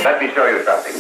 Let me show you something.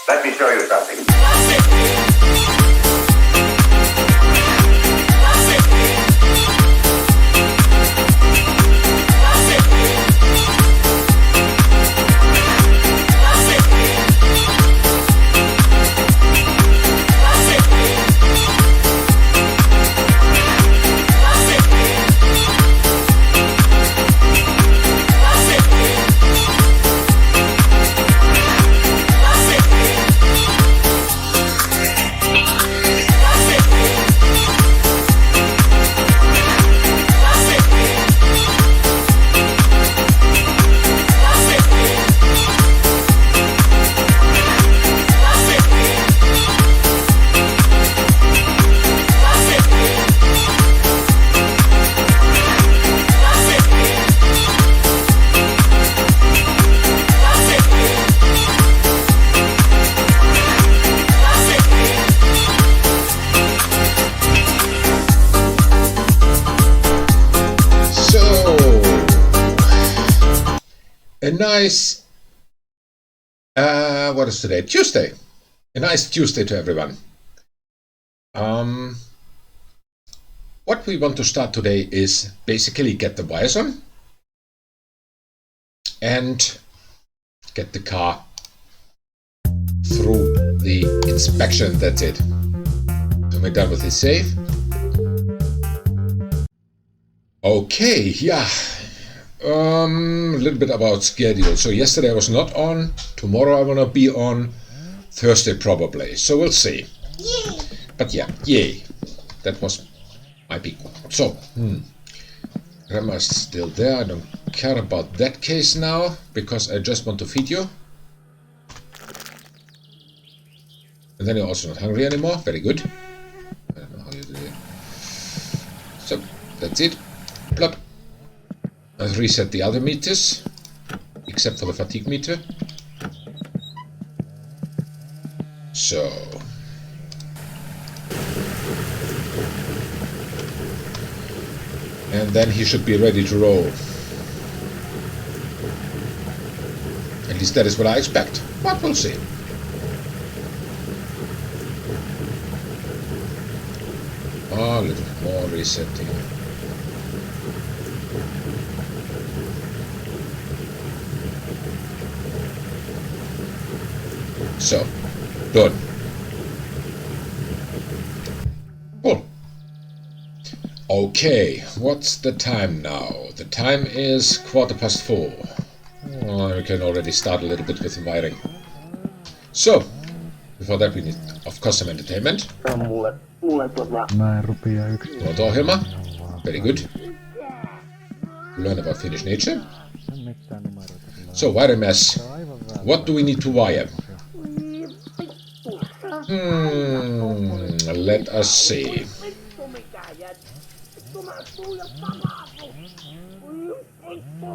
Let me show you something. A nice, what is today? Tuesday. A nice Tuesday to everyone. What we want to start today is basically get the wires on and get the car through the inspection. That's it. So we're done with the save. Okay, yeah. A little bit about schedule. So yesterday I was not on. Tomorrow I will not be on. Thursday probably. So we'll see. Yay. But yeah, yay. That was my big one. So, Rema is still there. I don't care about that case now because I just want to feed you. And then you're also not hungry anymore. Very good. I don't know how you do it. So, that's it. Plop. I've reset the other meters, except for the fatigue meter. So. And then he should be ready to roll. At least that is what I expect, but we'll see. A little more resetting. So, done. Cool. Okay, what's the time now? The time is 4:15. We can already start a little bit with the wiring. So, before that we need, of course, some entertainment. Ohjelma. Very good. Learn about Finnish nature. So, wire mess. What do we need to wire? Let us see.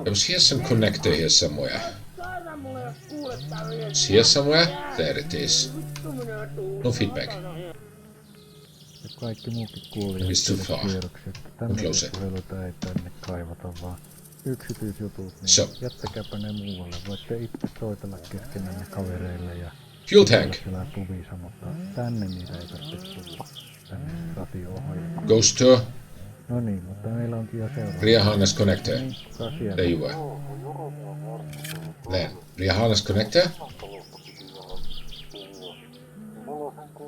Here's some connector here somewhere. It's here somewhere? There it is. No feedback. It's too far. Come closer. So. Fuel tank. Goes to No niin, mutta meillä onkin jo seuraava. Rear harness connector. Niin, kuka siellä? There you are. Then, rear harness connector.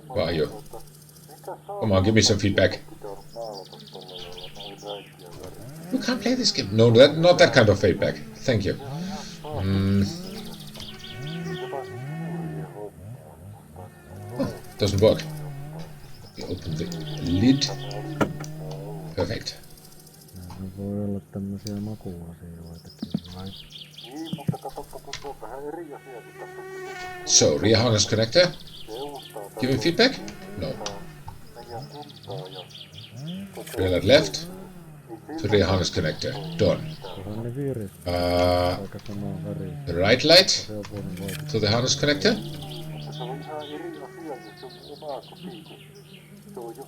Where are you? Come on, give me some feedback. You can't play this game. No, not that kind of feedback. Thank you. Oh, doesn't work. We open the lid. Perfect. No voi olla tämmösiä makuasioitakin, vai? So, rear harness connector. Give me feedback? No. Rear light left to rear harness connector. Done. The right light to the harness connector.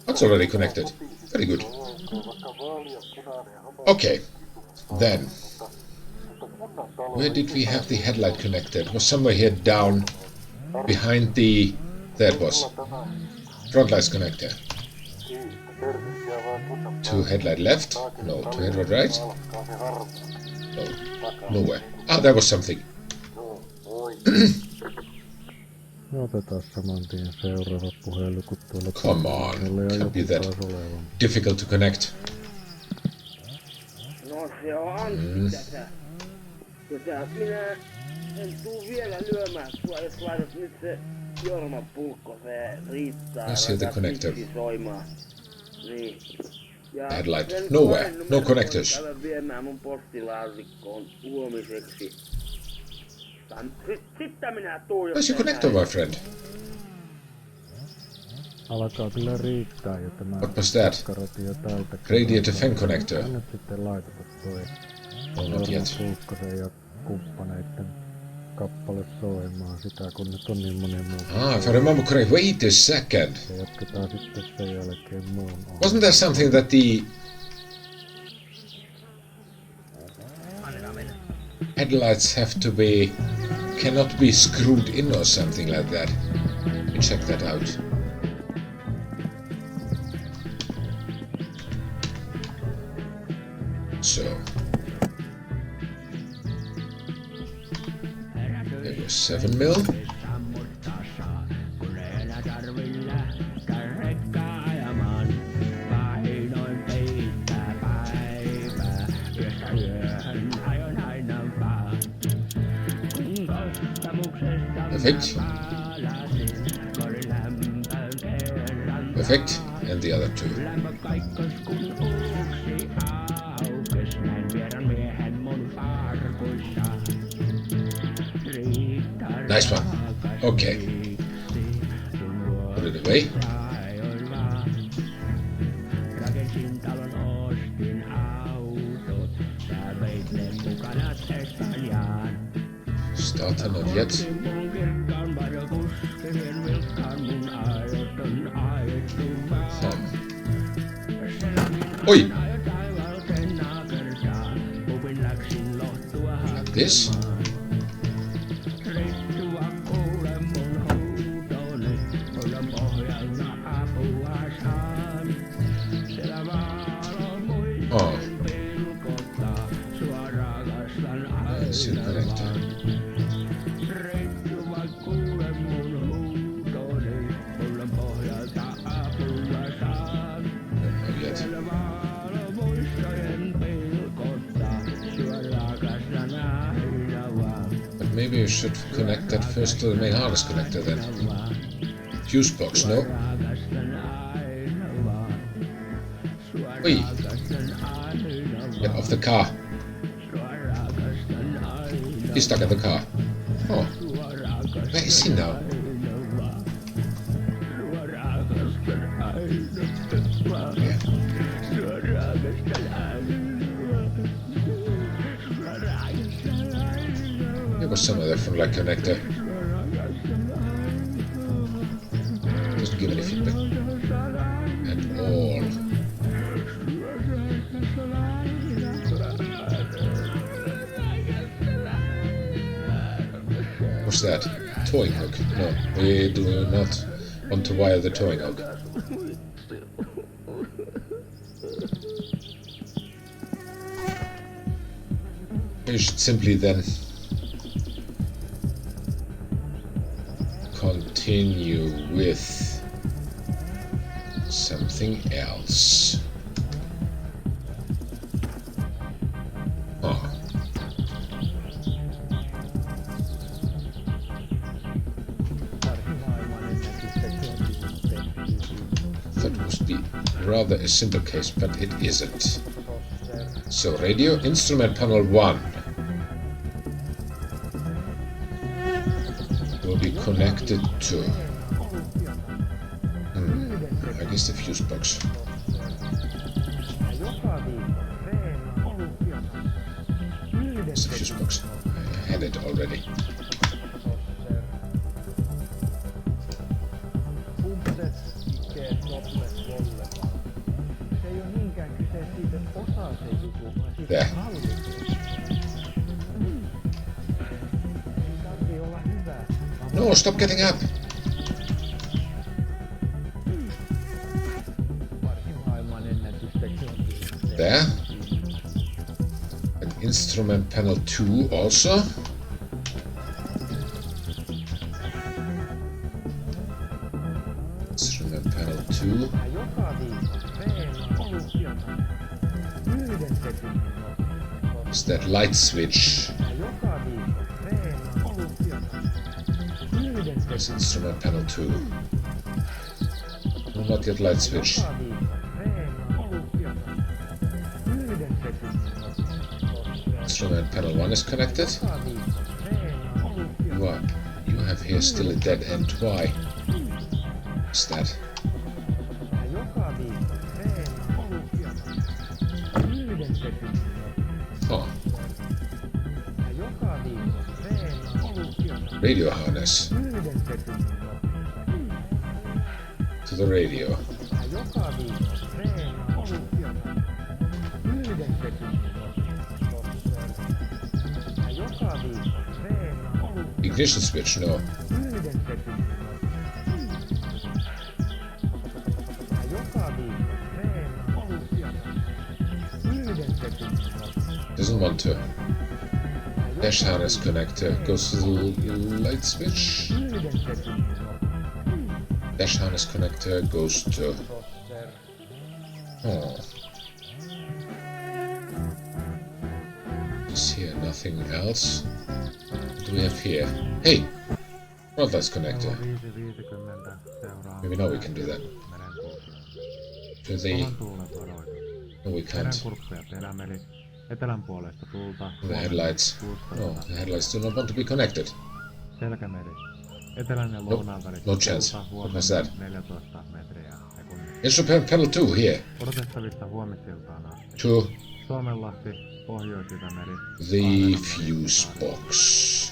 That's already connected. Very good. Okay. Then, where did we have the headlight connected? It was somewhere here down behind the... There it was. Front lights connector. To headlight left? No. To headlight right? No. Nowhere. Ah, there was something. Otetaan saman tien seuraava puhelu, kun tuolla... Come on, can't be that difficult to connect. No se on Antti tätä. Minä en tuu vielä lyömään sua, jos laitat nyt se Jorman pulkko, se riittää. I see the connector. Soimaan. Niin. Ja Headlight. Nowhere. No connectors. Käydä viemään mun postilaatikkoon huomiseksi. Sitten minä tuun. Where's your connector, my friend? Alkaa kyllä riittää jo tämä... What was that? Radiator fan connector. Nyt sitten laiteta toi... No, not yet. Pulkkosen ja kumppaneitten kappale soimaan sitä, kun nyt on niin monen muun. Ah, if I remember correctly, wait a second. Ja jatketaan sitten sen jälkeen muun. Wasn't there something that the headlights have to be... cannot be screwed in or something like that? Let me check that out. So... there was 7 mil. Perfect. Perfect. And the other two. Nice one. Okay. Put it away. Starter not yet. Oi! Like this. Oh. That's your connector. Not yet. But maybe you should connect that first to the main harness connector then. Fuse box, no? Oi! Get off the car. He's stuck in the car. Oh. Where is he now? Yeah. There was some other front light connector. Doesn't give any feedback at all. What's that? Towing hook? No, we do not want to wire the towing hook. You should simply then continue with something else. Oh. That must be rather a simple case, but it isn't. So radio instrument panel 1 will be connected to I guess the fuse box. It's the fuse box. I had it already. There. No, stop getting up. There. And instrument panel 2 also. Instrument panel 2. Is that light switch? That's instrument panel 2. No, not yet light switch. Instrument panel 1 is connected. You have here still a dead end. Why? What's that? Oh. Radio harness. To the radio. Ignition switch, no. Doesn't want to. Dash harness connector goes to the light switch. Dash harness connector goes to... Oh. Is here nothing else? What do we have here? Hey! Well, that's connector. Maybe now we can do that. To the... No, we can't. The headlights. No, the headlights do not want to be connected. Nope, no chance. What was that? Instrument panel 2 here. To the fuse box.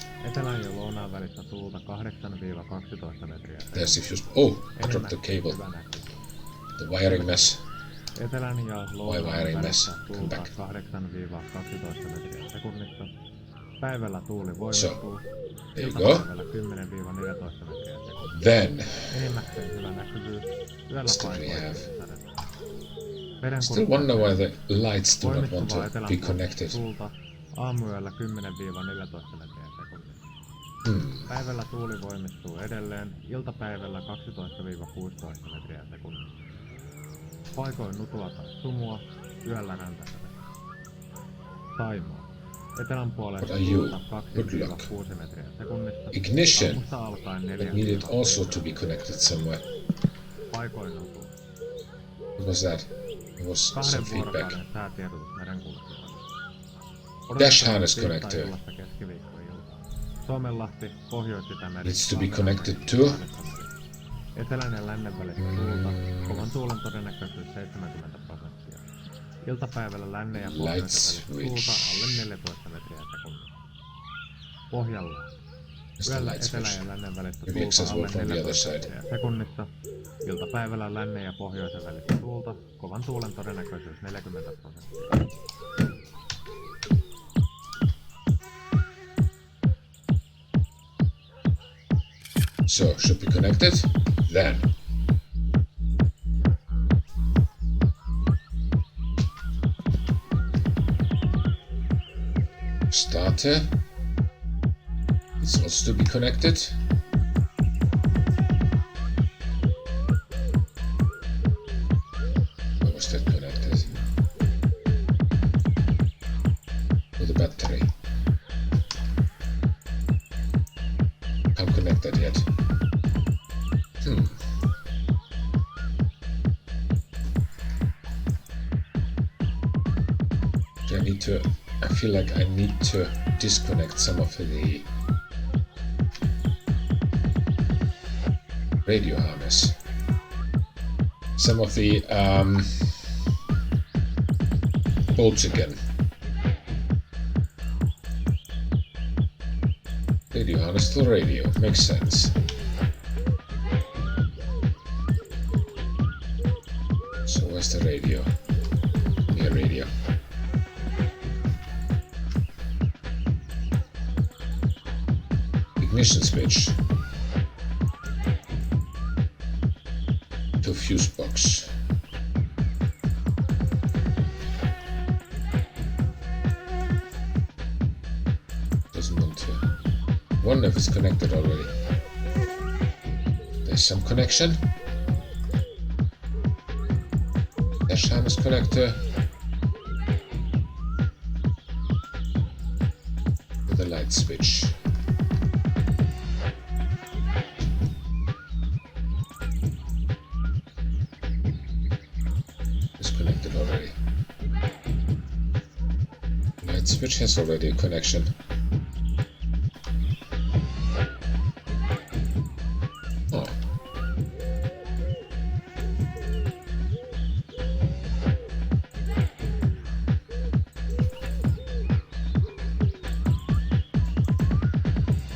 There's the fuse. Oh, I dropped the cable. The wiring mess. Why wiring mess? Come back. So, there you go. Then, still we have. Still wonder why the lights do not want to be connected. Päivällä tuuli voimistuu edelleen, iltapäivällä 12-16 metriä sekunnissa. Paikoin nutua tai sumua, yöllä räntäsade. Saimaa. Etelän puolesta tuulta 2-6 metriä sekunnissa. Ignition. Aamusta alkaen 4-8 It needed also to be connected somewhere. Paikoin nutua. What was that? It was some 2 feedback. vuorokauden säätiedotus merenkulkijoille. Dash harness connector. Suomenlahti, Pohjois-Itämeri. Needs to be connected to Etelän ja lännen välistä tuulta, kovan tuulen todennäköisyys 70%. Iltapäivällä lännen ja pohjoisen välistä tuulta alle 14 metriä sekunnissa. Pohjalla. Yöllä etelän ja lännen välistä tuulta alle 14 metriä sekunnissa. Iltapäivällä lännen ja pohjoisen välistä tuulta, kovan tuulen todennäköisyys 40%. So, should be connected. Then. Starter. It's also to be connected. How was that connected? To the battery. Can't connect that yet. I feel like I need to disconnect some of the radio harness. Some of the bolts again. Radio harness to radio, makes sense. So where's the radio? Here, radio. Ignition switch to fuse box. Doesn't want to. Wonder if it's connected already. There's some connection. Dash harness connector with a light switch. Already. Light switch has already a connection. Oh.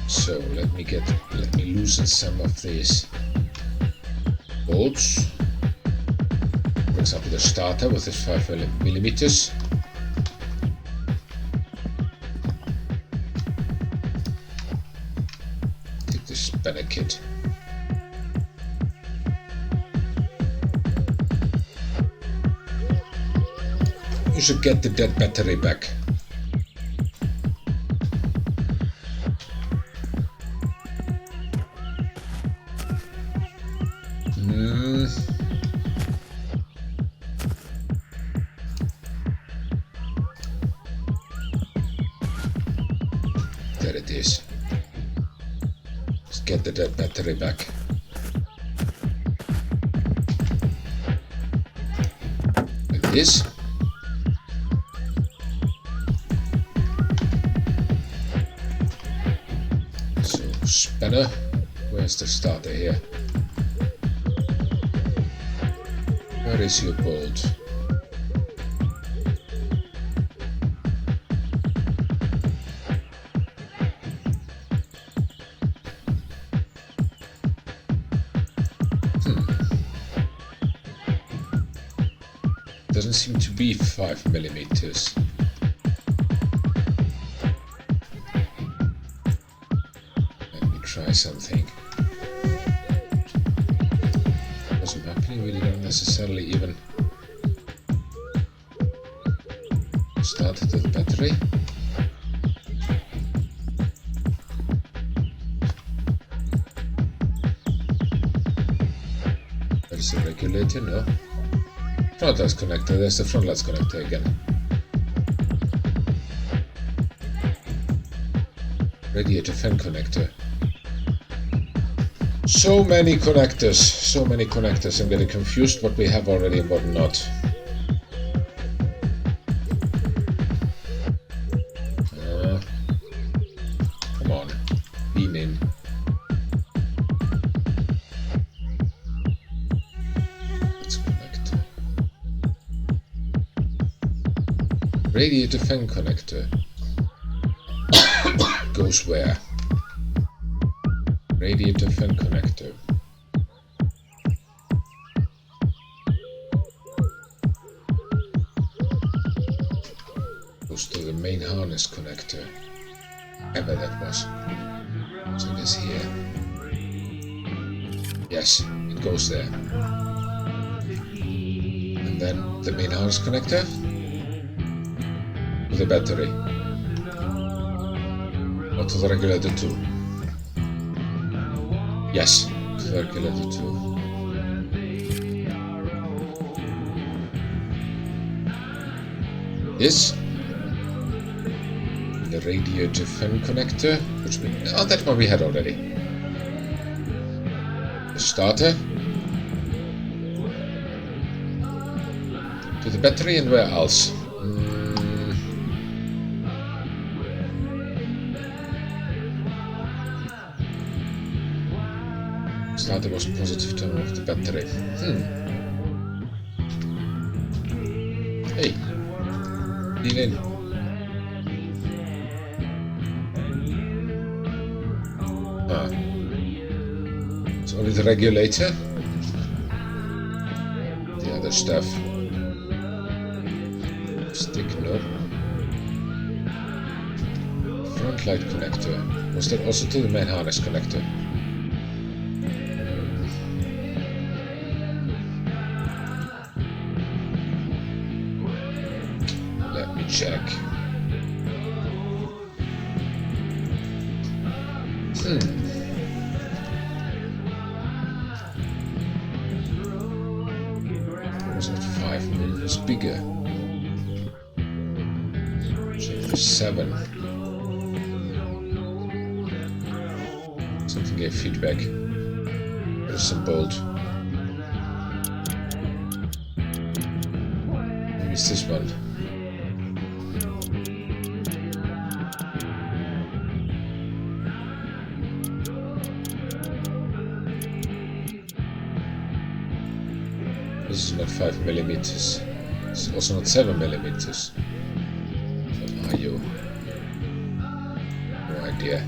So let me loosen some of these bolts. For example, the starter with its 5 millimeters. Take the spanner kit. You should get the dead battery back. There it is. Let's get the dead battery back. Like this. So, spanner. Where's the starter here? Where is your bolt? Doesn't seem to be 5 millimeters. Let me try something. Wasn't happening, really don't necessarily even start with the battery. There's the regulator, no. Front lights connector, there's the front lights connector again. Radiator fan connector. So many connectors, I'm getting confused what we have already and what not. Come on, beam in. Radiator fan connector goes where? Radiator fan connector goes to the main harness connector, whatever that was. So it is here. Yes, it goes there. And then the main harness connector. The battery. Not to the regulator 2. Yes, to the regulator 2. This. The radio to fan connector, which we... Oh, that one we had already. The starter. To the battery and where else? Starter was positive terminal of the battery. Hey. Lean in. It's only the regulator. The other stuff. Stick, no. Front light connector. Was that also to the main harness connector? Let me check. Was it 5 millimeters bigger? Check for 7. Something gave feedback. There's some bolt. Maybe it's this one. This is not 5 millimeters. It's also not 7 millimeters. What are you? No idea.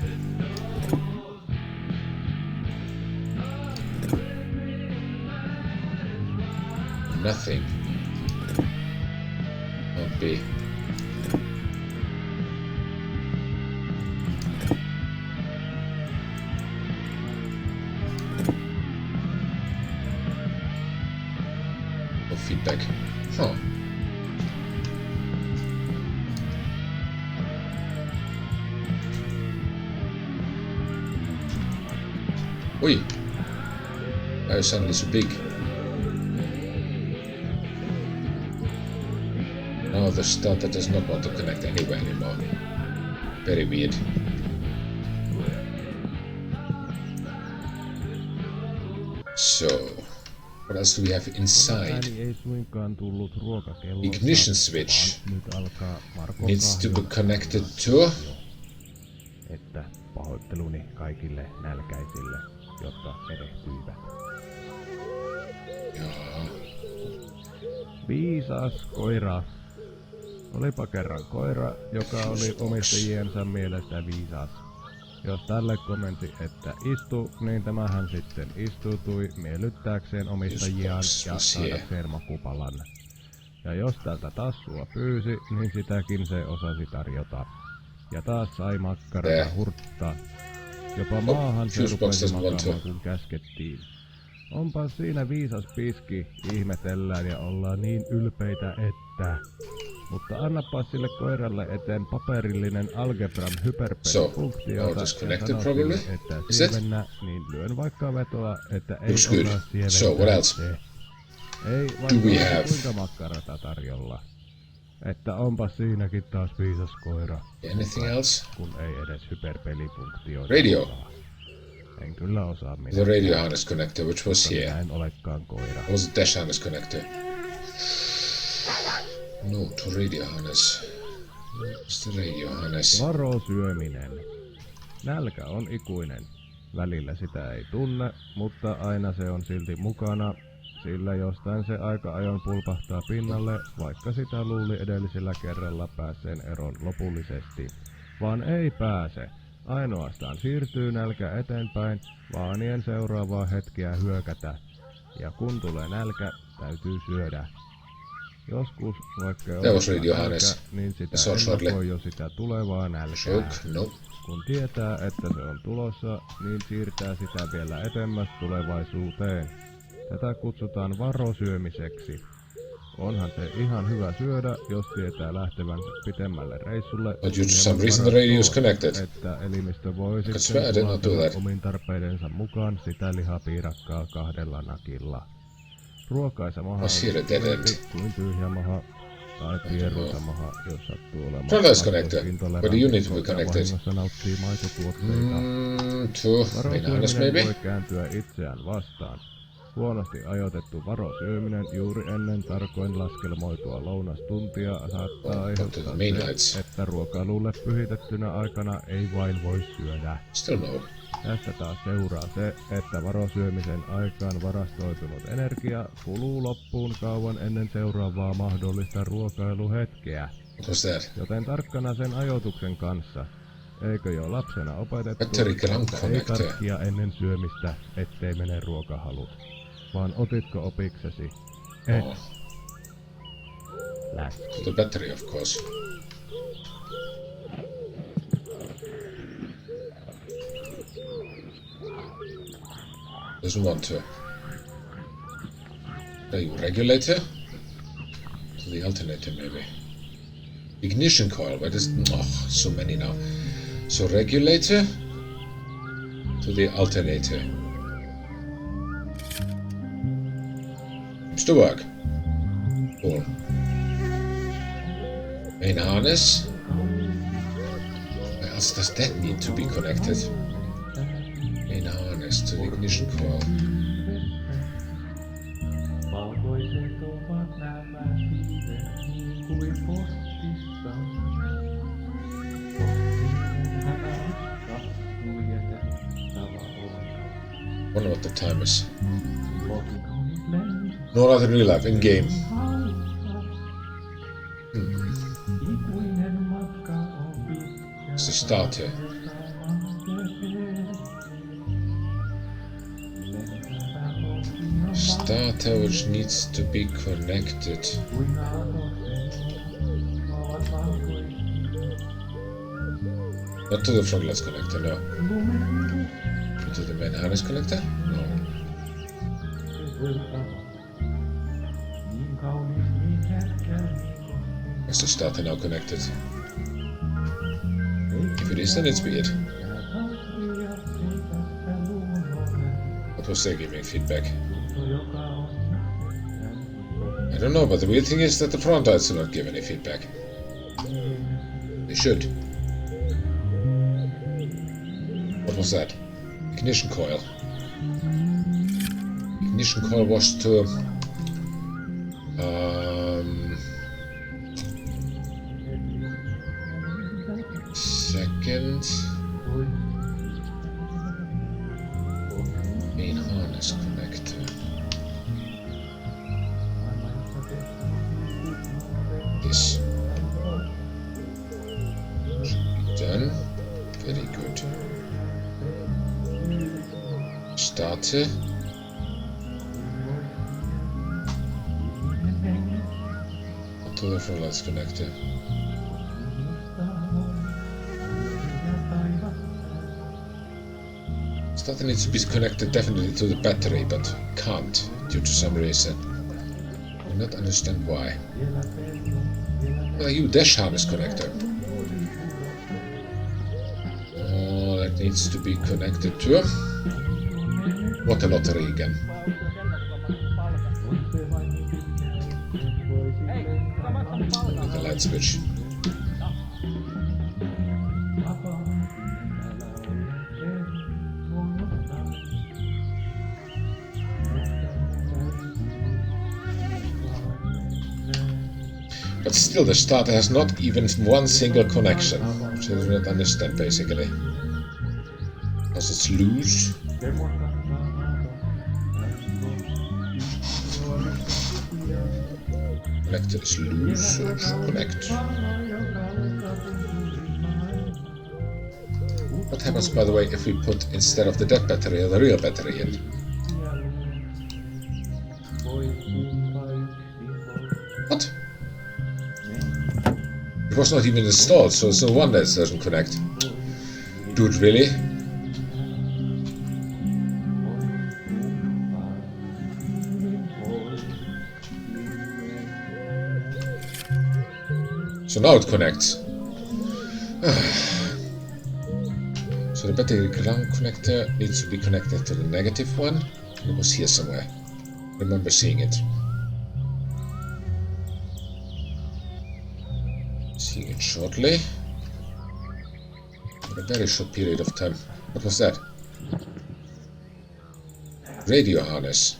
Nothing. Not be. Feedback. Huh. Oi! Why is suddenly so big? Now the starter does not want to connect anywhere anymore. Very weird. So... what else do we have inside? Ignition switch needs to be connected to... Että pahoitteluni kaikille nälkäisille, jotka erehtyivät. Jaa. Viisas koira. Olipa kerran koira, joka oli omistajiensa mielestä viisas. Jos tälle kommentti, että istu, niin tämähän sitten istuutui miellyttääkseen omistajiaan ja saadakseen makupalan. Ja jos tältä tassua pyysi, niin sitäkin se osasi tarjota. Ja taas sai makkarata hurttaa. Jopa maahan se rupesi makaamaan, kun käskettiin. Onpa siinä viisas piski, ihmetellään ja ollaan niin ylpeitä, että... Mutta annapa sille koiralle eteen paperillinen algebran hyperpelifunktiota ja sano sille, että sievennä, niin lyön vaikka vetoa, että ei osaa sieventää se. Ei vaikka kuinka makkarata tarjolla. Että onpa siinäkin taas viisas koira. Anything else? Kun ei edes hyperpelifunktioita. Radio. Osaa. En kyllä osaa mitään. The radio harness connector, which was here. En olekaan koira. Was the dash harness connector? No, to radio harness. What's the radio harness? Varo syöminen. Nälkä on ikuinen. Välillä sitä ei tunne, mutta aina se on silti mukana, sillä jostain se aika ajoin pulpahtaa pinnalle, vaikka sitä luuli edellisellä kerralla päässeen eroon lopullisesti. Vaan ei pääse. Ainoastaan siirtyy nälkä eteenpäin, vaanien seuraavaa hetkeä hyökätä. Ja kun tulee nälkä, täytyy syödä. Joskus, vaikka on nälkä, niin sitä ennakoi jo sitä tulevaa nälkää. Kun tietää, että se on tulossa, niin siirtää sitä vielä etemmäs tulevaisuuteen. Tätä kutsutaan varosyömiseksi. Onhan se ihan hyvä syödä, jos tietää lähtevänsä pitemmälle reissulle. But due to some reason the radio is connected. Että elimistö voi I sitten swear I did not do sulatella that. omin tarpeidensa mukaan sitä lihapiirakkaa 2 nakilla. Ruokaisa maha on Here it parempi didn't. kuin tyhjä maha tai pieruisa maha, jos sattuu olemaan. Front is connected. Where do you need to be connected? Nauttii maitotuotteita. To main harness maybe? Voi kääntyä itseään vastaan. Huonosti ajoitettu varosyöminen juuri ennen tarkoin laskelmoitua lounastuntia saattaa aiheuttaa se, että ruokailulle pyhitettynä aikana ei vain voi syödä. Still no. Tästä taas seuraa se, että varosyömisen aikaan varastoitunut energia kuluu loppuun kauan ennen seuraavaa mahdollista ruokailuhetkeä. What was that? Joten tarkkana sen ajoituksen kanssa. Eikö jo lapsena opetettu, Battery ground että ei connector. tarkkia ennen syömistä, ettei mene ruokahalut? Vaan otitko opiksesi? Et. Oh. Läski. The battery, of course. Doesn't want to. Are you regulator? To the alternator, maybe. Ignition coil. Where does? Oh, so many now. So regulator to the alternator. Seems to work. Cool. Main harness. Where else does that need to be connected? Main harness to the ignition coil. Wonder what the time is. No, not in real life, in game. It's the starter. Starter which needs to be connected. Not to the frontlights connector, no. To the main harness connector? No. Is the starter now connected? If it is, then it's weird. What was they giving feedback? I don't know, but the weird thing is that the front lights do not give any feedback. They should. What was that? Ignition coil. Ignition coil was to second main harness connector. This should be done. Very good. Starter. To the front lights connector. Starter needs to be connected definitely to the battery, but can't due to some reason. I do not understand why. Well, you dash harness connector. Oh, that needs to be connected to water lottery again. With the light switch. But still, the starter has not even one single connection, which I do not understand basically. Because it's loose. Connector is loose, so it should connect. What happens, by the way, if we put instead of the dead battery the real battery in? What? It was not even installed, so it's no wonder it doesn't connect. Dude, really? So now it connects. So the battery ground connector needs to be connected to the negative one. It was here somewhere. I remember seeing it. Seeing it shortly. For a very short period of time. What was that? Radio harness.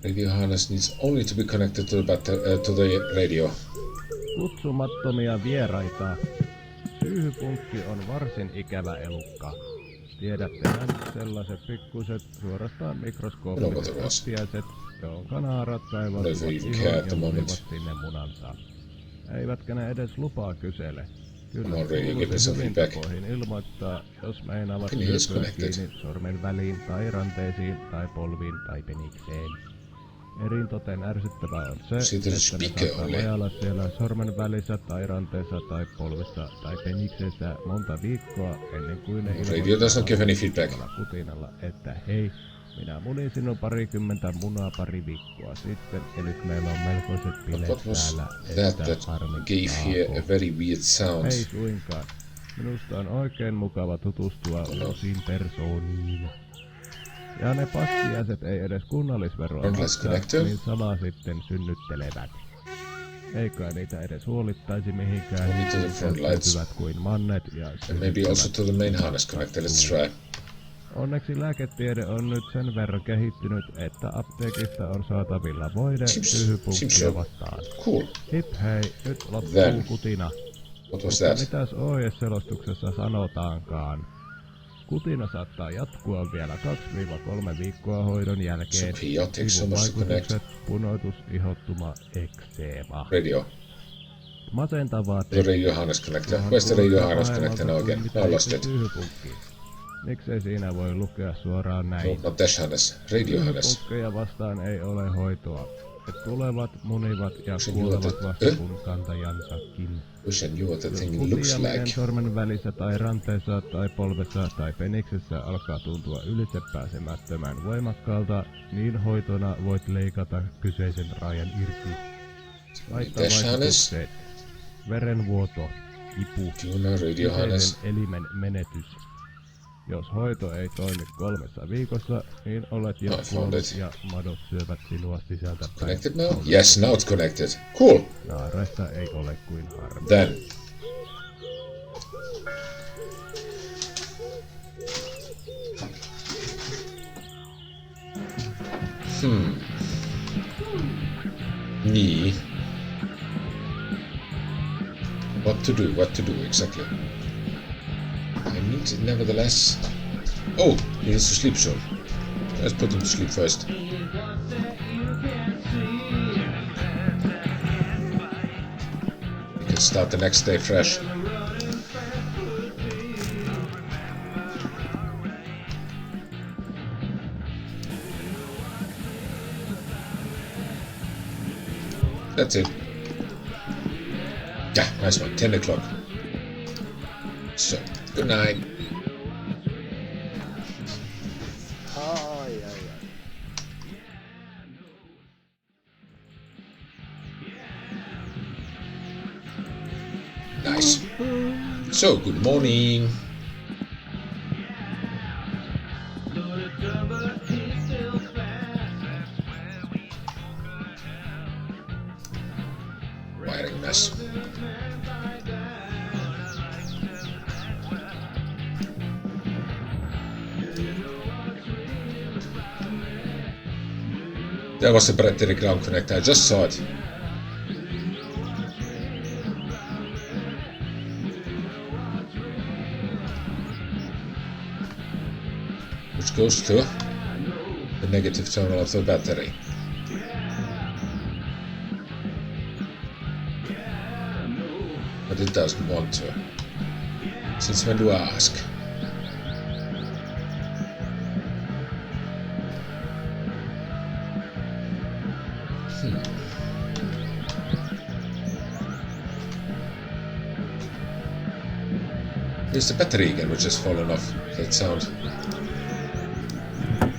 Radio harness needs only to be connected to the radio. Kutsumattomia vieraita. Syyhypunkki on varsin ikävä elukka. Tiedättehän sellaiset pikkuset, suorastaan mikroskooppiset kastiaiset, jonka naarat kaivastuvat ihon ja munivat sinne munansa. Eivätkä ne edes lupaa kysele. Kyllä kuuluisi hyvin tapoihin ilmoittaa, jos meinaavat lyötyä kiinni sormen väliin tai ranteisiin tai polviin tai penikseen. Eritoten ärsyttävää on se, että ne saattaa vajailla siellä sormen välissä tai ranteessa tai polvissa tai peniksessä monta viikkoa ennen kuin ne ilmoittaa kutinalla, että hei, minä munin sinun parikymmentä munaa pari viikkoa sitten ja nyt meillä on melkoiset bileet täällä, että harmittaa. Ei suinkaan. Minusta on oikein mukava tutustua uusiin persooniin. Ja ne paskiaiset ei edes kunnallisveroa maksaa, niin sama sitten synnyttelevät. Eikä niitä edes huolittaisi mihinkään, käyttäytyvät kuin mannet ja synnyttävät. Onneksi lääketiede on nyt sen verran kehittynyt, että apteekista on saatavilla voide syyhypunkkia vastaan. Cool. Hip hei, nyt loppuu kutina. What was that? Mitäs OS-selostuksessa sanotaankaan? Kutina saattaa jatkua vielä 2-3 viikkoa hoidon jälkeen. Sivuvaikutukset, punoitus, ihottuma, ekseema. Radio. Masentavaa The radio harness connector. Where's the radio harness connector now again? I lost it. Miksei siinä voi lukea suoraan näin? No, not dash harness. Radio harness. Syyhypunkkeja vastaan ei ole hoitoa. He tulevat, munivat ja kuolevat vasta kun kantajansakin. Wish I knew what the thing looks like. Sormen välissä tai ranteessa tai polvessa tai peniksessä alkaa tuntua ylitsepääsemättömän voimakkaalta, niin hoitona voit leikata kyseisen rajan irti. Haittavaikutukset, verenvuoto, kipu, kyseisen elimen menetys. Jos hoito ei toimi 3 viikossa, niin olet jo kuollut ja madot syövät sinua sisältä päin. Connected now? Yes, now it's connected. Cool. Naaresta ei ole kuin harmi. Then. Niin. What to do exactly? I need to nevertheless... Oh, he needs to sleep soon. Let's put him to sleep first. We can start the next day fresh. That's it. Yeah, nice one. 10 o'clock. So, good night. Nice. So, good morning. Wiring mess. There was the battery ground connector, I just saw it. Which goes to the negative terminal of the battery. But it doesn't want to. Since when do I ask? There's the battery again, which has fallen off. That sound.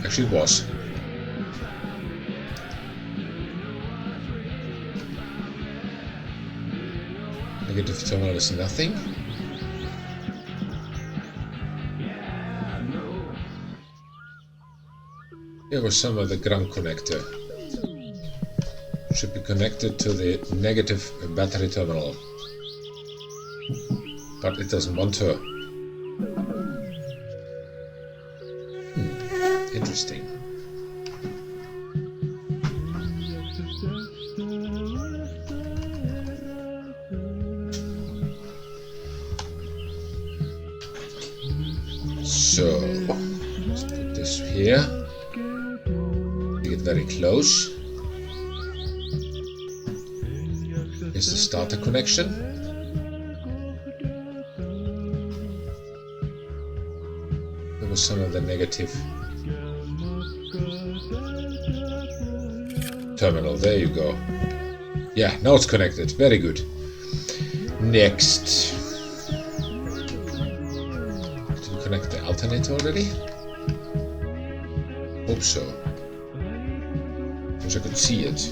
Actually, it was. Negative terminal is nothing. Here was some of the ground connector. Should be connected to the negative battery terminal. But it doesn't want to. Interesting. So, let's put this here. Make it very close. Here's the starter connection. There was some of the negative terminal. There you go. Yeah, now it's connected. Very good. Next. Connect the alternator already? Hope so. Wish I could see it.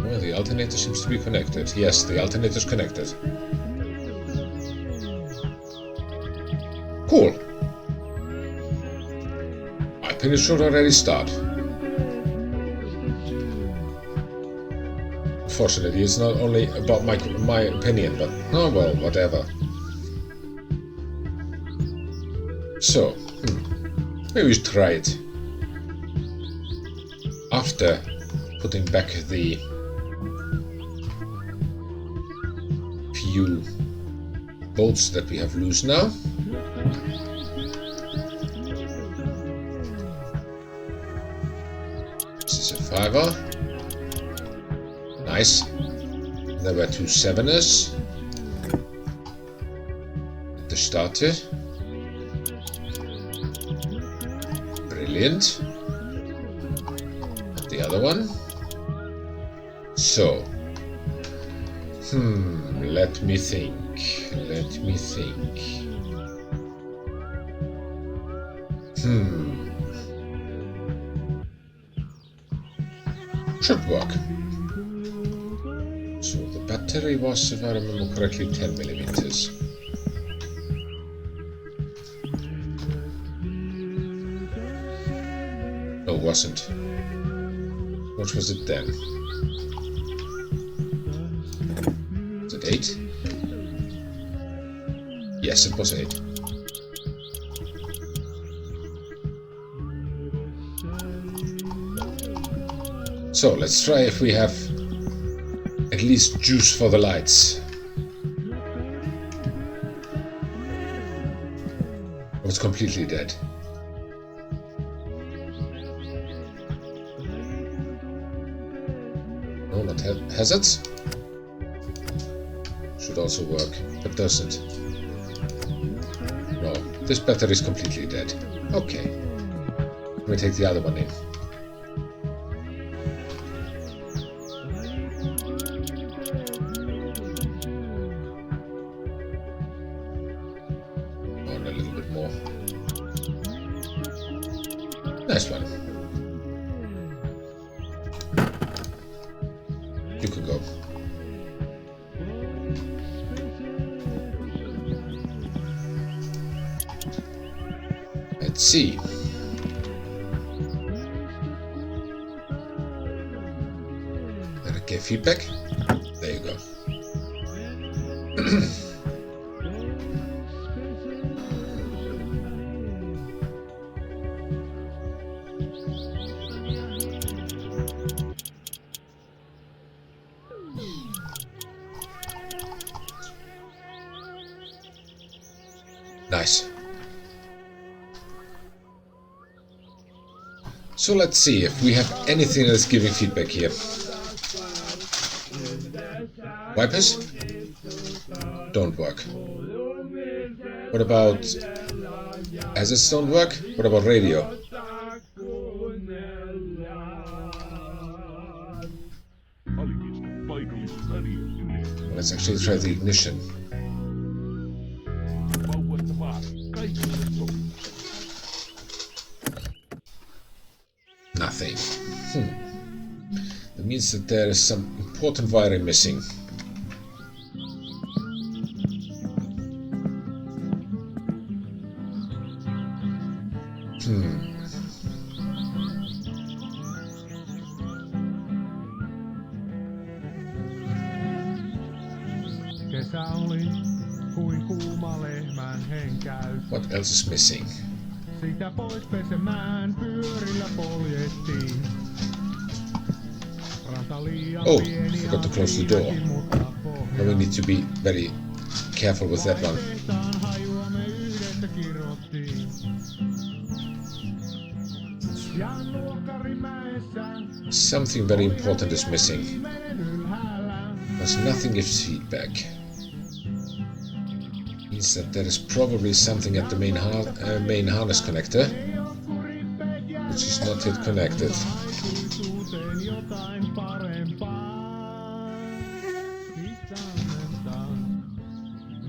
Well, the alternator seems to be connected. Yes, the alternator is connected. Cool. I think it should already start. Fortunately, it's not only about my opinion, but oh well, whatever. So, maybe we should try it. After putting back the few bolts that we have loose now. This is a 5er. Nice. There were 2 7ers. The starter. Brilliant. The other one. So. Let me think. Should work. So the battery was, if I remember correctly, 10 millimeters. No, it wasn't. What was it then? Was it 8? Yes, it was 8. So let's try if we have at least juice for the lights. Oh, it's completely dead. No, not hazards. Should also work, but doesn't. No, this battery is completely dead. Okay. Let me take the other one in. Nice one. You can go. Let's see. Okay, feedback. There you go. Nice. So let's see if we have anything that's giving feedback here. Wipers? Don't work. What about hazards don't work? What about radio? Let's actually try the ignition. Nothing. The It means that there is some important wiring missing. Kesä oli kuin kuuma lehmän henkäys. What else is missing? Sitä pois pesemään pyörillä poljettiin. Ranta liian Oh, pieni forgot to close the door. Now we need to be very careful with that one. Tehtaan hajua me yhdessä kirottiin. Ja Nuokkarimäessä Something very important is missing. menen ylhäällä. There's nothing gives feedback. Means that there is probably something at the main harness connector, which is not yet connected. Aikuisuuteen jotain parempaa.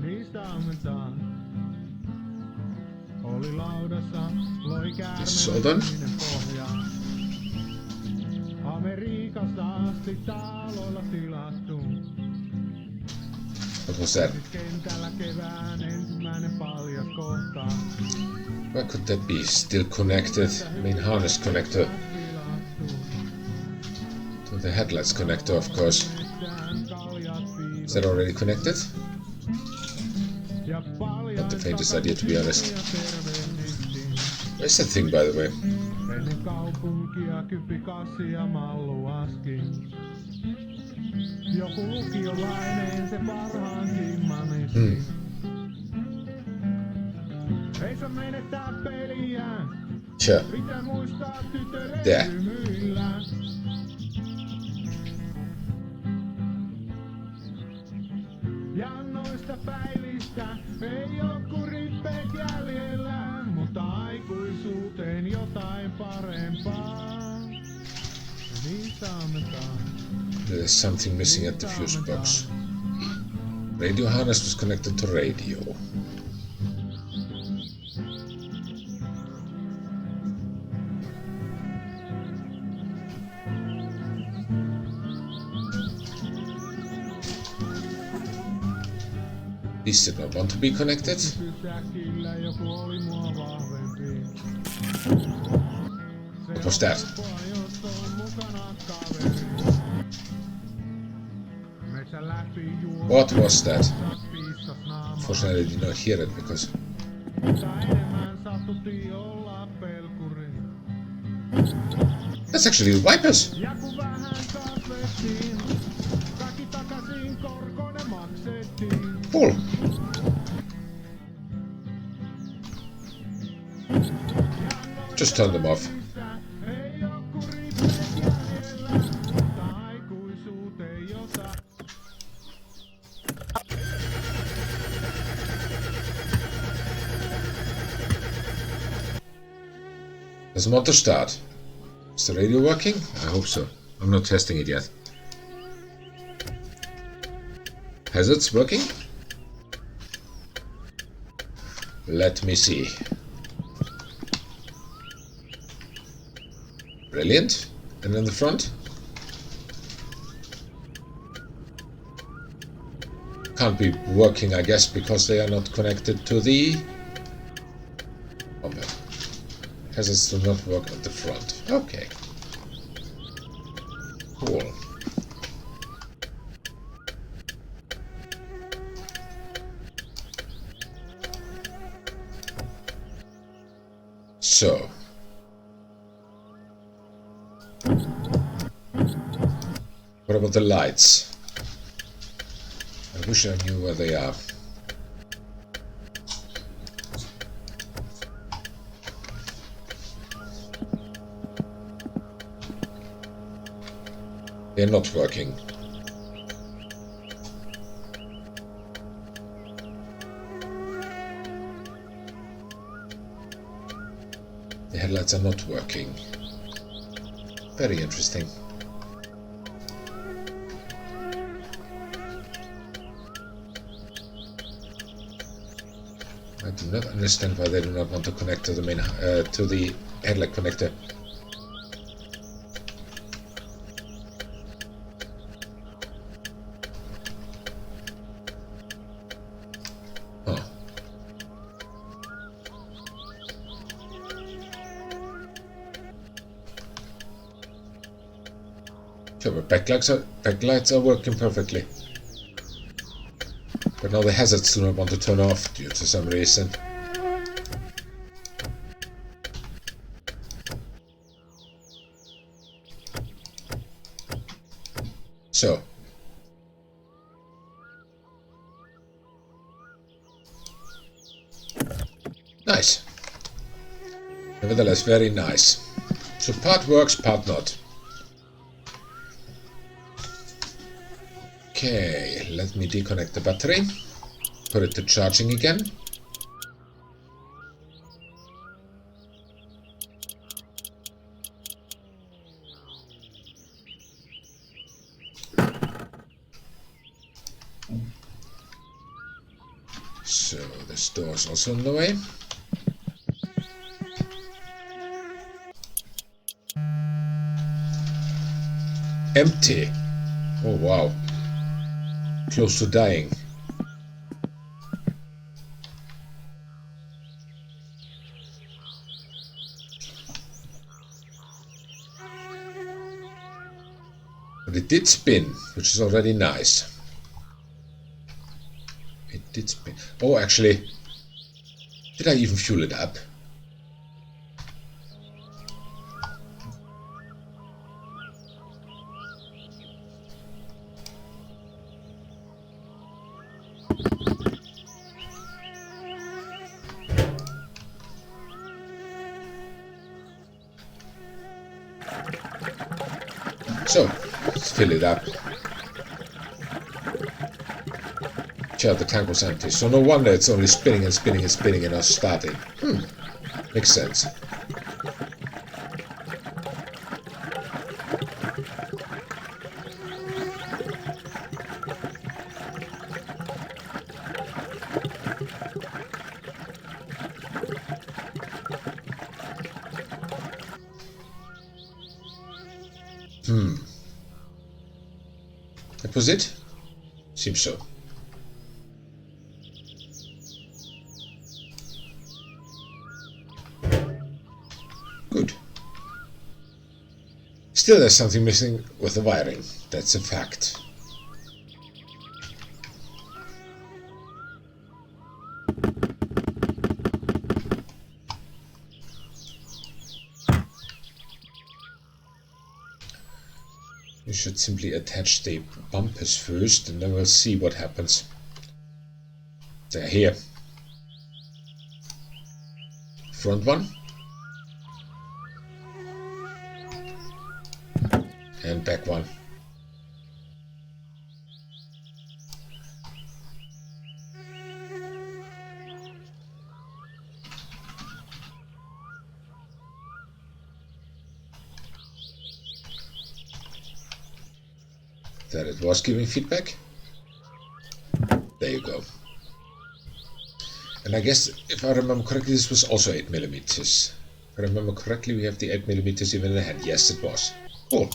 Niistä ammentaan. Oli laudassa, loi This is all done. käärmeen pohja. Amerikasta asti taloilla tilattu. What was that? Kentällä kevään ensimmäinen paljas kohta. Why could that be? Still connected. Main harness connector to the headlights connector, of course. Is that already connected? Not the faintest idea, to be honest. Where's that thing, by the way? Ennen kaupunkia kypi kassi ja mallu aski. Joku lukiolainen se parhaankin manisti. Ei saa menettää peliä. Sure. Pitää muistaa tytölle There. hymyillä. Ja noista päivistä ei oo kuin rippeet jäljellä, mutta aikuisuuteen jotain parempaa. Niistä ammentaan. There's something missing at the fuse box. Radio harness was connected to radio. This did not want to be connected. Pysäkillä joku oli mua vahvempi. What was that? Jos on mukana kaveri. Metsän läpi juo. What was that? Piissas naama. Unfortunately, I did not hear it because Mutta enemmän sattutti olla pelkuri. that's actually the wipers. Ja kun vähän kasvettiin, kaikki takaisin korkoinen maksettiin. Cool. Just turn them off. Ei oo kun rippeet jäljellä, mutta aikuisuuteen jotain. Doesn't want to start. Is the radio working? I hope so. I'm not testing it yet. Hazards working? Let me see. Brilliant. And in the front? Can't be working, I guess, because they are not connected to the bumper. Hazards do not work at the front. Okay. Cool. So. What about the lights? I wish I knew where they are. They're not working. The headlights are not working. Very interesting. I do not understand why they do not want to connect to the main to the headlight connector. So the backlights are working perfectly. But now the hazards do not want to turn off due to some reason. So. Nice. Nevertheless, very nice. So part works, part not. Okay, let me disconnect the battery. Put it to charging again. So this door is also in the way. Empty. Oh wow. Close to dying. But it did spin, which is already nice. It did spin. Oh, actually, did I even fuel it up? So, let's fill it up. Sure, the tank was empty, so no wonder it's only spinning and spinning and spinning and not starting. Makes sense. That was it? Seems so. Good. Still there's something missing with the wiring. That's a fact. You should simply attach the bumpers first and then we'll see what happens. They're here. Front one. And back one. That it was giving feedback. There you go. And I guess, if I remember correctly, this was also 8mm. If I remember correctly, we have the 8mm even in the hand. Yes, it was. Cool.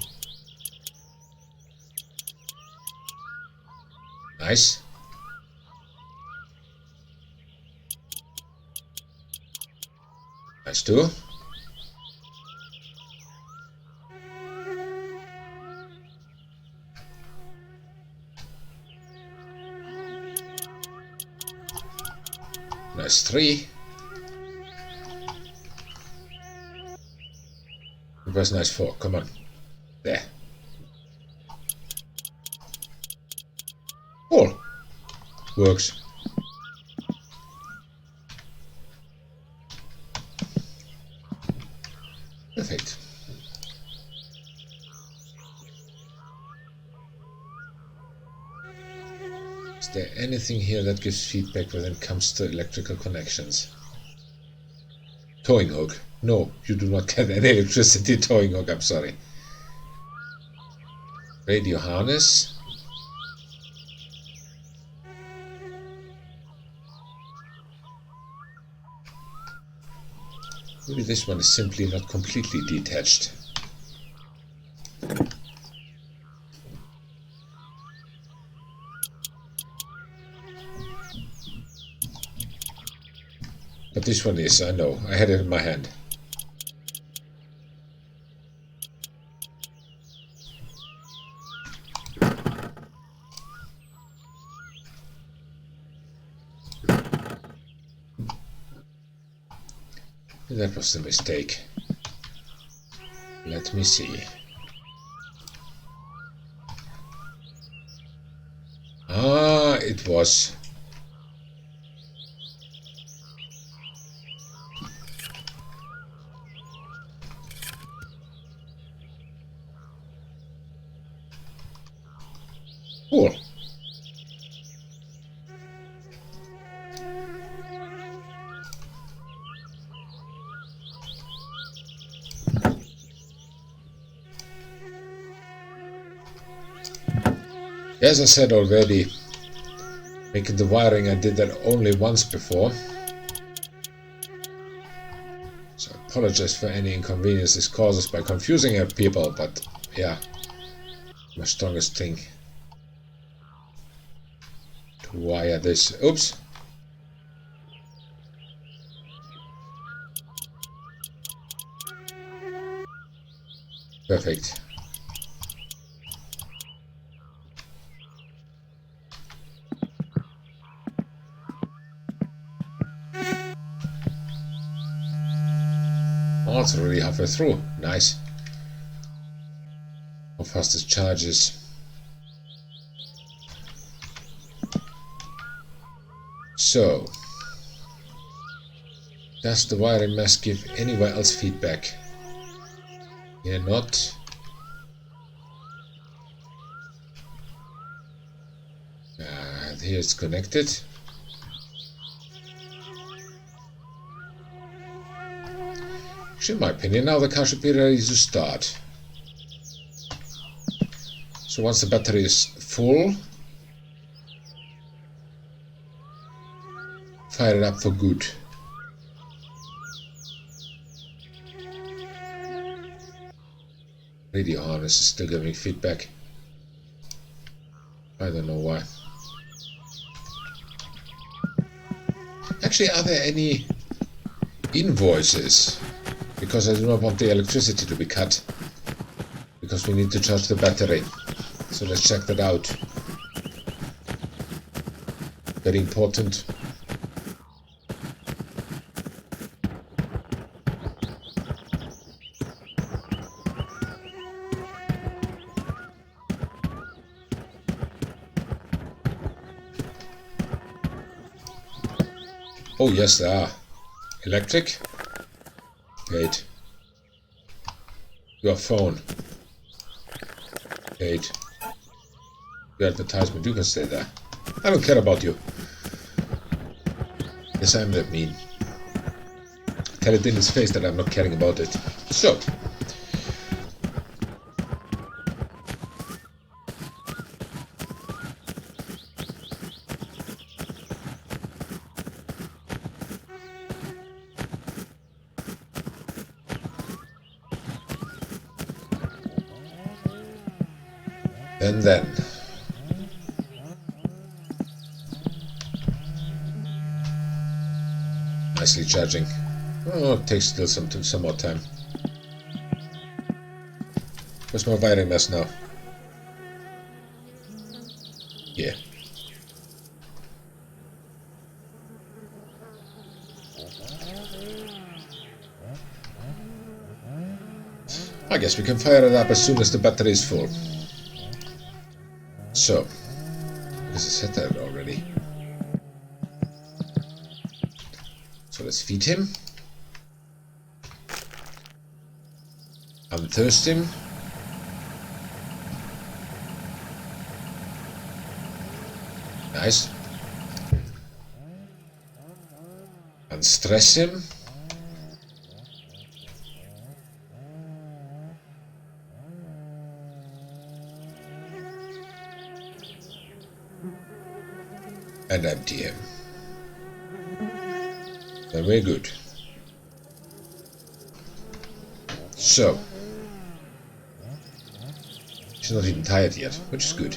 Nice. Nice too. Nice 3. Where's nice 4? Come on. There. Cool. Works. Perfect. Is there anything here that gives feedback when it comes to electrical connections? Towing hook. No, you do not get any electricity towing hook, I'm sorry. Radio harness. Maybe this one is simply not completely detached. But this one is, I know, I had it in my hand. That was the mistake. Let me see. Ah, it was. Cool. As I said already, making the wiring, I did that only once before. So I apologize for any inconvenience this causes by confusing people, but yeah, my strongest thing to wire this. Oops. Perfect. Oh, it's already halfway through. Nice. How fast this charges. So, does the wiring mesh give anywhere else feedback? Yeah, not. Here it's connected. Actually, in my opinion, now the car should be ready to start. So once the battery is full, fire it up for good. Radio harness is still giving feedback. I don't know why. Actually, are there any invoices? Because I do not want the electricity to be cut. Because we need to charge the battery. So let's check that out. Very important. Oh yes, there are. Electric. Wait. Your phone. Wait. Your advertisement, you can stay there. I don't care about you. Yes, I'm that mean. Tell it in his face that I'm not caring about it. So. And then nicely charging. Oh, it takes still some more time. Where's my wiring mesh now? Yeah. I guess we can fire it up as soon as the battery is full. So, because I said that already. So let's feed him. Unthirst him. Nice. Unstress him. And empty him. Then we're good. So, she's not even tired yet, which is good.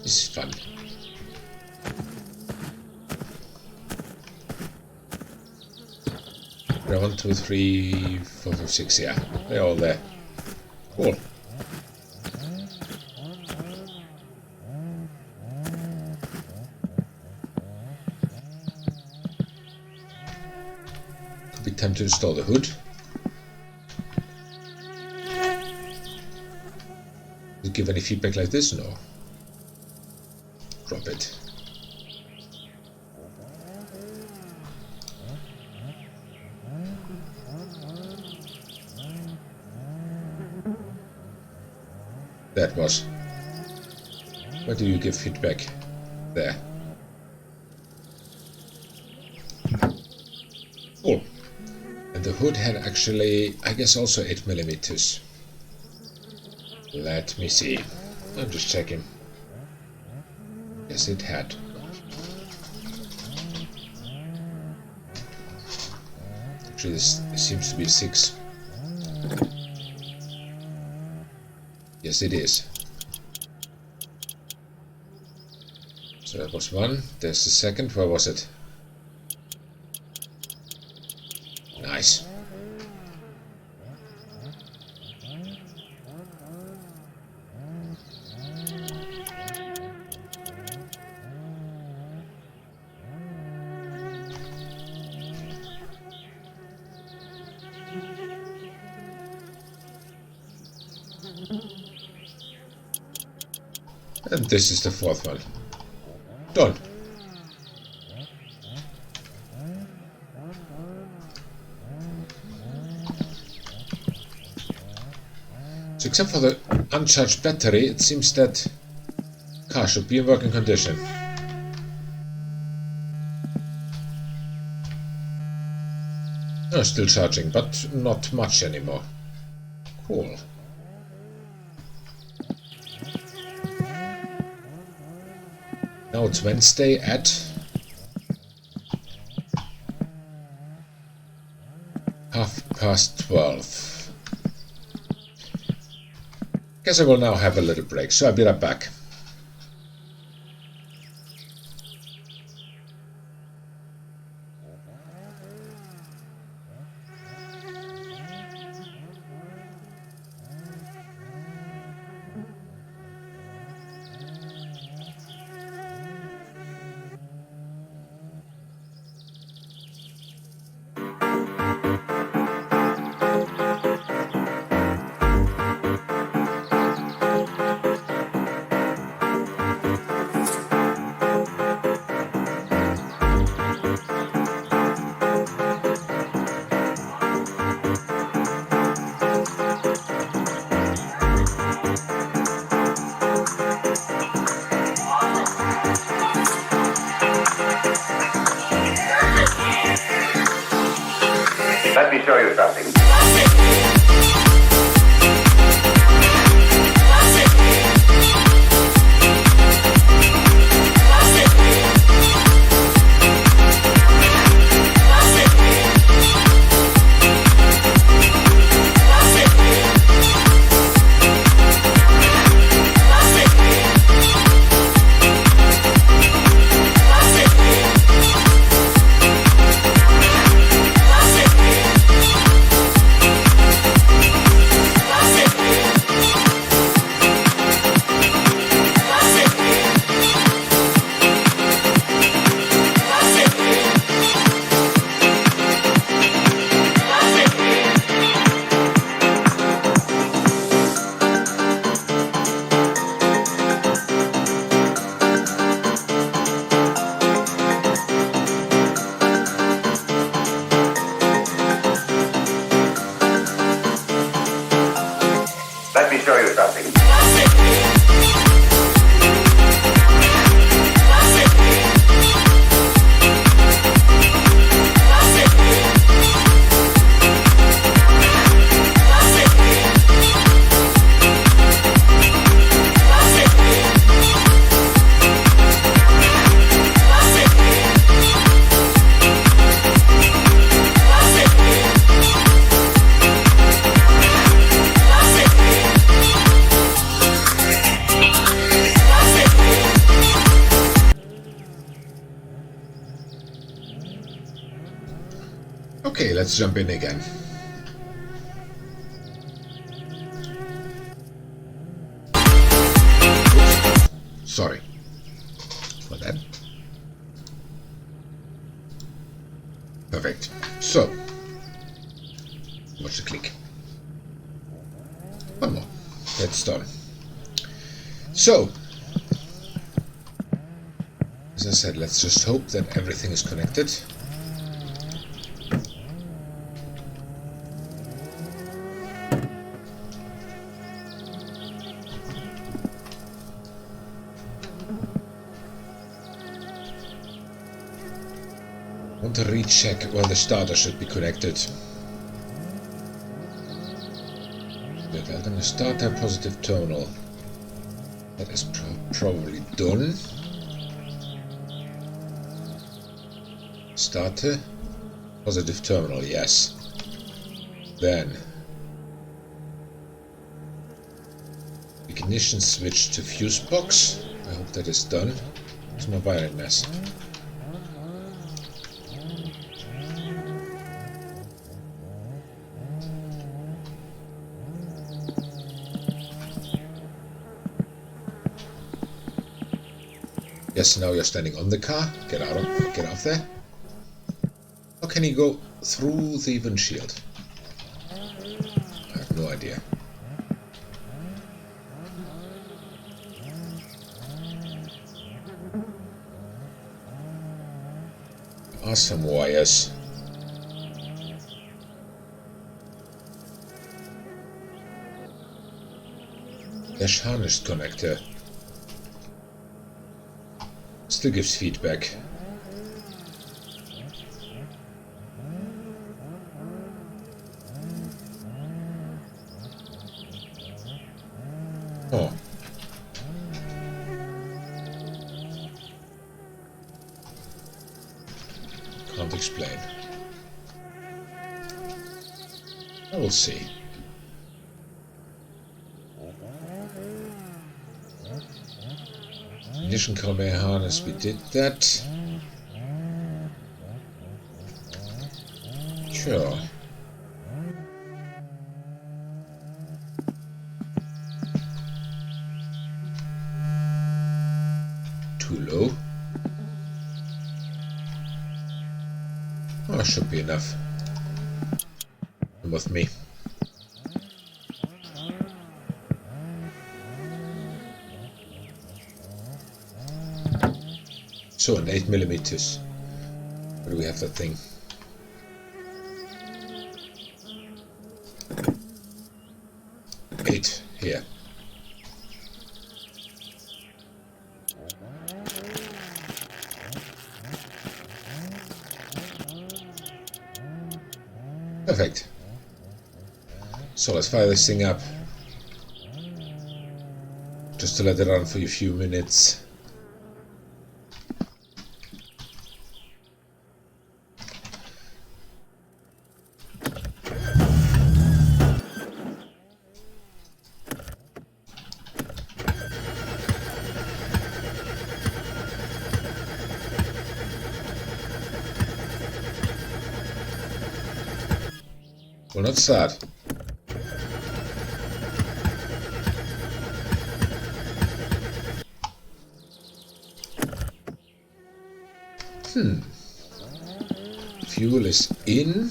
This is fun. 1, 2, 3, 4, 5, 6, yeah, they're all there. Cool. be time to install the hood. Did it give any feedback like this? No. Drop it. That was. Where do you give feedback? There. Cool. And the hood had actually, I guess, also 8 millimeters. Let me see. I'm just checking. Yes, it had. Actually, this seems to be 6. Yes, it is. So that was 1. There's the second. Where was it? Nice. And this is the 4th one. Done. So except for the uncharged battery, it seems that car should be in working condition. Oh, still charging, but not much anymore. Cool. Now it's Wednesday at 12:30. Guess I will now have a little break, so I'll be right back. Let me show you something. Let me show you something. Okay, let's jump in again. Oops. Sorry for that. Perfect. So, Watch the click. One more. That's done. So, as I said, let's just hope that everything is connected. I want to recheck where the starter should be connected. Delta the starter positive terminal. That is probably done. Starter positive terminal, yes. Then ignition switch to fuse box. I hope that is done. It's my wiring mess. Yes, now you're standing on the car. Get off there. How can he go through the windshield? I have no idea. There are some wires. Dash harness connector. Still gives feedback. Oh. Can't explain. I will see. Ignition conveyor harness, we did that. Sure. Too low. Oh, should be enough. Come with me. So, an 8mm. Where do we have that thing? Eight here. Perfect. So let's fire this thing up. Just to let it run for a few minutes. Will not start. Fuel is in.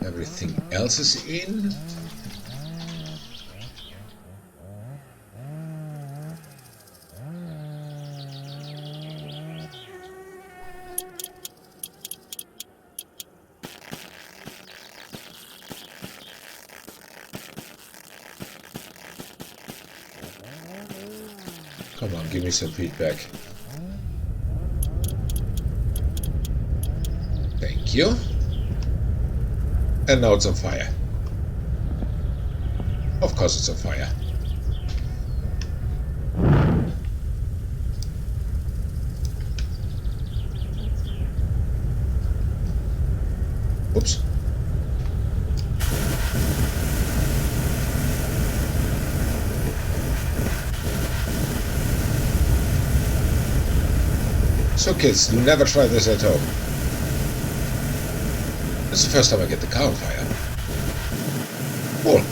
Everything else is in. Come on, give me some feedback. Thank you. And now it's on fire. Of course it's on fire. Oops. So kids, do never try this at home. This is the first time I get the car on fire. Cool.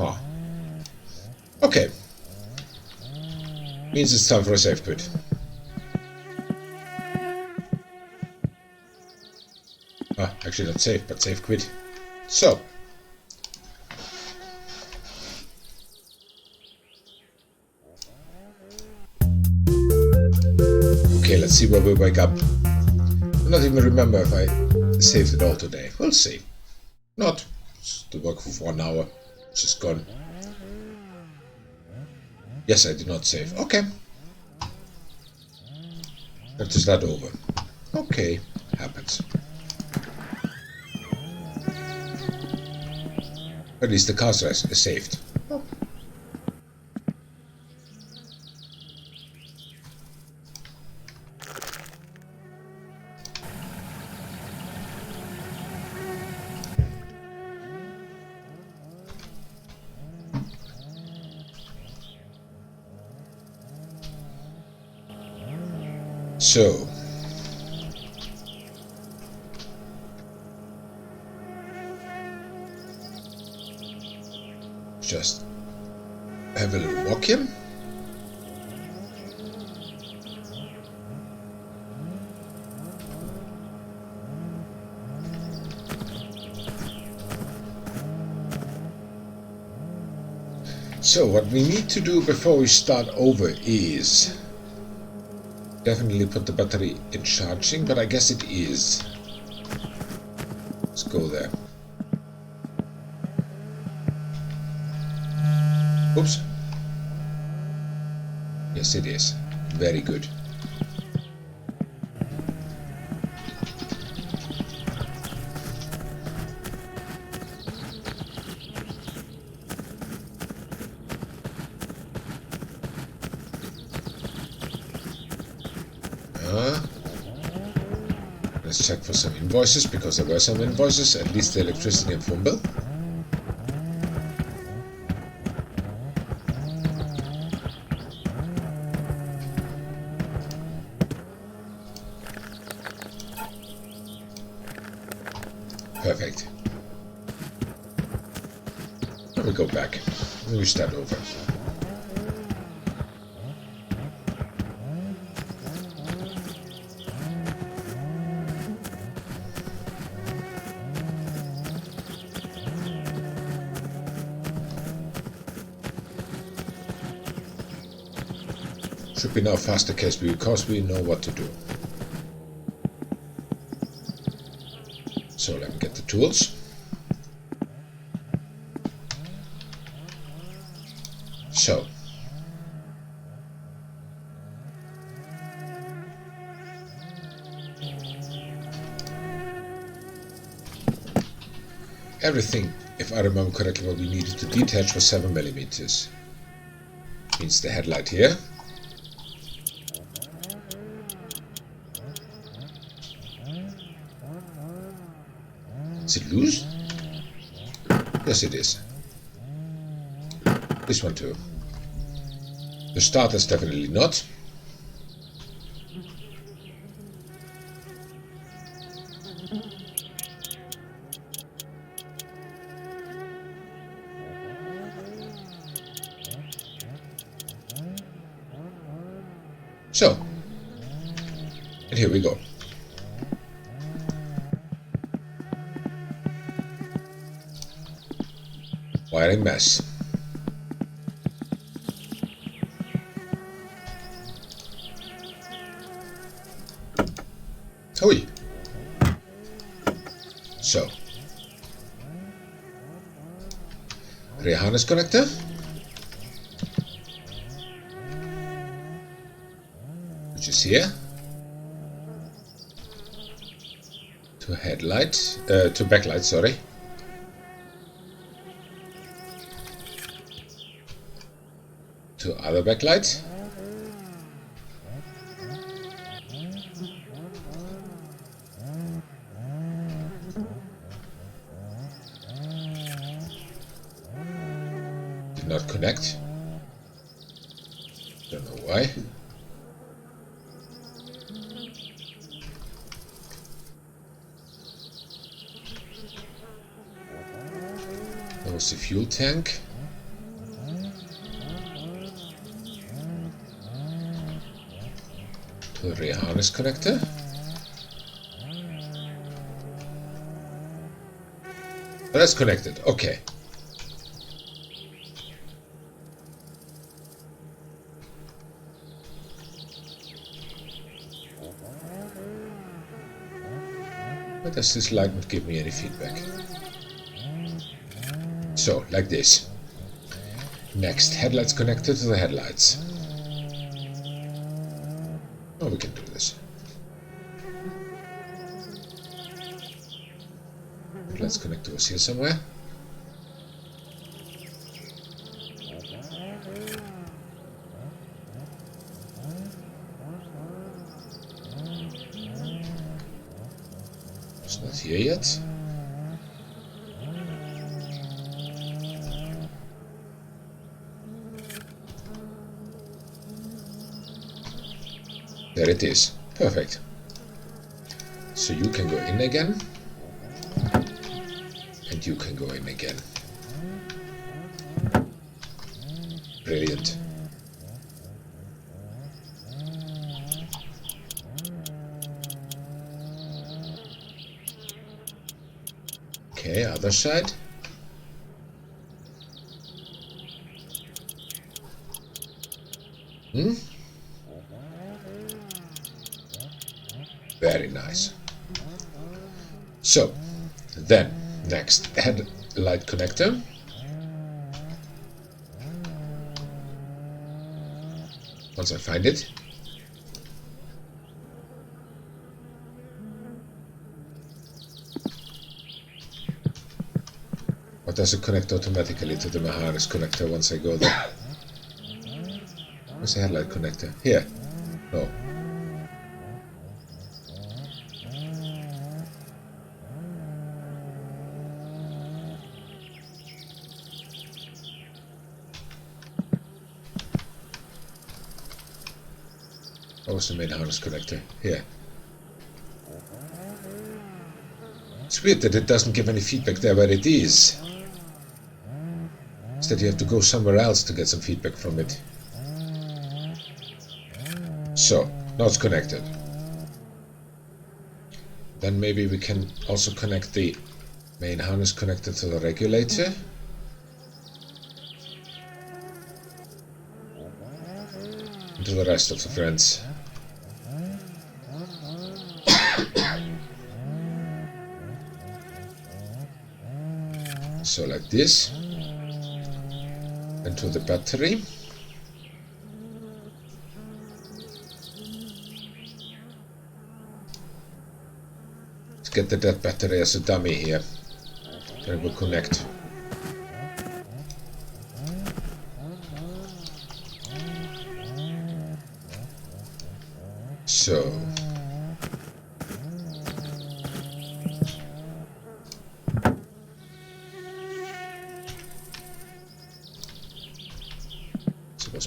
Huh. Okay. Means it's time for a save quit. Ah, actually not save, but save quit. So. Okay, let's see where we wake up. I don't even remember if I saved it all today. We'll see. Not. It's the work for 1 hour. It's just gone. Yes, I did not save. Okay. Have to start over. Okay. Happens. At least the cars are saved. Oh. So, just have a little walk in. So what we need to do before we start over is definitely put the battery in charging, but I guess it is. Let's go there. Oops. Yes, it is. Very good. Let's check for some invoices, because there were some invoices, at least the electricity and phone bill. Perfect. Let me go back. Let me start over. Should be now faster case because we know what to do. So let me get the tools. So. Everything, if I remember correctly, what we needed to detach was 7mm. Means the headlight here. Is it loose? Yes, it is. This one too. The starter's definitely not. So, and here we go. Wiring mess. Hoi. So. Rear harness connector. Which is here. To headlight, to backlight, sorry. To other backlight. Did not connect. Don't know why. That was the fuel tank. to the rear harness connector. Oh, that's connected, okay. Why does this light not give me any feedback? So, like this. Next, headlights connected to the headlights. Oh, we can do this. Headlights connector was here somewhere. It's not here yet. There it is. Perfect. So you can go in again. And you can go in again. Brilliant. Okay, other side. Very nice. So, then, next, headlight connector. Once I find it. Or does it connect automatically to the harness connector once I go there? Where's the headlight connector? Here. No. What was the main harness connector? Here. It's weird that it doesn't give any feedback there where it is. Instead you have to go somewhere else to get some feedback from it. So, now it's connected. Then maybe we can also connect the main harness connector to the regulator. And to the rest of the friends. So like this. And to the battery. Let's get the dead battery as a dummy here. Then it will connect. So.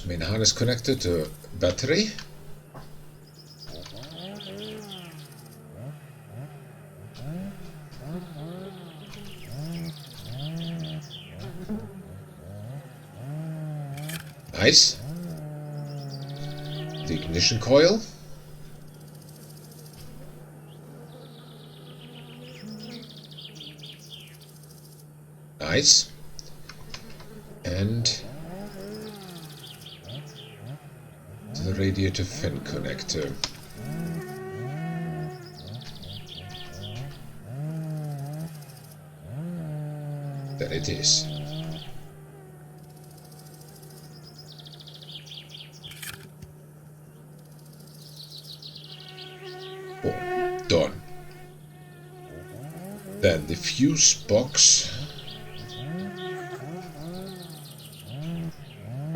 Main harness connected to battery. Nice. The ignition coil. Nice. And the radiator fan connector. There it is. Oh, done. Then the fuse box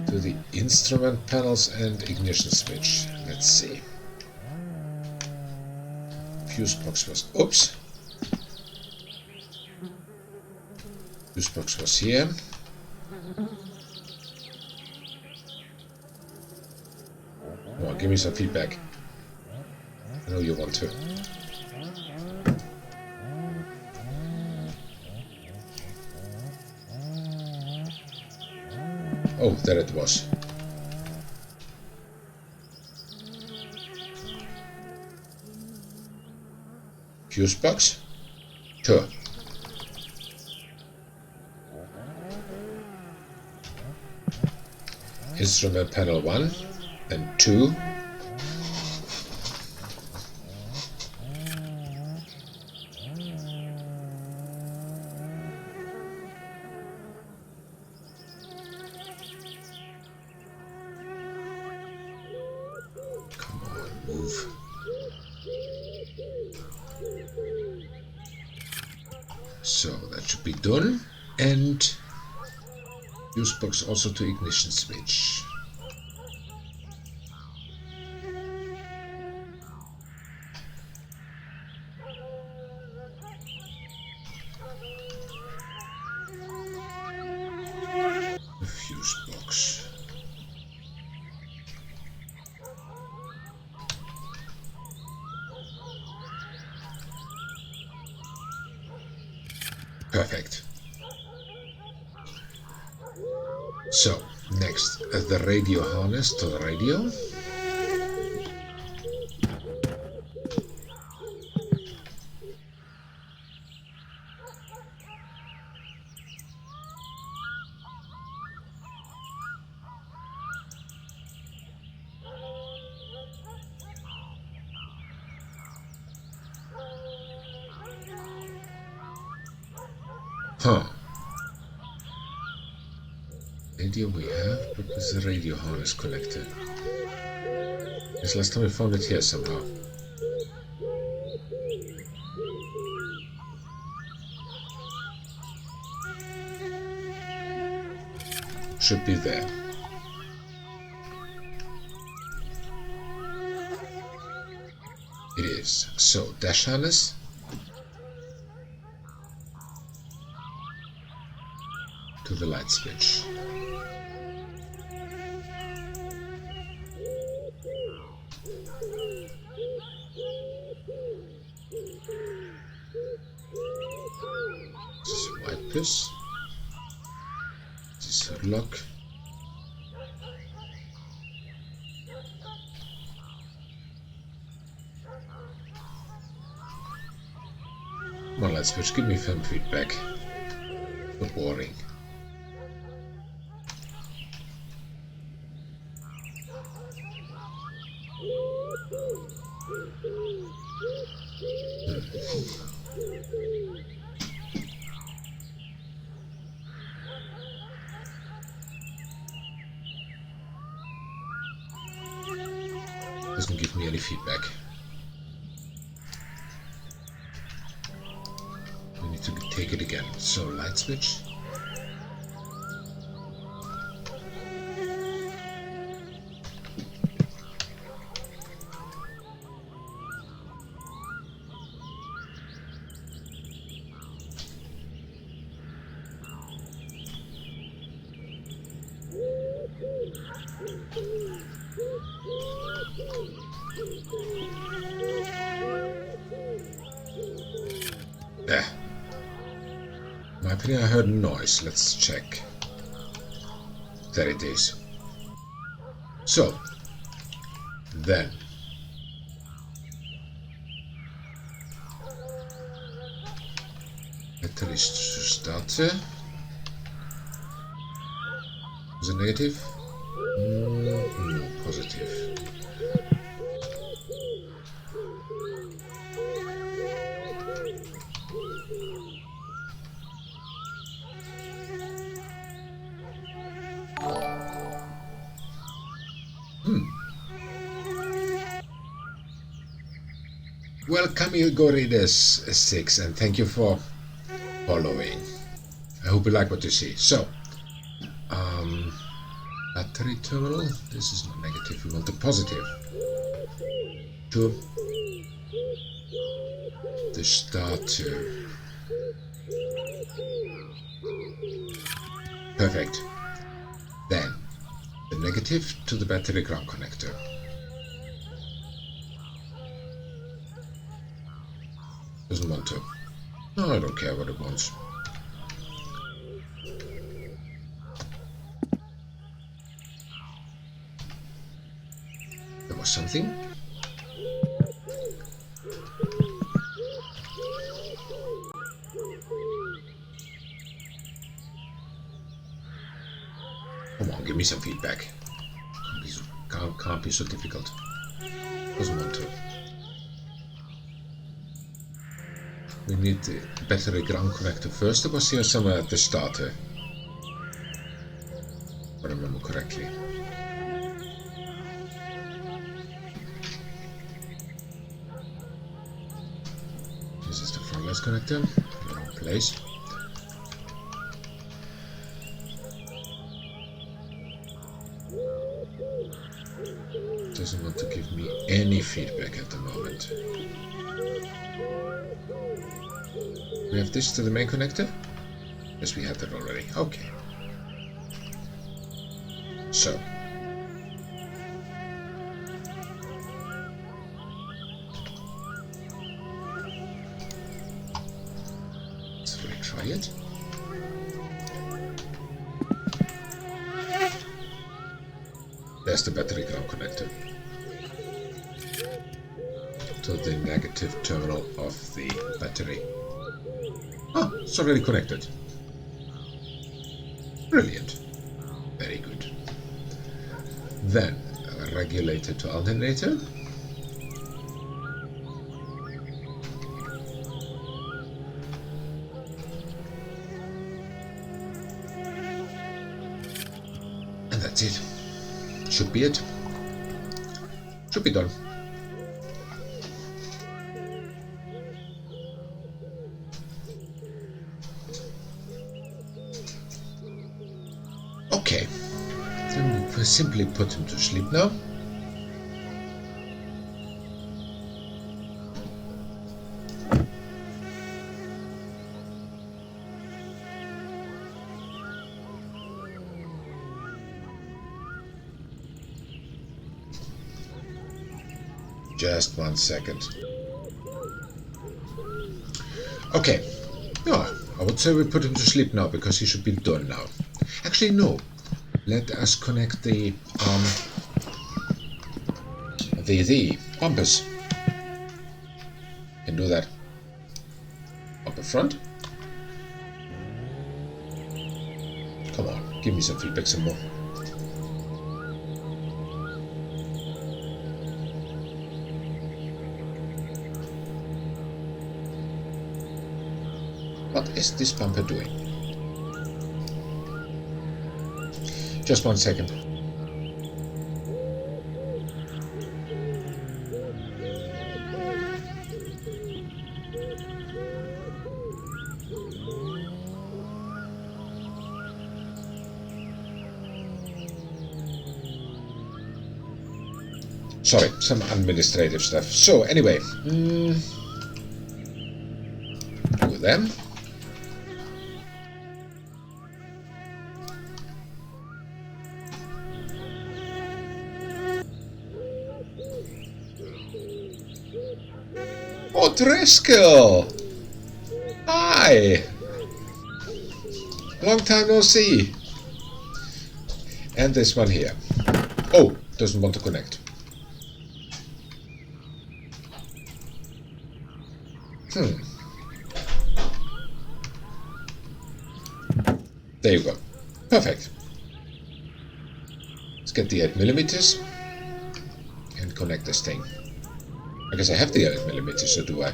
to the instrument panels and ignition switch. Let's see. Fuse box was, oops. Fuse box was here. Come on, give me some feedback. I know you want to. Oh, there it was. fuse box. 2. Instrument panel 1 and 2. Come on, move. So that should be done. And fuse box also to ignition switch. The fuse box. Perfect. So, next, the radio harness to the radio. Huh. Radio we have, but there's a radio harness connector. This last time we found it here somehow. Should be there. It is. So, dash harness. To the light switch. This is wipers. This is a lock. Come on, light switch, give me film feedback. Not boring. Doesn't give me any feedback. We need to take it again. So, light switch. There. In my opinion, I heard a noise. Let's check. There it is. So, then. Battery starter. Is it negative? No, positive. Welcome, Igorides 6, and thank you for following. I hope you like what you see. So, battery terminal. This is not negative. We want the positive. To the starter. Perfect. Then the negative to the battery ground connector. Doesn't want to. No, I don't care what it wants. There was something. Come on, give me some feedback. Can't be so difficult. Doesn't want to. We need the battery ground connector first. It was here somewhere at the starter. If I remember correctly. This is the front lights connector. Wrong place. Doesn't want to give me any feedback at the moment. We have this to the main connector? Yes, we had that already. Okay. So. Let's retry it. There's the battery ground connector to the negative terminal of the battery. Oh, it's already connected. Brilliant. Very good. Then, a regulator to alternator. And that's it. Should be it. Should be done. Okay, then we simply put him to sleep now. Just 1 second. Okay, yeah, I would say we put him to sleep now because he should be done now. Actually, no. Let us connect the bumpers. Can do that up in front. Come on, give me some feedback some more. What is this bumper doing? Just 1 second. Sorry, some administrative stuff. So anyway, do them. Oh, Driscoll! Hi! Long time no see. And this one here. Oh, doesn't want to connect. There you go. Perfect. Let's get the 8mm and connect this thing. I guess I have the 8mm, so do I?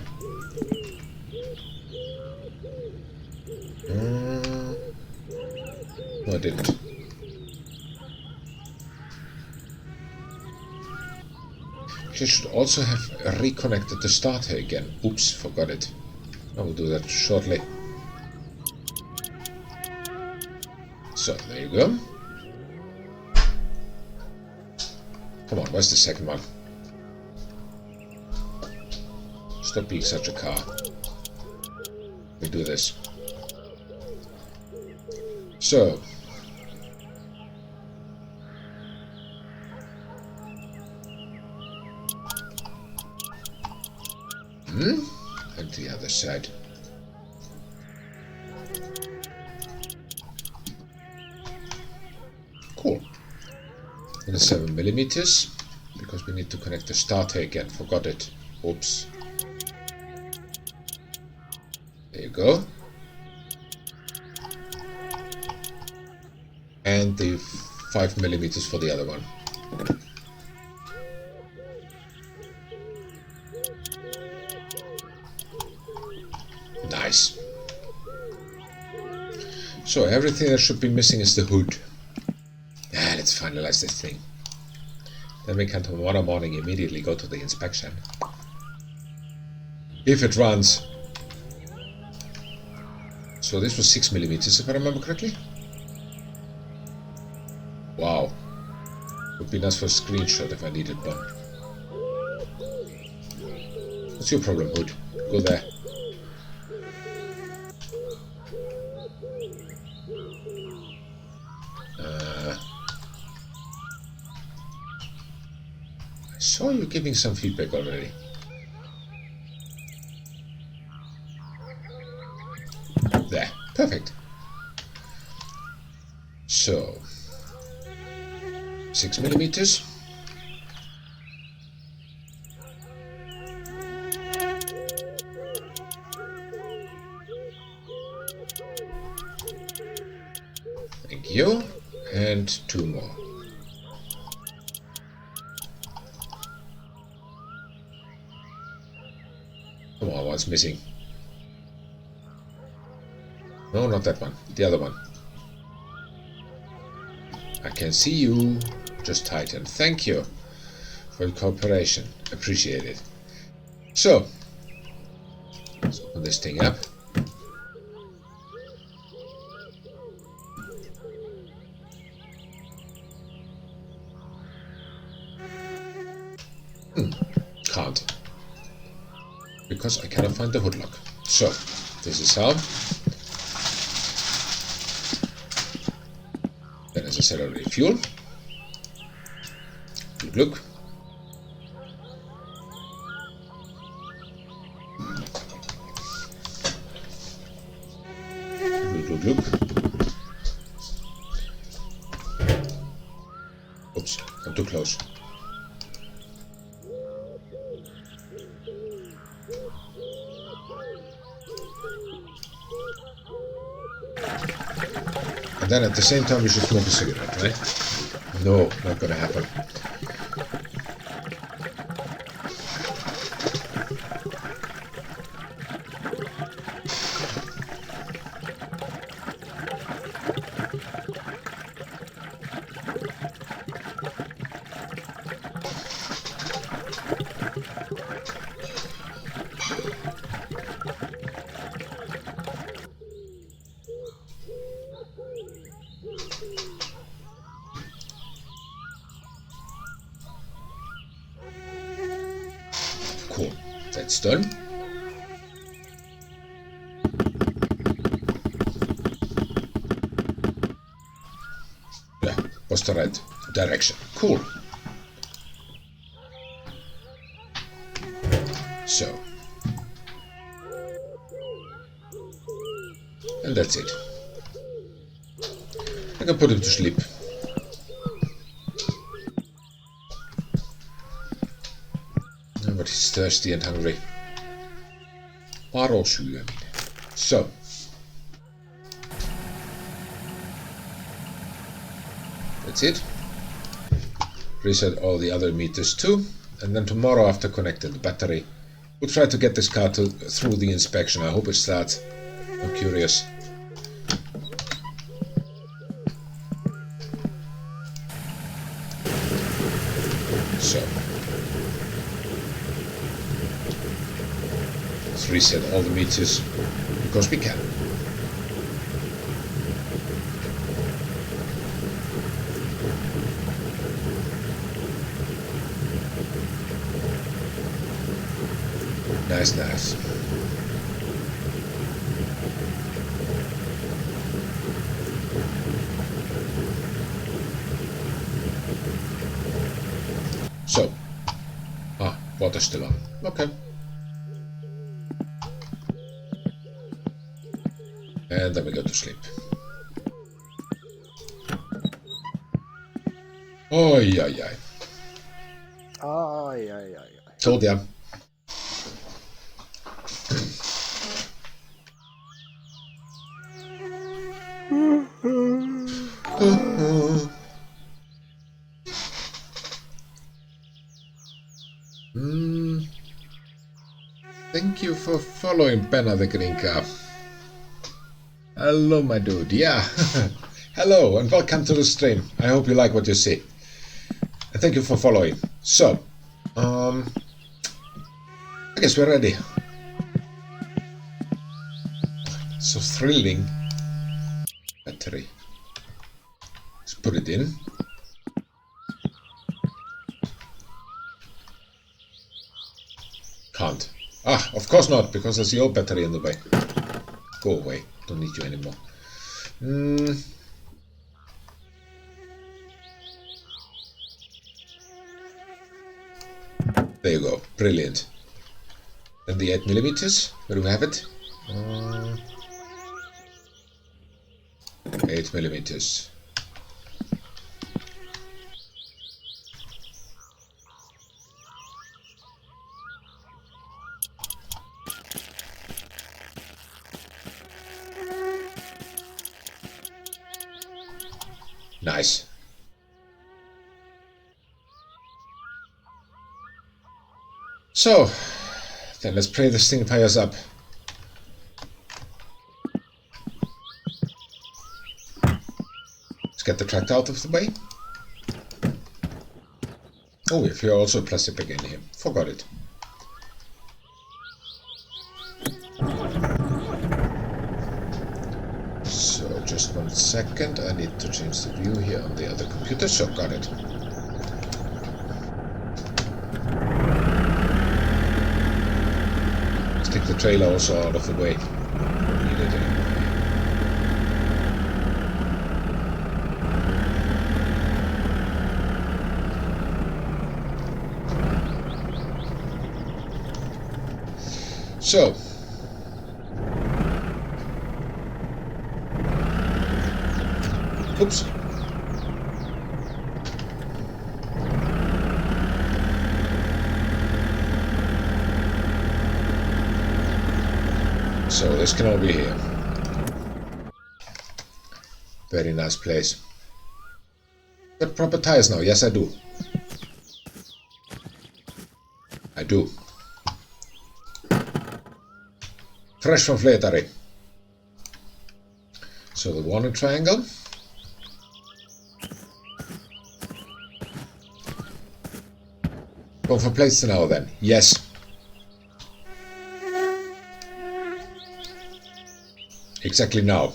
No, I didn't. I should also have reconnected the starter again. Oops, forgot it. I will do that shortly. So, there you go. Come on, where's the second one? Stop being such a car. We do this. So. And the other side. Cool. And the 7mm, because we need to connect the starter again. Forgot it. Oops. There you go. And the 5 millimeters for the other one. Nice. So everything that should be missing is the hood. Let's finalize this thing. Then we can tomorrow morning immediately go to the inspection. If it runs. So this was 6 millimeters if I remember correctly. Wow. Would be nice for a screenshot if I needed one. What's your problem, hood? Go there. I saw you giving some feedback already. There, perfect. So, 6 millimeters. Thank you. And 2 more. Come on, one's missing. No, not that one. The other one. I can see you. Just tighten. Thank you for your cooperation. Appreciate it. So, let's open this thing up. Can't. Because I cannot find the hood lock. So, this is how. Then, as I said already, fuel. Look. Look. Oops, I'm too close. And then at the same time we should smoke a cigarette, right? No, not gonna happen. Cool, that's done. Yeah, was the right direction. Cool. So. And that's it. I can put him to sleep. But he's thirsty and hungry. Varosyöminen. So. That's it. Reset all the other meters too. And then tomorrow after connecting the battery, we'll try to get this car through the inspection. I hope it starts. I'm curious. So. Let's reset all the meters because we can. Nice, nice. So. Water's still on. Okay. And then we go to sleep. Oi, ai, ai. Ai. Told ya. following Penna the Green Car. Hello, my dude. Yeah. Hello and welcome to the stream. I hope you like what you see. And thank you for following. So, I guess we're ready. So thrilling. Battery. Let's put it in. Can't. Ah, of course not, because there's the old battery in the way. Go away. Don't need you anymore. There you go. Brilliant. Then the 8mm. Where do we have it? 8mm. Nice. So, then let's pray this thing fires up. Let's get the tractor out of the way. Oh, we have here also a plastic bag in here. Forgot it. So, just 1 second. I need to change the view here on the other computer. So, got it. Let's take the trailer also out of the way. Don't need it anymore. So, oops. So this can all be here. Very nice place. Got proper tires now. Yes, I do. I do. Fresh from Fletari. So the warning triangle. Go for plates now then. Yes. Exactly now.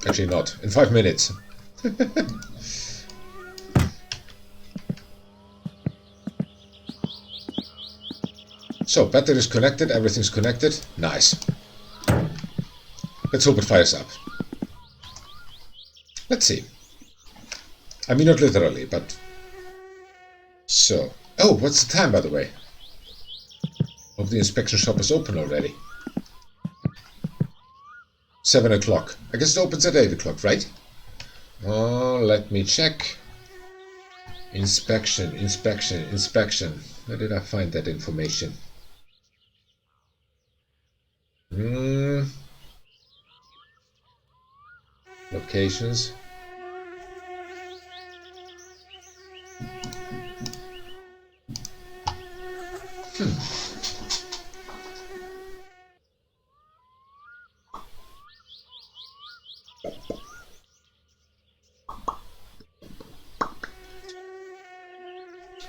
Actually not. In 5 minutes. So, battery is connected, everything's connected. Nice. Let's hope it fires up. Let's see. I mean, not literally, but... So... Oh, what's the time, by the way? Hope the inspection shop is open already. 7 o'clock. I guess it opens at 8 o'clock, right? Let me check. Inspection. Where did I find that information? Locations.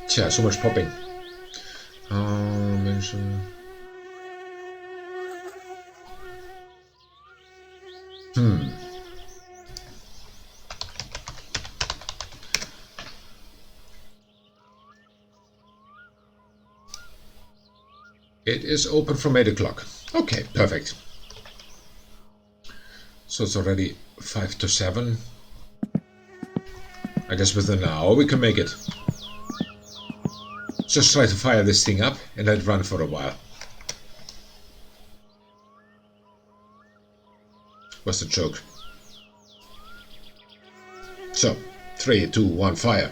Tja, so much popping. Mention. It is open from 8 o'clock. Okay, perfect. So it's already 5 to 7. I guess within an hour we can make it. Just try to fire this thing up and let it run for a while. What's the joke? So, 3, 2, 1, fire.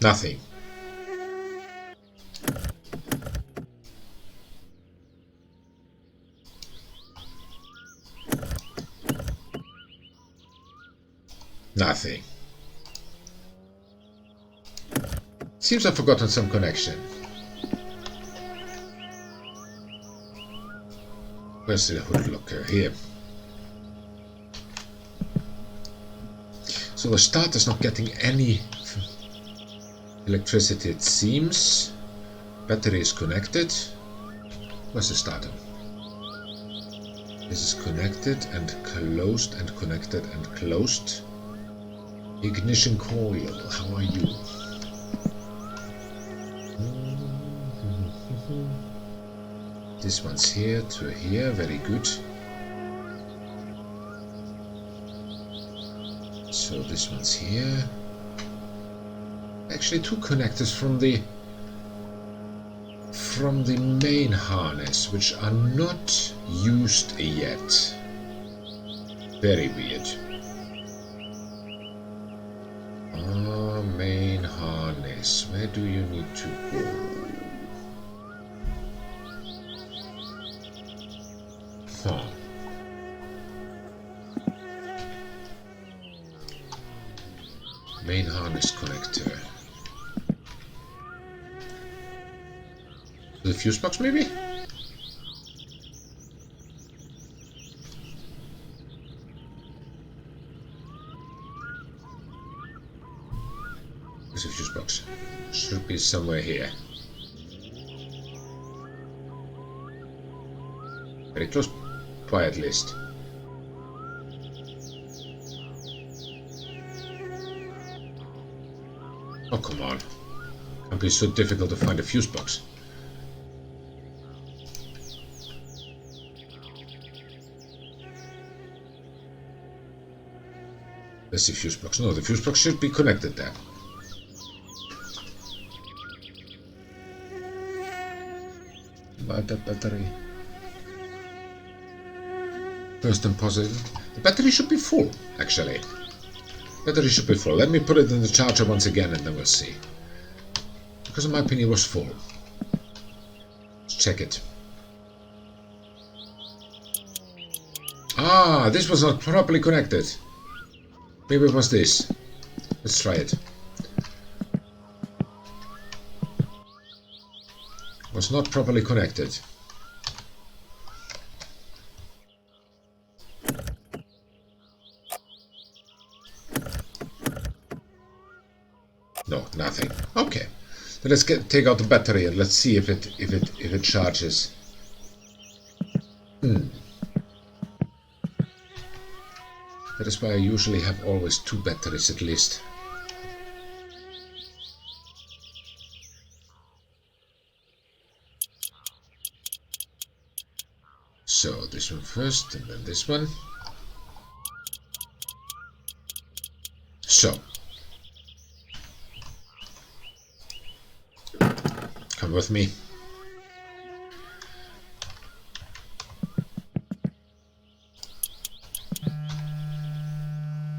Nothing. Nothing. Seems I've forgotten some connection. Where's the hood locker? Here. So the starter's not getting any electricity, it seems. Battery is connected. Where's the starter? This is connected and closed and connected and closed. Ignition coil, how are you? This one's here to here, very good. So this one's here. Actually, two connectors from the main harness, which are not used yet. Very weird. Main harness. Where do you need to go? Huh. Main harness connector. The fuse box, maybe? There's a fuse box. Should be somewhere here. Very close by at least. Oh, come on. Can't be so difficult to find a fuse box. Let's see, fuse box. No, the fuse box should be connected there. But that battery. First and positive. The battery should be full, actually. Battery should be full. Let me put it in the charger once again and then we'll see. Because in my opinion it was full. Let's check it. Ah, this was not properly connected. Maybe it was this. Let's try it. Was not properly connected. No, nothing. Okay. Then let's take out the battery and let's see if it charges. That is why I usually have always two batteries at least. So this one first and then this one. So. Come with me.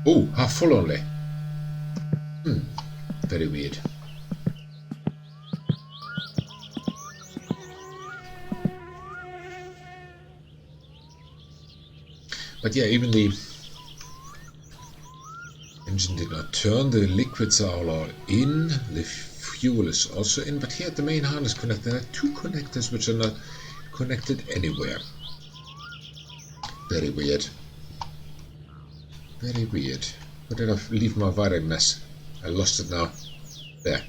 Oh, half full only. Very weird. But yeah, even the engine did not turn. The liquids are all in. The fuel is also in. But here at the main harness connector, there are two connectors which are not connected anywhere. Very weird. Very weird. Where did I leave my wiring mess? I lost it now. There.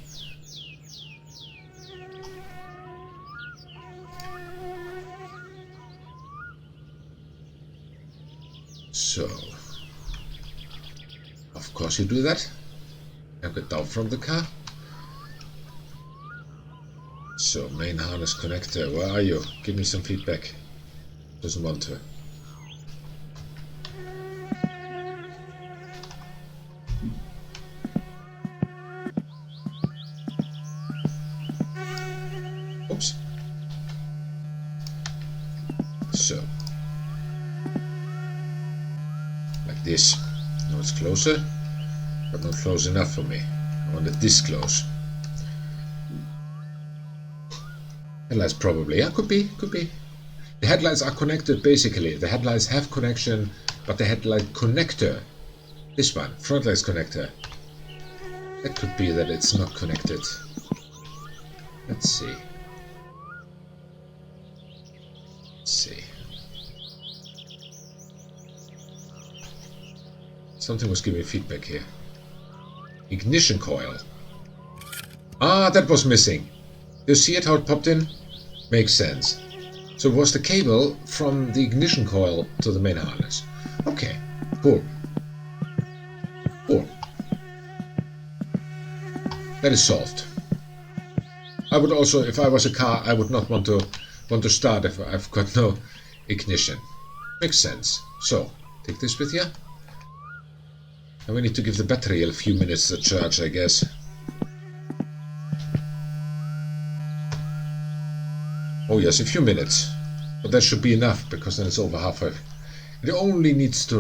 So, of course you do that. Now get down from the car. So, main harness connector, where are you? Give me some feedback. Doesn't want to. Oops. So. Like this. Now it's closer, but not close enough for me. I want it this close. Headlights probably. Yeah, could be, could be. The headlights are connected basically. The headlights have connection, but the headlight connector, this one, front lights connector, that could be that it's not connected. Let's see. Let's see. Something was giving feedback here. Ignition coil. Ah, that was missing. You see it, how it popped in? Makes sense. So it was the cable from the ignition coil to the main harness. Okay, cool. Cool. That is solved. I would also, if I was a car, I would not want to start if I've got no ignition. Makes sense. So, take this with you. And we need to give the battery a few minutes to charge, I guess. Oh yes, a few minutes. But that should be enough, because then it's over halfway. It only needs to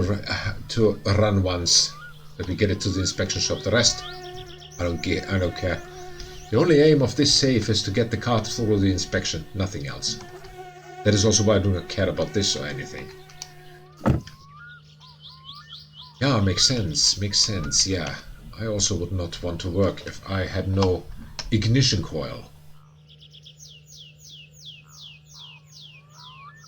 run once, that we get it to the inspection shop. The rest, I don't care. The only aim of this save is to get the car through the inspection, nothing else. That is also why I do not care about this or anything. Yeah, makes sense, yeah. I also would not want to work if I had no ignition coil.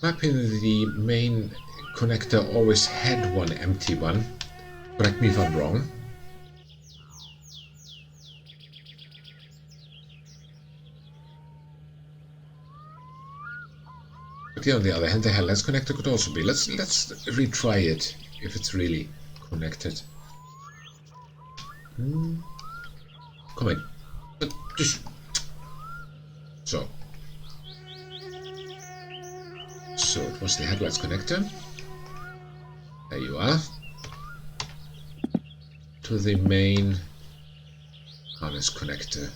In my opinion, the main connector always had one empty one. Correct me if I'm wrong. But yeah, on the other hand, the headlights connector could also be. Let's retry it if it's really connected. Come in. So it was the headlights connector. There you are. To the main harness connector.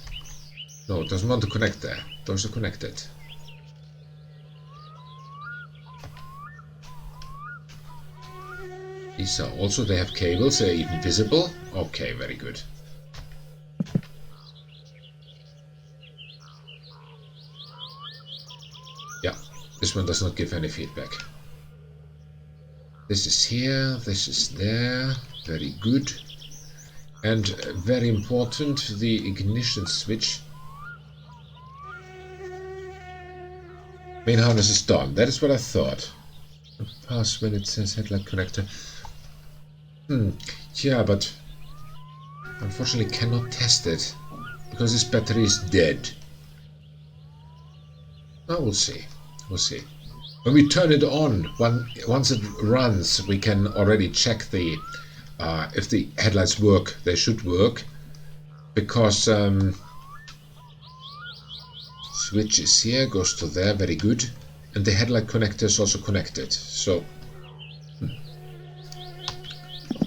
No, it doesn't want to connect there. Those are connected. These are also, they have cables, they're even visible. Okay, very good. Yeah, this one does not give any feedback. This is here, this is there, very good. And very important, the ignition switch. Main harness is done, that is what I thought. Pass when it says headlight connector. Yeah, but unfortunately cannot test it because this battery is dead. Oh, we'll see. We'll see. When we turn it on, once it runs, we can already check the if the headlights work. They should work because switch is here, goes to there, very good, and the headlight connector is also connected. So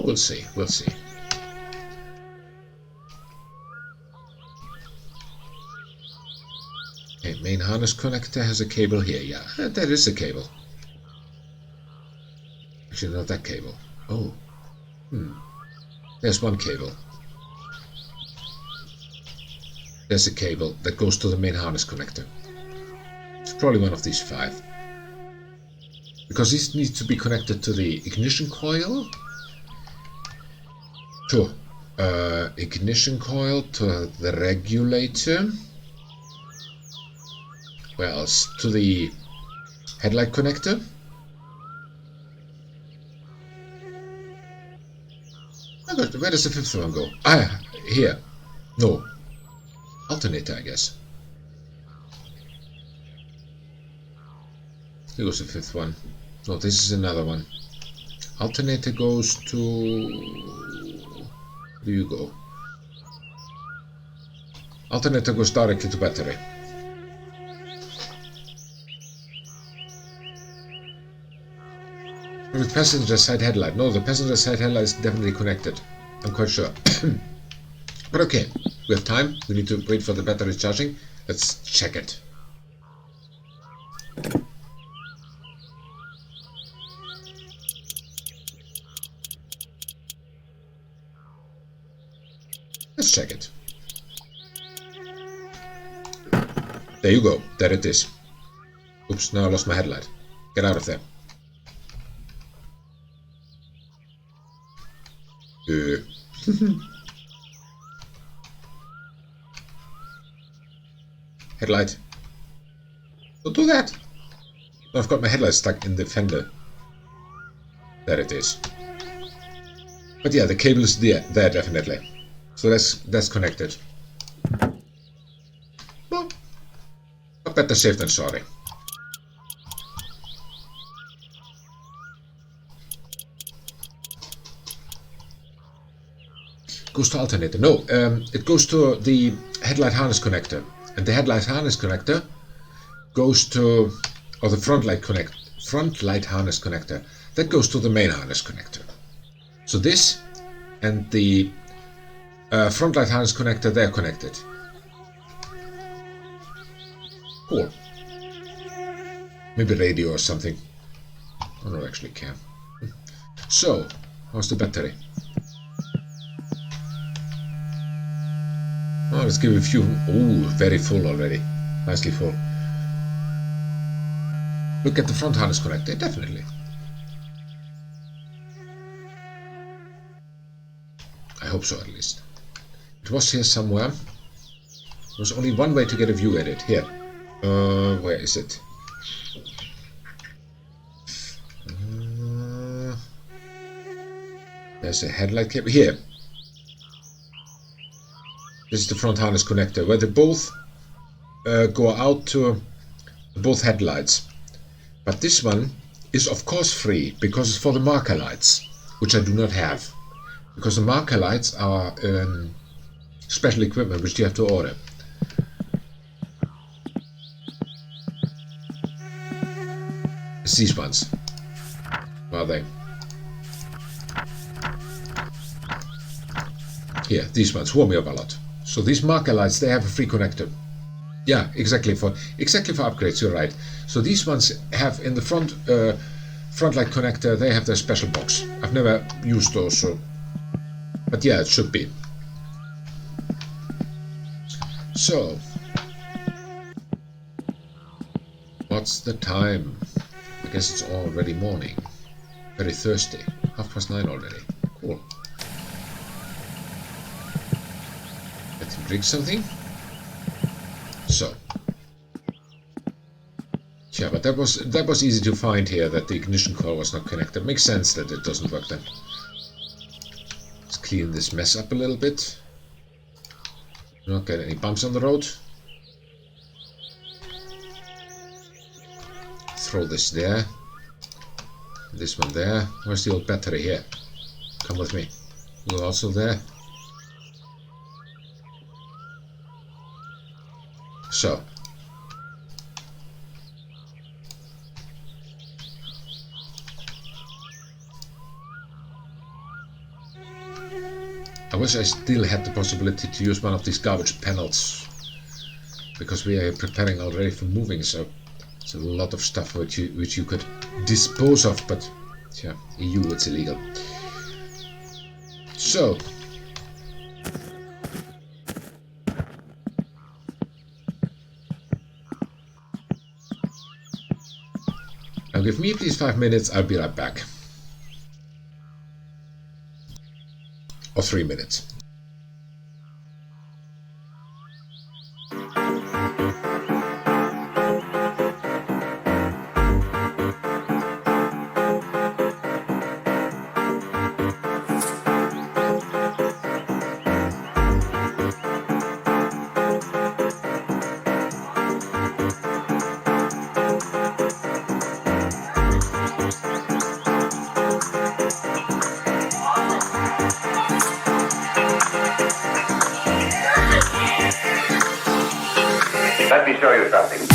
we'll see. We'll see. Okay, main harness connector has a cable here. Yeah, that is a cable. Actually, not that cable. Oh. There's one cable. There's a cable that goes to the main harness connector. It's probably one of these 5. Because this needs to be connected to the ignition coil. To ignition coil, to the regulator. Where else? To the headlight connector. Where does the 5th one go? Ah, here. No. Alternator, I guess. Here goes the 5th one. No, this is another one. Alternator goes to... Where do you go? Alternator goes directly to battery. With passenger side headlight. No, the passenger side headlight is definitely connected. I'm quite sure. But okay, we have time. We need to wait for the battery charging. Let's check it. Let's check it. There you go. There it is. Oops, now I lost my headlight. Get out of there. Headlight. Don't do that. I've got my headlight stuck in the fender. There it is. But yeah, the cable is there definitely. So that's connected. Well, better safe than sorry. Goes to alternator. No, it goes to the headlight harness connector, and the headlight harness connector goes to, or the front light harness connector, that goes to the main harness connector. So this and the front light harness connector, they're connected. Cool. Maybe radio or something. I don't actually care. So, how's the battery? Oh, let's give it a few. Oh, very full already. Nicely full. Look at the front harness connector, definitely. I hope so, at least. It was here somewhere. There was only one way to get a view at it. Here. Where is it? There's a headlight cable. Here. This is the front harness connector, where they both go out to both headlights. But this one is of course free, because it's for the marker lights, which I do not have. Because the marker lights are special equipment which you have to order. It's these ones. Where are they? Here, these ones, warm me up a lot. So these marker lights, they have a free connector. Yeah, exactly for upgrades, you're right. So these ones have in the front light connector, they have their special box. I've never used those, so, but yeah, it should be. So, what's the time? I guess it's already morning. Very thirsty. 9:30 already. Cool. Let's drink something. So, yeah, but that was easy to find here, that the ignition coil was not connected. Makes sense that it doesn't work then. Let's clean this mess up a little bit. Not get any bumps on the road. Throw this there. This one there. Where's the old battery here? Come with me. You're also there. So. I wish I still had the possibility to use one of these garbage panels, because we are preparing already for moving, so it's a lot of stuff which you could dispose of, but yeah, EU it's illegal. So. Now give me please 5 minutes, I'll be right back. Or 3 minutes. Let me show you something.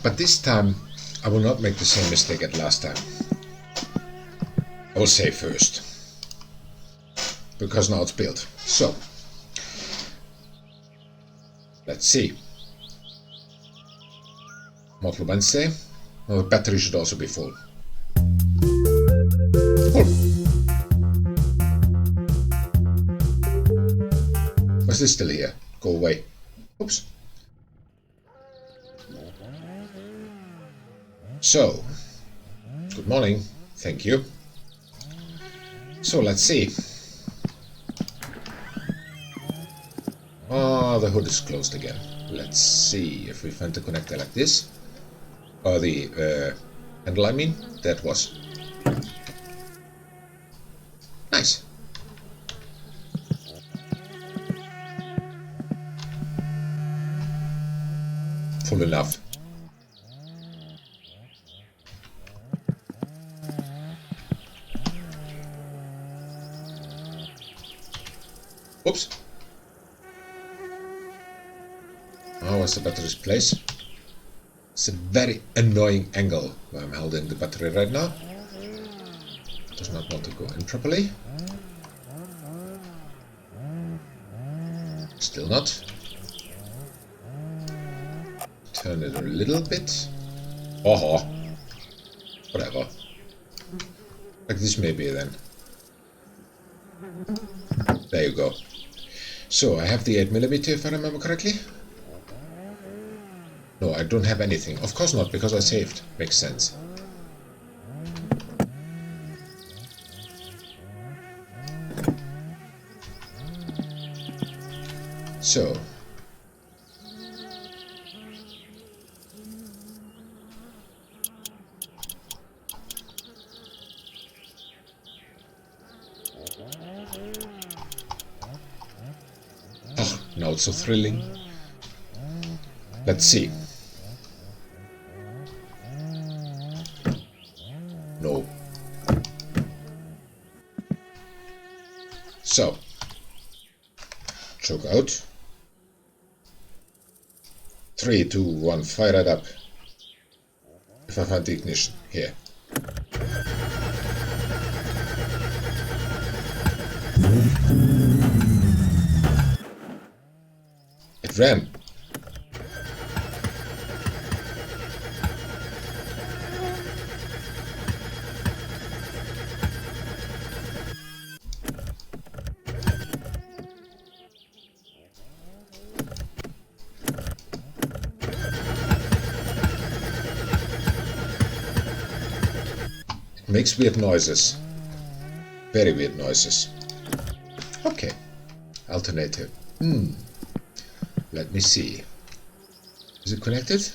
But this time I will not make the same mistake as last time. I will save first, because now it's built. So let's see. Model Wednesday. Well, the battery should also be full. Full. What's this still here? Go away. Oops. So, good morning. Thank you. So let's see. Oh, the hood is closed again. Let's see if we find the connector like this. Or the handle, I mean. That was. Nice. Full enough. Oops. Oh, what's the battery's place? It's a very annoying angle where I'm holding the battery right now. Does not want to go in properly. Still not. Turn it a little bit. Oh, whatever. Like this maybe then. There you go. So I have the 8mm if I remember correctly. No, I don't have anything. Of course not, because I saved. Makes sense. So. Oh, now it's so thrilling. Let's see. No. So. Choke out. 3, 2, 1, fire it up. If I find the ignition. Here. It ran. Makes weird noises. Very weird noises. Okay. Alternative. Let me see. Is it connected?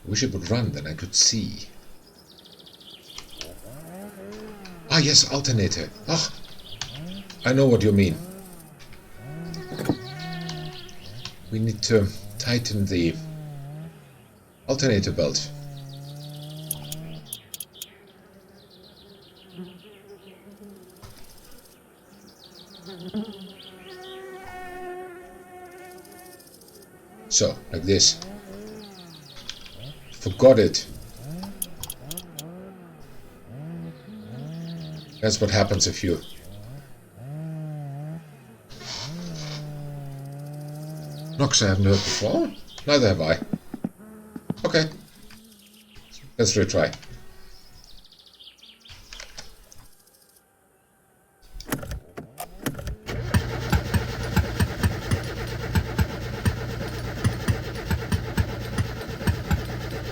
I wish it would run, then I could see. Ah, yes, alternator. Ah, I know what you mean. We need to tighten the alternator belt. So, like this. Forgot it. That's what happens if you... Knocks I haven't heard before? Neither have I. Okay. Let's retry.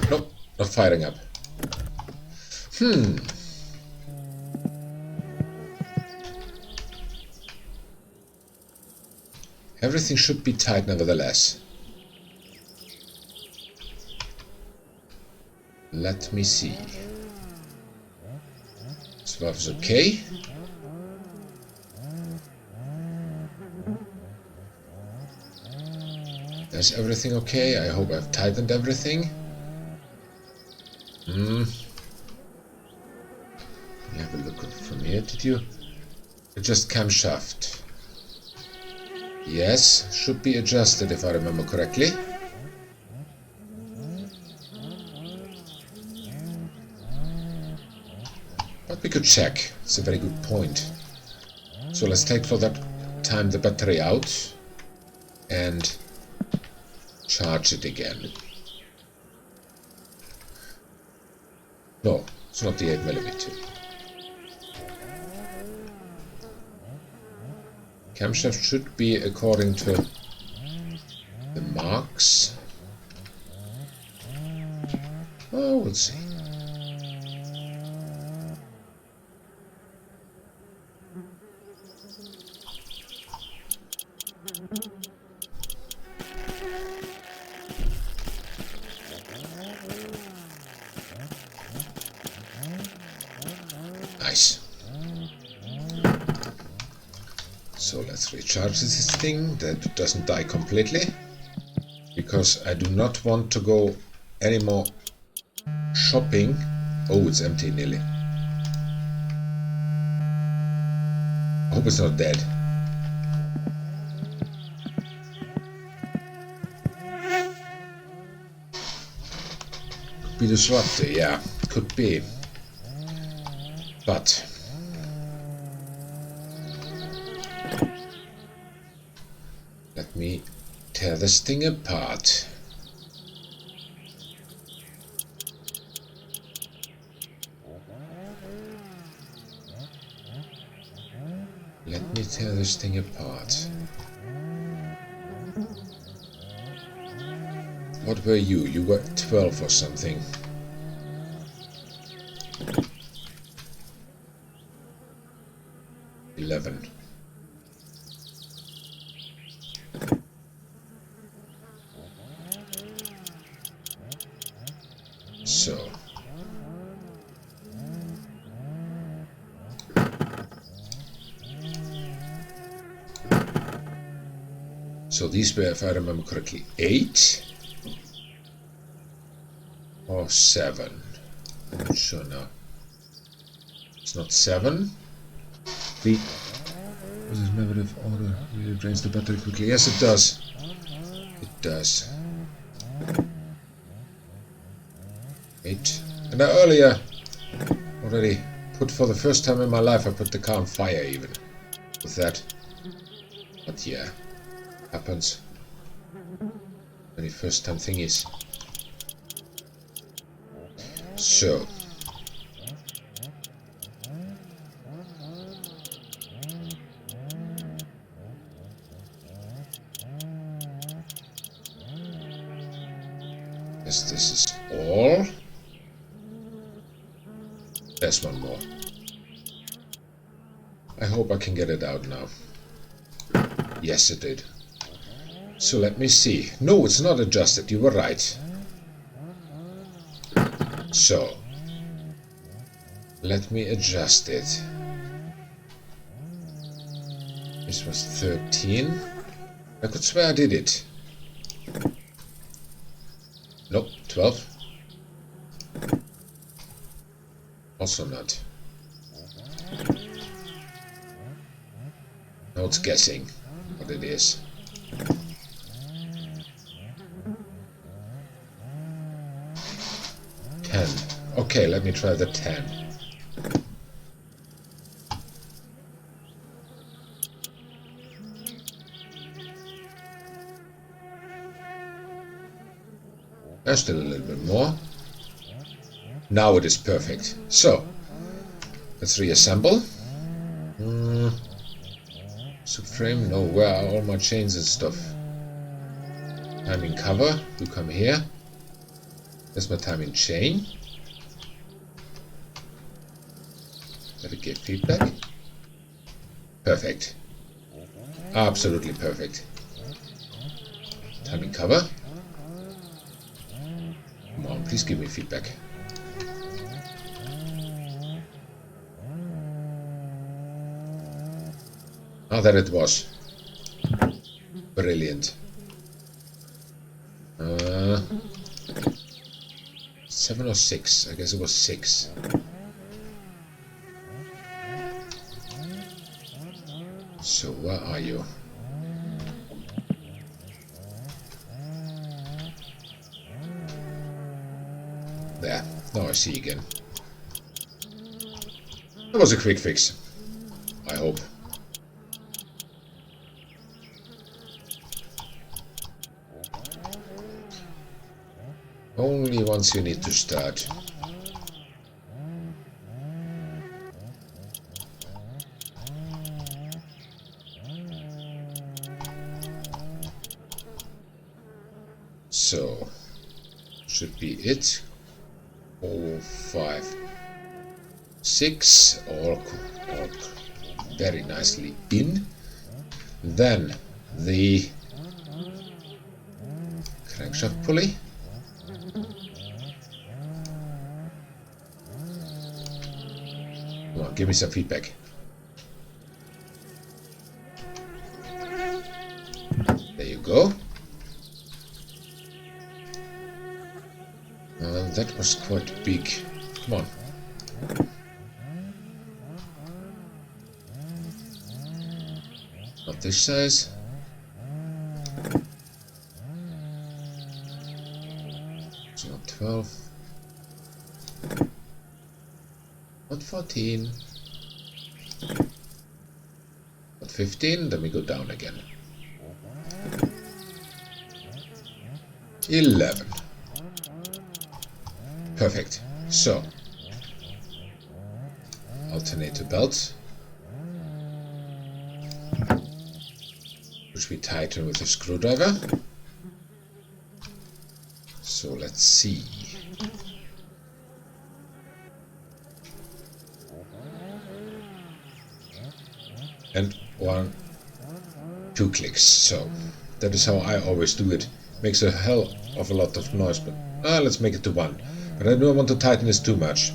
Nope, not firing up. Everything should be tight nevertheless. Let me see. This valve is okay. Is everything okay? I hope I've tightened everything. Let me have a look from here. Did you adjust camshaft? Yes, should be adjusted if I remember correctly. But we could check. It's a very good point. So let's take for that time the battery out and charge it again. No, it's not the 8mm. Camshaft should be according to the marks. Oh, we'll see. Nice. So let's recharge this thing that it doesn't die completely, because I do not want to go any more shopping. Oh, it's empty nearly. I hope it's not dead. Could be disrupted, yeah, could be. But let me tear this thing apart. Let me tear this thing apart. What were you? You were 12 or something. So these were, if I remember correctly, 8 or 7. I'm not sure now. It's not 7. The was this method of order really drains the battery quickly? Yes, it does. It does. 8. And I earlier already put, for the first time in my life, I put the car on fire even with that. But yeah, happens. Very first time thingies. So yes, this is all. There's one more. I hope I can get it out now. Yes, it did. So let me see. No, it's not adjusted. You were right. So let me adjust it. This was 13. I could swear I did it. Nope, 12. Also not. Now it's guessing what it is. Okay, let me try the 10. There's still a little bit more. Now it is perfect. So, let's reassemble. Subframe, no, where are all my chains and stuff? Timing cover, you come here. There's my timing chain. Let it give feedback. Perfect. Absolutely perfect. Timing cover. Come on, please give me feedback. Ah, there it was. Brilliant. 7 or 6? I guess it was 6. So where are you? There. Now I see again. That was a quick fix. I hope. Only once you need to start. So, should be it. 4, 5, 6, all very nicely in. Then the crankshaft pulley. Come on, give me some feedback. There you go. That was quite big. Come on. Not this size. It's not 12. Not 14. Not 15. Then we go down again. 11. Perfect. So, alternator belt, which we tighten with a screwdriver. So let's see. And 1, 2 clicks. So that is how I always do it. Makes a hell of a lot of noise, but let's make it to 1. But I don't want to tighten this too much,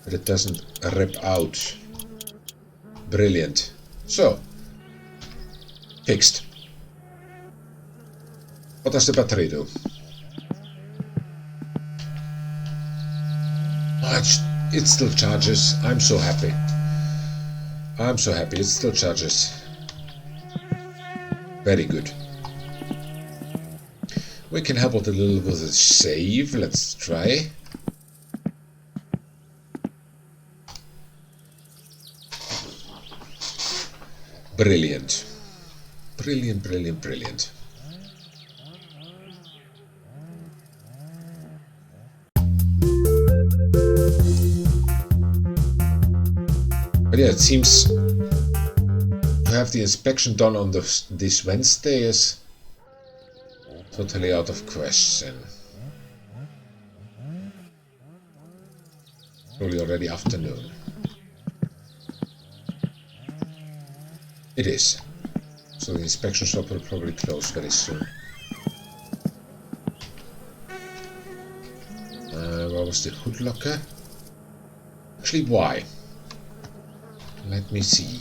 that it doesn't rip out. Brilliant. So, fixed. What does the battery do? Oh, it still charges. I'm so happy. I'm so happy. It still charges. Very good. We can help out a little with a save. Let's try. Brilliant. Brilliant, brilliant, brilliant. But yeah, it seems to have the inspection done on this Wednesday is totally out of question. Probably already afternoon. It is. So the inspection shop will probably close very soon. Where was the hood locker? Actually, why? Let me see.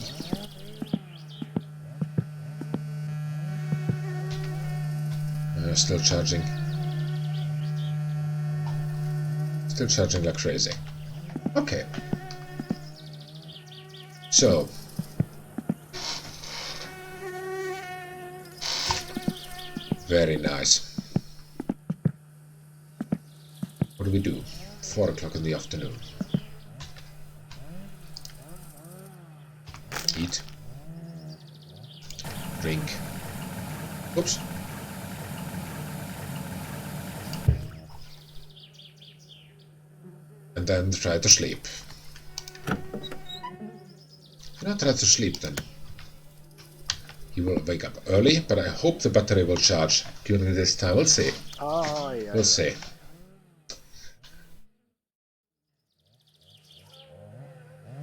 Still charging. Still charging like crazy. Okay. So. Very nice. What do we do? 4 o'clock in the afternoon. Eat. Drink. Oops. And then try to sleep. If I try to sleep, then he will wake up early, but I hope the battery will charge during this time. We'll see. Oh, yeah. We'll see.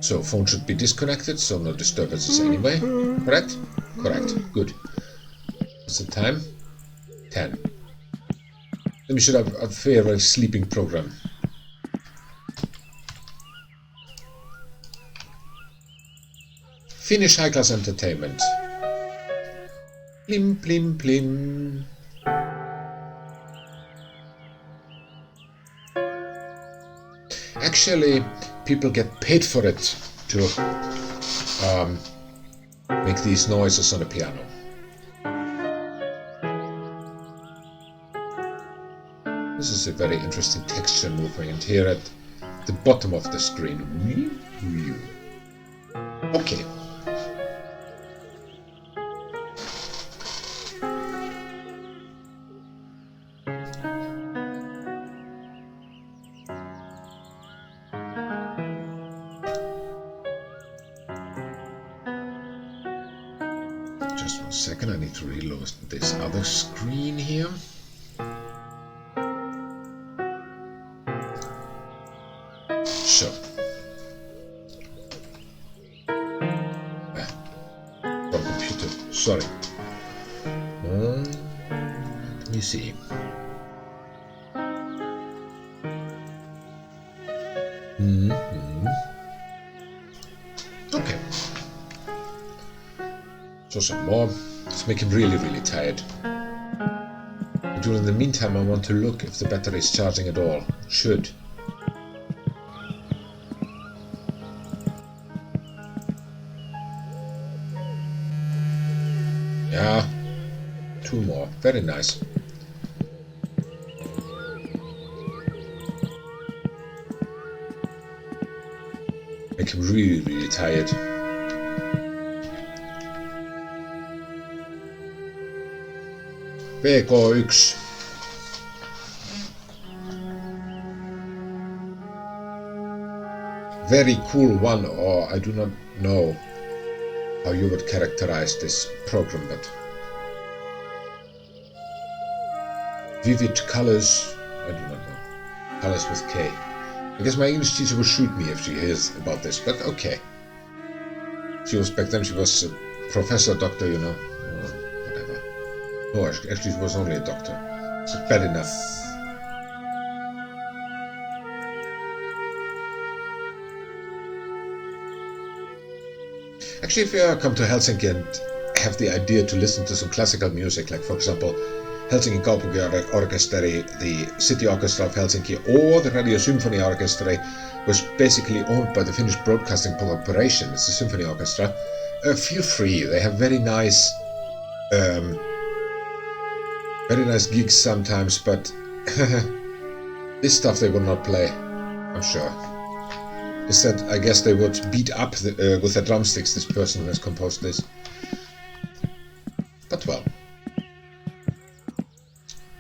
So phone should be disconnected, so no disturbances anyway. Correct? Correct. Good. What's the time? 10. Then we should have a fair sleeping program. Finnish high-class entertainment. Plim, plim, plim. Actually, people get paid for it to make these noises on the piano. This is a very interesting texture movement here at the bottom of the screen. Okay. Just 1 second, I need to reload this other screen here. So. Wrong computer, sorry. Let me see. Okay. So some more. Let's make him really, really tired. During the meantime, I want to look if the battery is charging at all. Should. Yeah. 2 more. Very nice. Make him really, really tired. PK1. Very cool one, or I do not know how you would characterize this program, but vivid colors, I do not know. Colors with K. I guess my English teacher will shoot me if she hears about this, but okay. She was, back then she was a professor, doctor, you know, whatever. No, actually she was only a doctor. So bad enough. Actually, if you come to Helsinki and have the idea to listen to some classical music, like for example, Helsingin Kaupunkiorkesteri, the City Orchestra of Helsinki, or the Radio Symphony Orchestra, was basically owned by the Finnish Broadcasting Corporation. It's a symphony orchestra. Feel free. They have very nice gigs sometimes, but this stuff they will not play, I'm sure. Instead, I guess they would beat up with the drumsticks this person who has composed this. But well.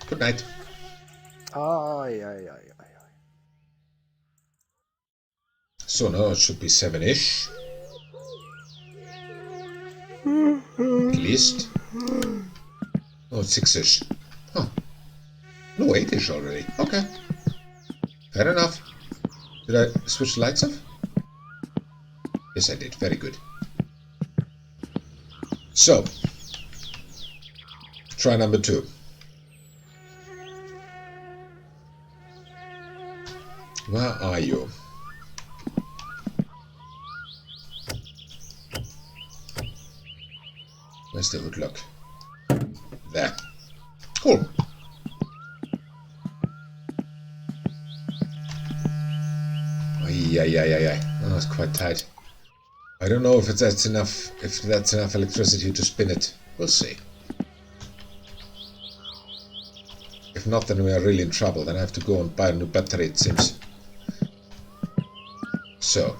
Good night. So now it should be 7-ish. At least. Oh, it's 6-ish. Huh. No, 8-ish already. Okay. Fair enough. Did I switch the lights off? Yes, I did. Very good. So. Try number 2. Where are you? Where's the hood lock? There. Cool. Ay. Oh, it's quite tight. I don't know if that's enough electricity to spin it. We'll see. If not, then we are really in trouble. Then I have to go and buy a new battery, it seems. So.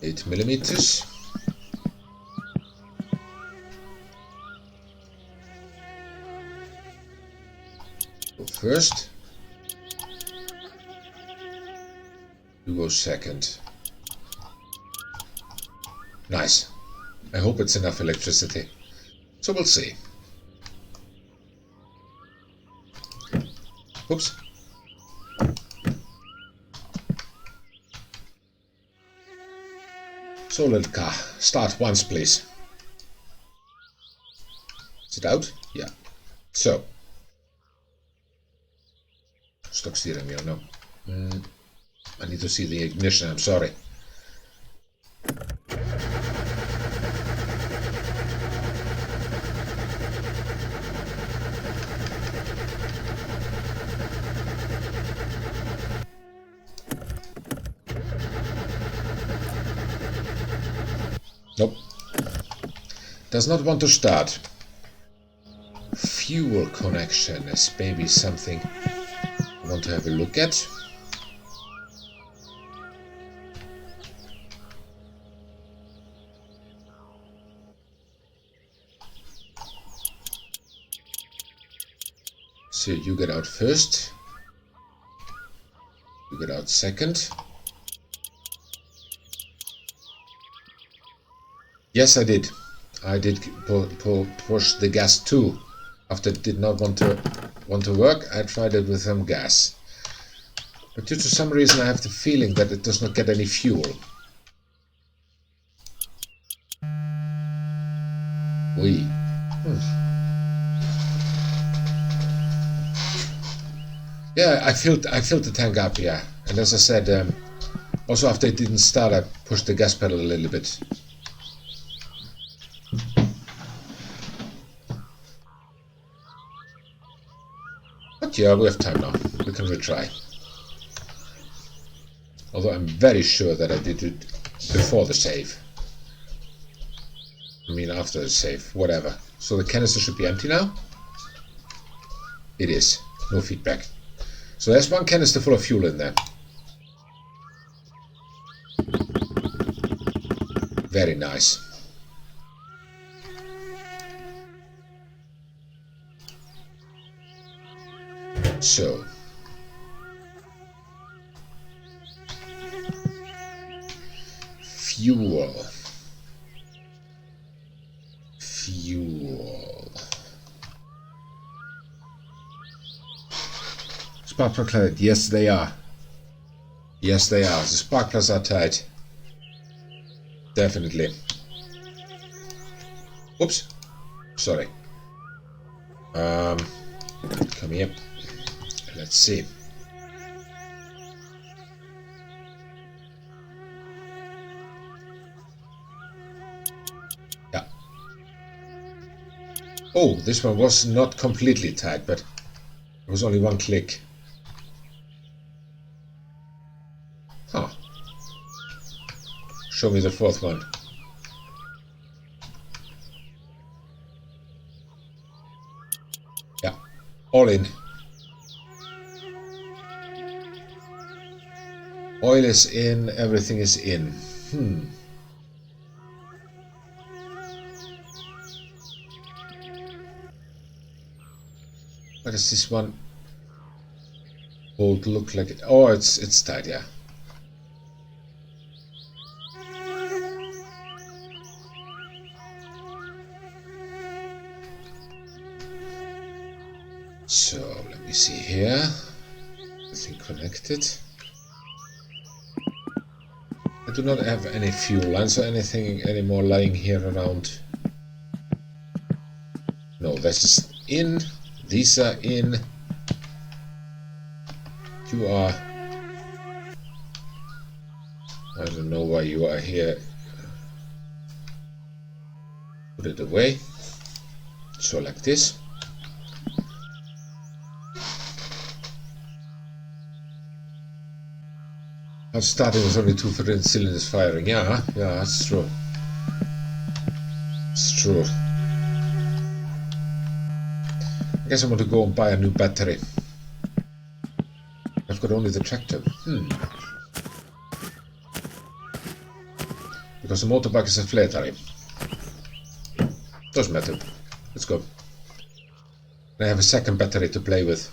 Eight millimeters. Go first. You go second. Nice. I hope it's enough electricity. So we'll see. Oops. So little car, start once please. Is it out? Yeah. So. Stock steering wheel, no. I need to see the ignition, I'm sorry. Nope. does not want to start. Fuel connection is maybe something I want to have a look at. So you get out first. You get out second. Yes, I did. I did push the gas too. After it did not want to work, I tried it with some gas. But due to some reason, I have the feeling that it does not get any fuel. Yeah, I filled the tank up, yeah. And as I said, also after it didn't start, I pushed the gas pedal a little bit. But yeah, we have time now. We can retry. Although I'm very sure that I did it before the save. I mean after the save, whatever. So the canister should be empty now. It is. No feedback. So there's one canister full of fuel in there. Very nice. So fuel. Spark plug tight. Yes, they are. Yes, they are. The spark plugs are tight. Definitely. Oops. Sorry. Come here. Let's see. Yeah. Oh, this one was not completely tight, but it was only one click. Huh. Show me the fourth one. Yeah. All in. Oil is in, everything is in. What does this one bolt look like? Oh, it's tight, yeah. So let me see here. Everything connected. I do not have any fuel lines or anything anymore lying here around. No, this is in. These are in. You are. I don't know why you are here. Put it away. So like this. I'm starting with only 2 cylinders firing. Yeah, that's true. It's true. I guess I want to go and buy a new battery. I've got only the tractor. Because the motorbike is a flattery. Doesn't matter. Let's go. I have a second battery to play with.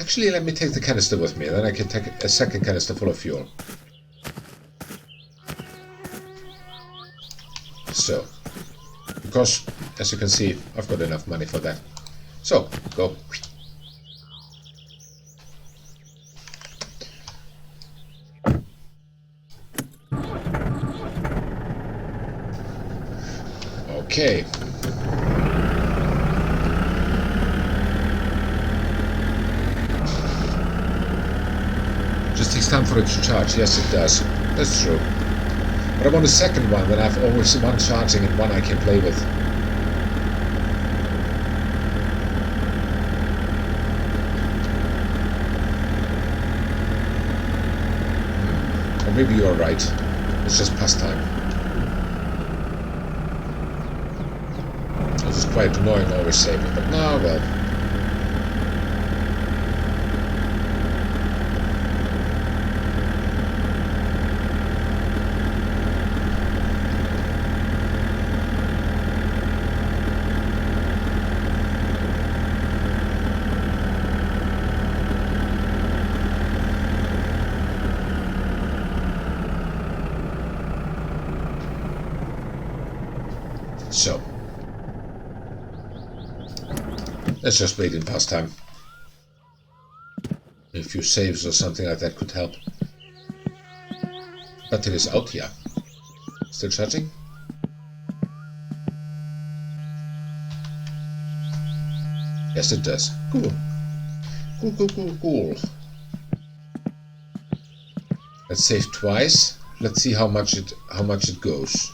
Actually, let me take the canister with me, then I can take a second canister full of fuel. So, because, as you can see, I've got enough money for that. So, go. Okay. Just takes time for it to charge. Yes, it does. That's true. But I want a second one, then I have always one charging and one I can play with. Or maybe you're right. It's just pastime. It was quite annoying always saving, but now, well. So, let's just wait in pastime. A few saves or something like that could help. Battery is out here. Still charging? Yes, it does. Cool. Cool. Let's save twice. Let's see how much it goes.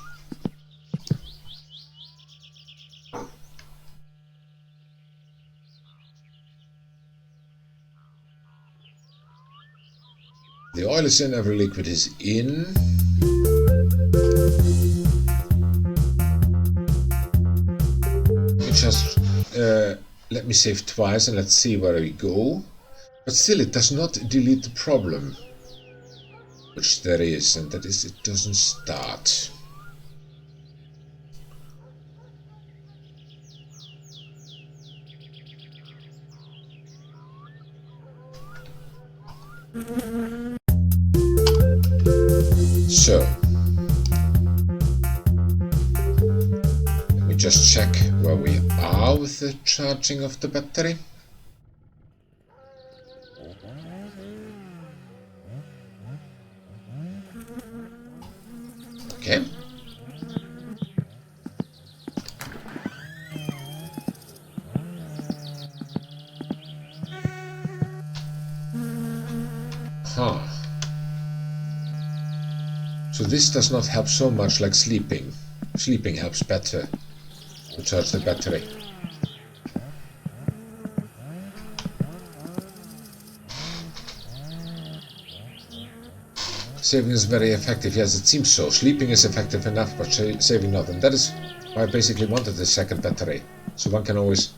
The oil is in, every liquid is in. Let me save twice and let's see where we go. But still, it does not delete the problem, which there is, and that is it doesn't start. So, let me just check where we are with the charging of the battery. Okay. Huh. So this does not help so much like sleeping. Sleeping helps better to charge the battery. Saving is very effective. Yes, it seems so. Sleeping is effective enough, but saving not. And that is why I basically wanted the second battery. So one can always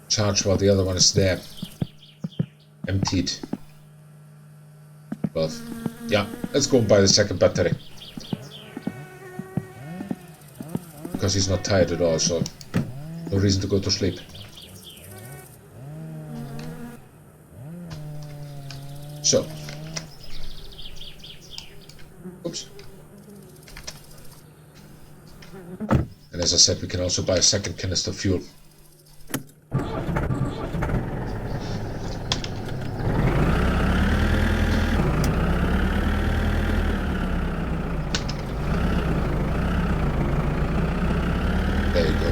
charge while the other one is there. Emptied. Well, yeah, let's go and buy the second battery. Because he's not tired at all, so no reason to go to sleep. So. Oops. And as I said, we can also buy a second canister of fuel. There you go.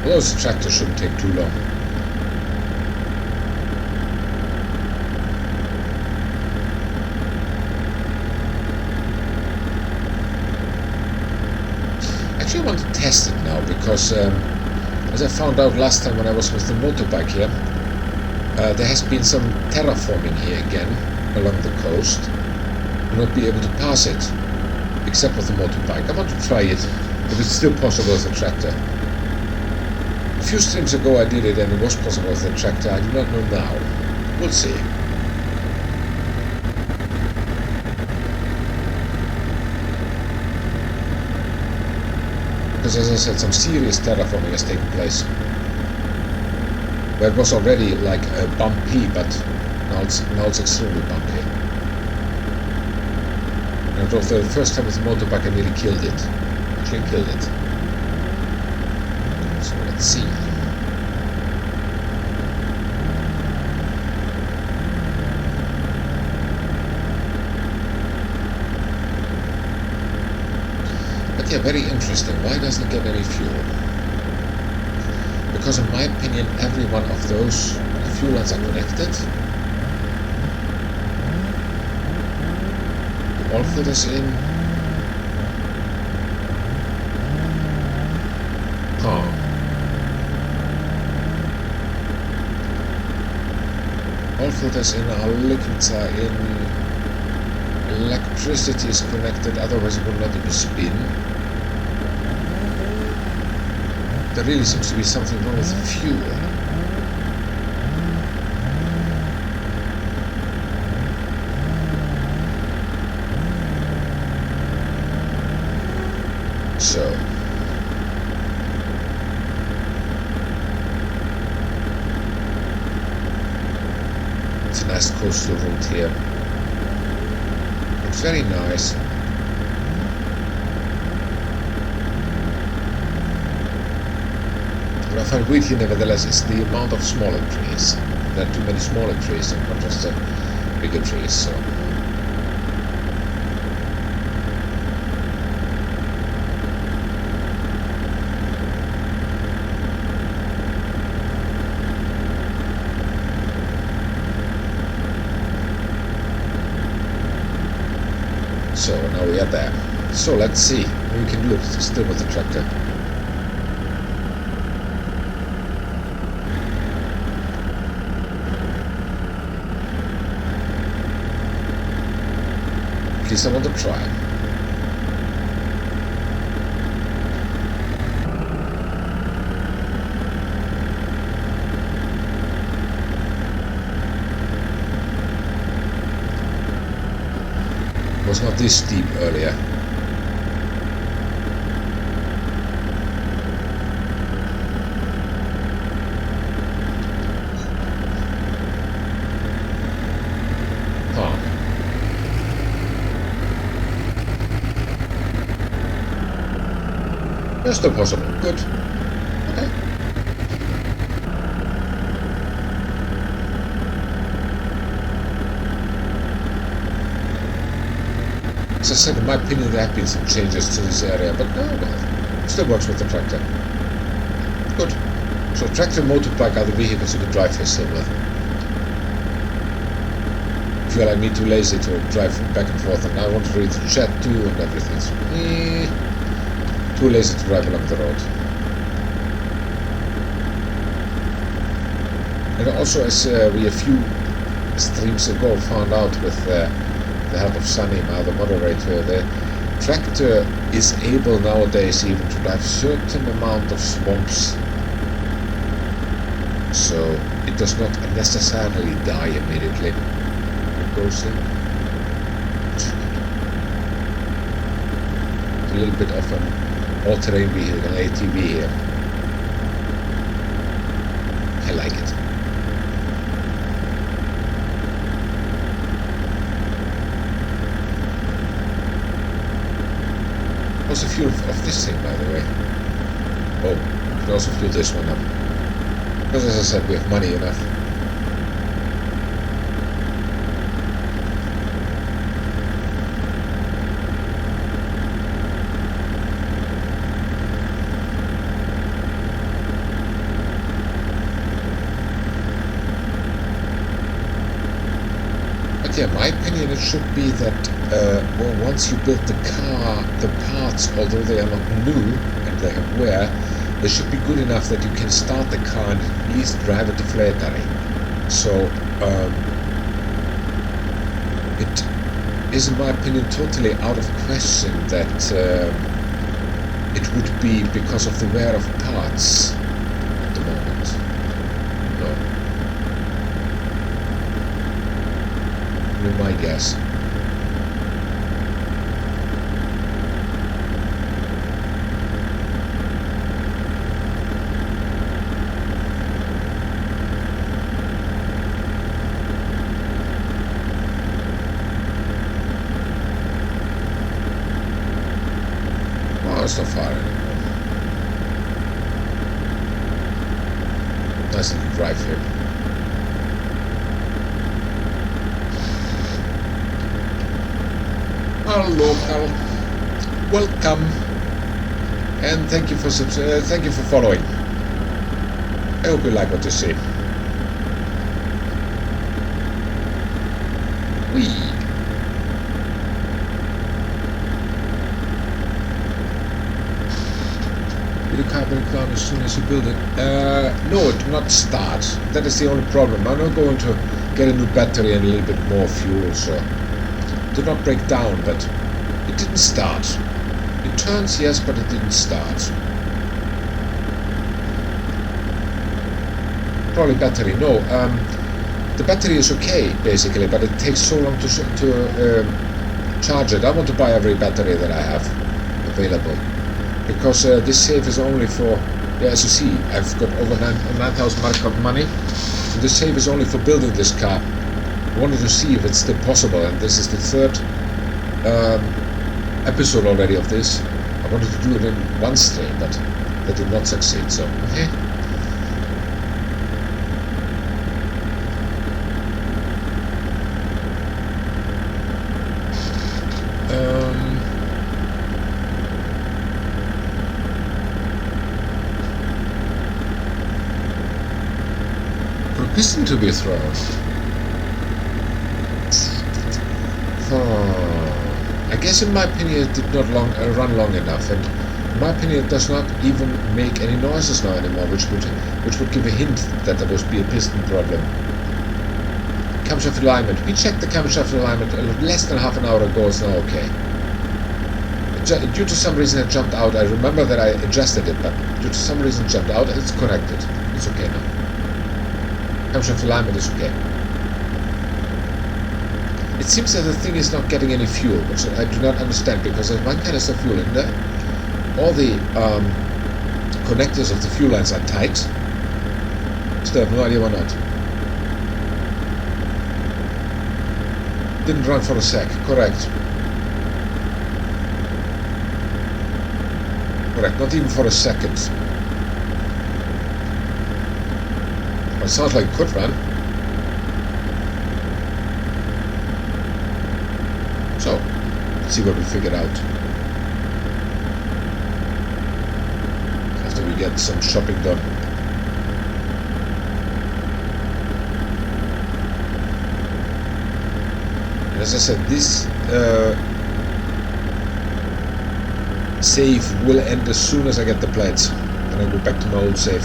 Well, those tractors shouldn't take too long. Actually, I want to test it now because, as I found out last time when I was with the motorbike here, there has been some terraforming here again along the coast. I'll not be able to pass it, except with the motorbike. I want to try it, if it's still possible with the tractor. A few streams ago I did it and it was possible with the tractor. I do not know now. We'll see. Because as I said, some serious terraforming has taken place. Where it was already like bumpy, but now it's extremely bumpy. And I drove the first time with the motorbike and nearly killed it. Actually killed it. So let's see. But yeah, very interesting. Why doesn't it get any fuel? Because in my opinion, every one of those fuel lines are connected. The oil filter's in. All filters in our liquids are in. Electricity is connected, otherwise it would not even spin. There really seems to be something wrong with the fuel. So, it's a nice coastal route here. It's very nice. What I find weird here nevertheless is the amount of smaller trees. There are too many smaller trees in contrast to bigger trees, so. So now we are there. So let's see what we can do still with the tractor. At least I want to try. It was not this steep earlier. That's still possible. Good. Okay. As I said, in my opinion, there have been some changes to this area, but no, well, it still works with the tractor. Good. So tractor and motorbike are the vehicles you can drive here still with. If you're like me, too lazy to drive back and forth, and I want to read the chat too and everything. So, too lazy to drive along the road. And also, as we a few streams ago found out with the help of Sunny, now the moderator, the tractor is able nowadays even to drive a certain amount of swamps. So it does not necessarily die immediately. It goes in. A little bit of an all-terrain vehicle, an ATV here. I like it. Also fuel of this thing, by the way. Oh, you can also fuel this one up. Because as I said, we have money enough. Yeah, my opinion, it should be that well, once you build the car, the parts, although they are not new and they have wear, they should be good enough that you can start the car and at least drive it to Flattery. So it is, in my opinion, totally out of question that it would be because of the wear of parts at the moment. No. My guess. Oh, it's not far anymore. Nice little drive here. Hello, Carl. Welcome, and thank you for following. I hope you like what you see. Whee! Will the car break down as soon as you build it? No, it will not start. That is the only problem. I'm not going to get a new battery and a little bit more fuel, so it did not break down, but it didn't start. It turns, yes, but it didn't start. Probably battery. No, the battery is okay basically, but it takes so long to charge it. I want to buy every battery that I have available, because this save is only for, yeah, as you see, I've got over 9,000 mark of money. So this save is only for building this car. I wanted to see if it's still possible, and this is the third episode already of this. I wanted to do it in one stream, but that did not succeed, so okay. For a piston to be thrown. I guess in my opinion it did not run long enough, and in my opinion it does not even make any noises now anymore, which would give a hint that there must be a piston problem. Camshaft alignment. We checked the camshaft alignment less than half an hour ago. It's now okay. Due to some reason it jumped out. I remember that I adjusted it, but due to some reason it jumped out. It's corrected. It's okay now. Camshaft alignment is okay. It seems that the thing is not getting any fuel, which I do not understand, because there's one canister of fuel in there. All the connectors of the fuel lines are tight. Still have no idea why not. Didn't run for a sec. Correct. Correct. Not even for a second. Well, it sounds like it could run. So, let's see what we figured out. After we get some shopping done. And as I said, this save will end as soon as I get the plates. Then I go back to my old save.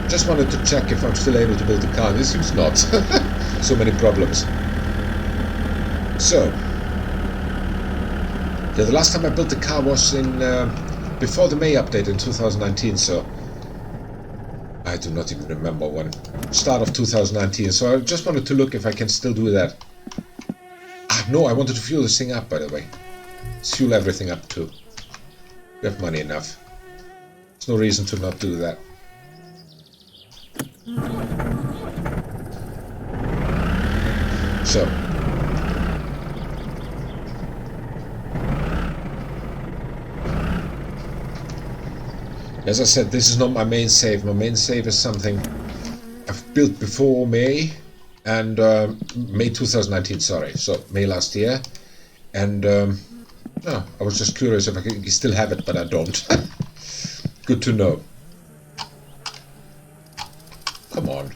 Just wanted to check if I'm still able to build the car. This seems not. So many problems. So, yeah, the last time I built the car was in before the May update in 2019, so I do not even remember when. Start of 2019, so I just wanted to look if I can still do that. Ah, no, I wanted to fuel this thing up, by the way. Let's fuel everything up too. We have money enough. There's no reason to not do that. So. As I said, this is not my main save. My main save is something I've built before May, and May 2019, sorry. So, May last year. And I was just curious if I could still have it, but I don't. Good to know. Come on.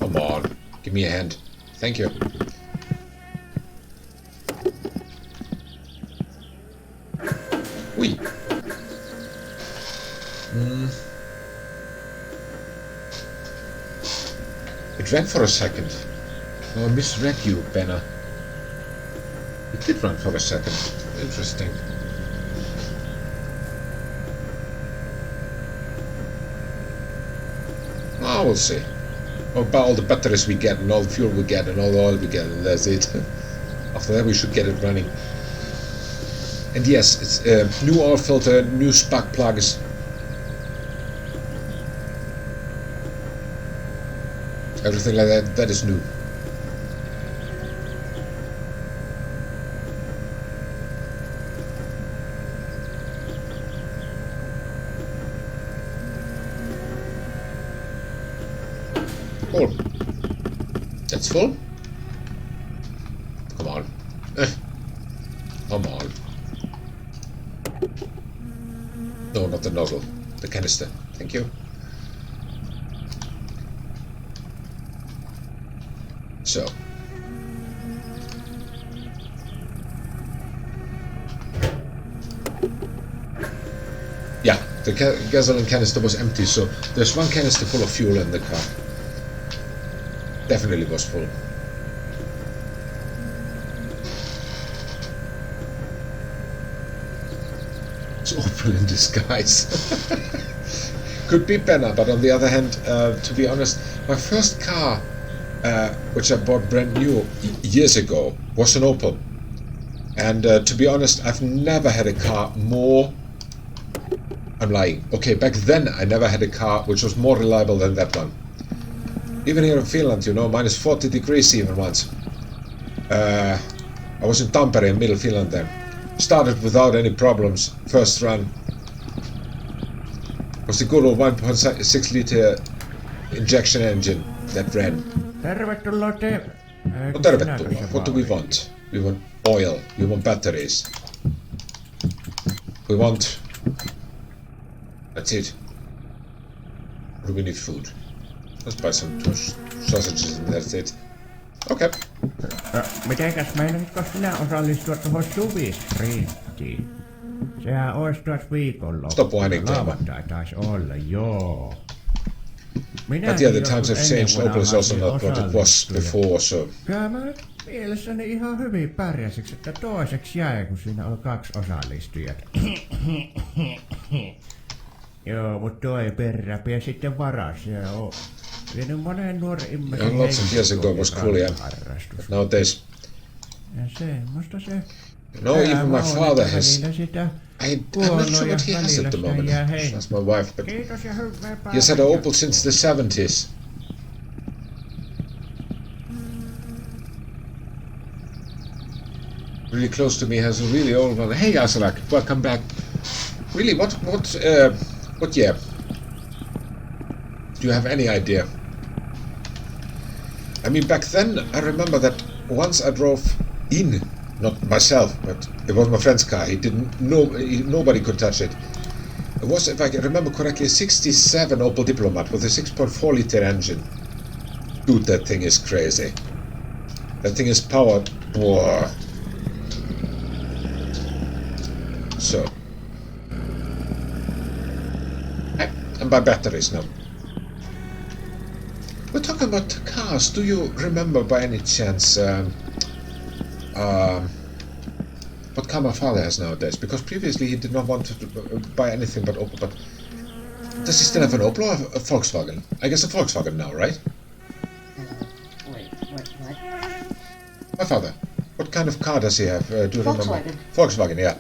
Come on. Give me a hand. Thank you. Whee. It ran for a second. Oh, I misread you, Benna. It did run for a second. Interesting. Oh, we'll see. About all the batteries we get, and all the fuel we get, and all the oil we get, and that's it. After that we should get it running. And yes, it's new oil filter, new spark plugs. Everything like that, that is new. Cool. That's full? Come on. Come on. No, not the nozzle. The canister. Thank you. So. Yeah, The gasoline canister was empty, so there's one canister full of fuel in the car. Definitely was full. It's Opel in disguise. Could be better, but on the other hand, to be honest, my first car, which I bought brand new years ago, was an Opel. And to be honest, I've never had a car more... I'm lying. Okay, back then I never had a car which was more reliable than that one. Even here in Finland, you know, minus 40 degrees even once. I was in Tampere in middle Finland then. Started without any problems. First run was the good old 1.6 liter injection engine that ran. Tervetuloa No tervetuloa. What do we want? We want oil. We want batteries. We want... That's it. What do we need? Food. Let's buy some sausages and that's it. Okay. Mitenkäs meinasitko sinä osallistua tuohon suvisprintiin? Sehän ois tuossa viikonloppuna. Stop whining, Teemu. Lauantai taisi olla, joo. But yeah, the times have changed. Opel is also not what it was before, so... Kyllä mä nyt mielessäni ihan hyvin pärjäsiksi, että toiseksi jäi, kun siinä oli 2 osallistujat. Joo, mut toi perräpiä sitten varas, joo. Vienyt monen nuoren ihmisen Lots of years ago was cool, yeah. Nowadays... Ja semmoista se... No, even my father has... Sitä I'm not sure what he has at the moment. That's my wife, but kiitos ja hyvää he has had an Opel since the 70s. Really close to me has a really old one. Hey, Aslak, welcome back. Really, what year? Do you have any idea? I mean, back then, I remember that once I drove in, not myself, but it was my friend's car. He didn't know, nobody could touch it. It was, if I remember correctly, a 67 Opel Diplomat with a 6.4 liter engine. Dude, that thing is crazy. That thing is powered. Whoa. So. And by batteries now. We're talking about cars. Do you remember by any chance what car my father has nowadays? Because previously he did not want to buy anything but Opel. But does he still have an Opel or a Volkswagen? I guess a Volkswagen now, right? Wait, what? My father. What kind of car does he have? Do you remember? Volkswagen. Volkswagen, yeah.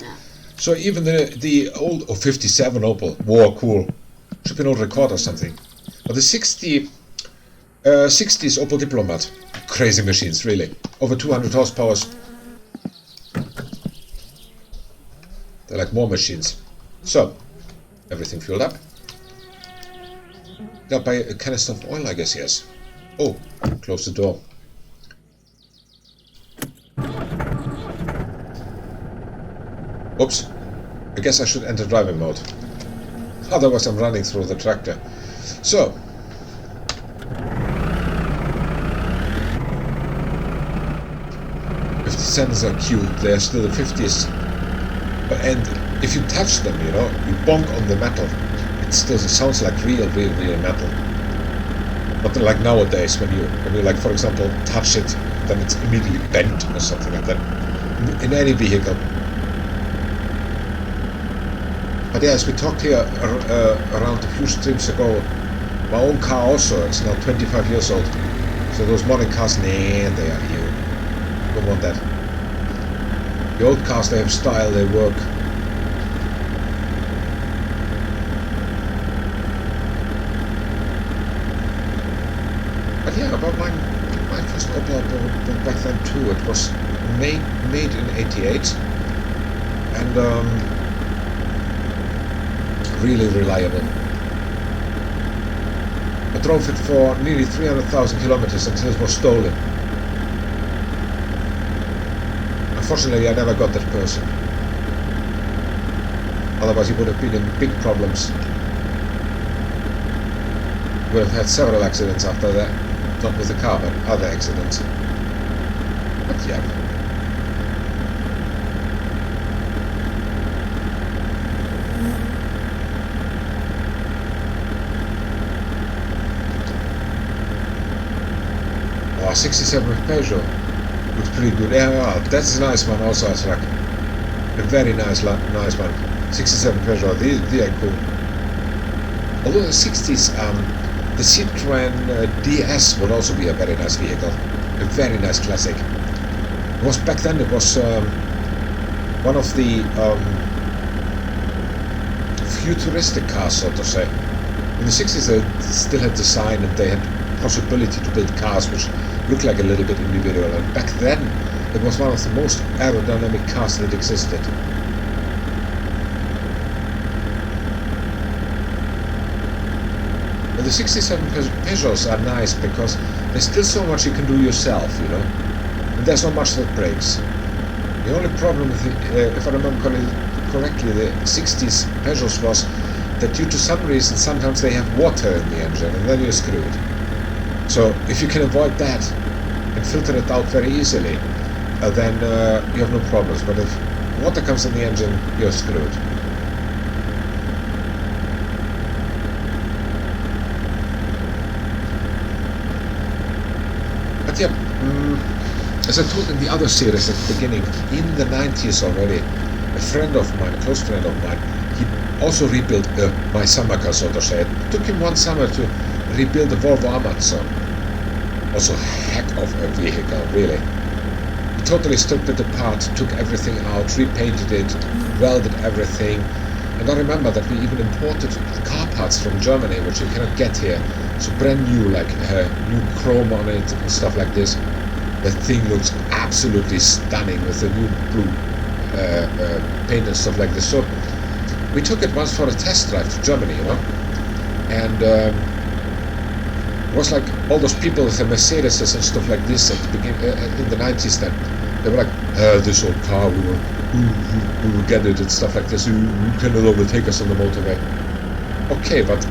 So even the old 57 Opel, whoa, cool. Should be an old record or something. But the 60s Opel Diplomat, crazy machines, really. Over 200 horsepower. They're like more machines. So, everything fueled up. Got by a canister of oil, I guess, yes. Oh, close the door. Oops. I guess I should enter driving mode. Otherwise I'm running through the tractor. So. If the cents are cute, they're still the 50s. And if you touch them, you know, you bonk on the metal. It still sounds like real metal. Not like nowadays when you like, for example, touch it, then it's immediately bent or something like that. In any vehicle. But yeah, as we talked here around a few streams ago, my own car also is now 25 years old. So those modern cars, nah, they are here. Don't want that. The old cars, they have style, they work. But yeah, about my first Opel I bought back then too. It was made in '88, and really reliable. I drove it for nearly 300,000 kilometers until it was stolen. Unfortunately, I never got that person. Otherwise, he would have been in big problems. We would have had several accidents after that. Not with the car, but other accidents. But yeah. Oh, 67 Peugeot. Looks pretty good. Yeah, that's a nice one also, as like a very nice one. 67 Peugeot, they are cool. Although the 60s, the Citroën DS would also be a very nice vehicle. A very nice classic. It was back then, it was one of the futuristic cars, so to say. In the 60s they still had design and they had possibility to build cars which looked like a little bit individual, and back then it was one of the most aerodynamic cars that existed. And the 67 Peugeots are nice because there's still so much you can do yourself, you know, and there's not much that breaks. The only problem with the, if I remember correctly, the 60s Peugeots was that due to some reason sometimes they have water in the engine and then you're screwed. So if you can avoid that and filter it out very easily, then you have no problems. But if water comes in the engine, you're screwed. But yeah, as I told in the other series at the beginning, in the 90s already, a friend of mine, a close friend of mine, he also rebuilt my summer car, so to say. It took him one summer to rebuild the Volvo Amazon. Also heck of a vehicle, really. He totally stripped it apart, took everything out, repainted it, welded everything. And I remember that we even imported car parts from Germany, which you cannot get here. So brand new, like new chrome on it and stuff like this. The thing looks absolutely stunning with the new blue paint and stuff like this. So we took it once for a test drive to Germany, you know, and it was like all those people with the Mercedes and stuff like this at the beginning in the 90s. Then they were like, this old car, we will get it and stuff like this. Who cannot overtake us on the motorway? Okay, but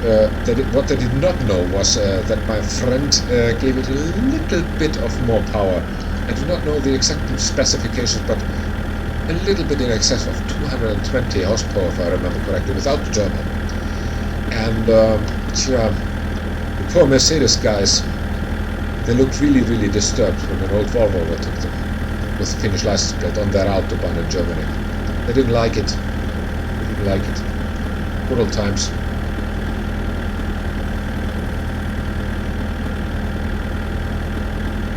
what they did not know was that my friend gave it a little bit of more power. I do not know the exact specifications, but a little bit in excess of 220 horsepower, if I remember correctly, without the German. And the poor Mercedes guys, they looked really, really disturbed when an old Volvo took them with the Finnish license plate on their Autobahn in Germany. They didn't like it. They didn't like it. Good old times.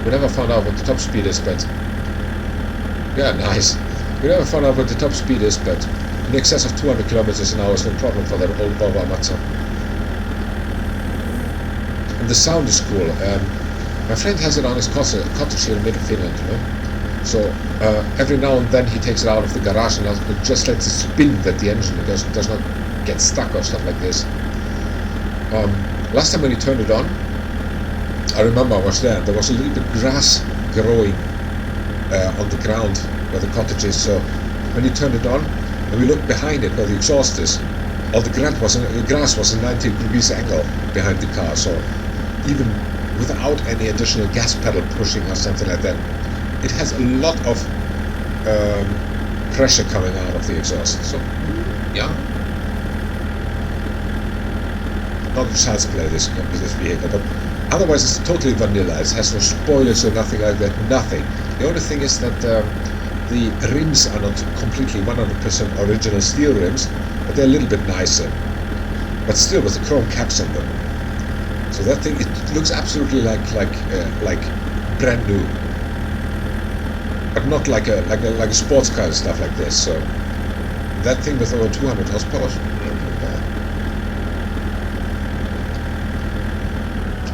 We never found out what the top speed is, but yeah, nice. We never found out what the top speed is, but in excess of 200 kilometers an hour is no problem for that old Volvo Amazon. And the sound is cool. My friend has it on his cottage here in middle Finland, you know. So every now and then he takes it out of the garage and just lets it spin that the engine does not get stuck or stuff like this. Last time when he turned it on, I remember I was there. There was a little bit of grass growing on the ground where the cottage is. So when he turned it on, and we looked behind it where the exhaust is, all the grass was a 90 degrees angle behind the car. So even without any additional gas pedal pushing or something like that, it has a lot of pressure coming out of the exhaust. So yeah, not a child's play this vehicle, but otherwise it's totally vanilla. It has no spoilers or nothing like that, nothing. The only thing is that the rims are not completely 100% original steel rims, but they're a little bit nicer. But still with the chrome caps on them. So that thing, it looks absolutely like brand new. But not like a sports car and stuff like this. So that thing with over 200 horsepower.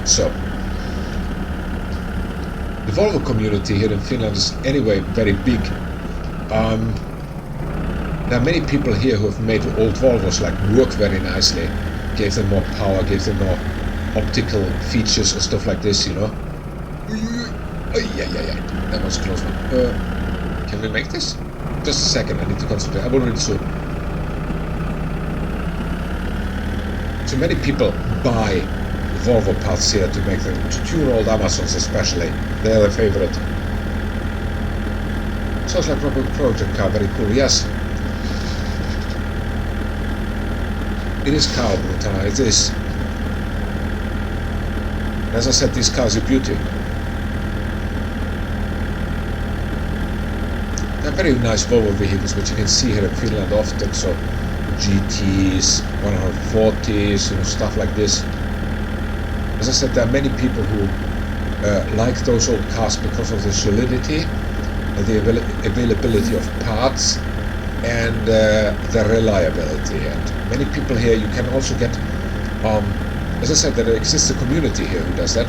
So, the Volvo community here in Finland is anyway very big. There are many people here who have made old Volvos like work very nicely, gave them more power, gave them more optical features and stuff like this, you know. Yeah, that was a close one. Can we make this? Just a second, I need to concentrate. I will read soon. So many people buy Volvo parts here to make them, to tune old Amazons especially. They're their favorite. Sounds like a proper project car, very cool, yes. It is car brutal, it is. As I said, these cars are beauty. very nice Volvo vehicles, which you can see here in Finland often. So GTs, 140s, stuff like this. As I said, there are many people who like those old cars because of the solidity, the availability of parts, and the reliability. And many people here, you can also get, as I said, there exists a community here who does that.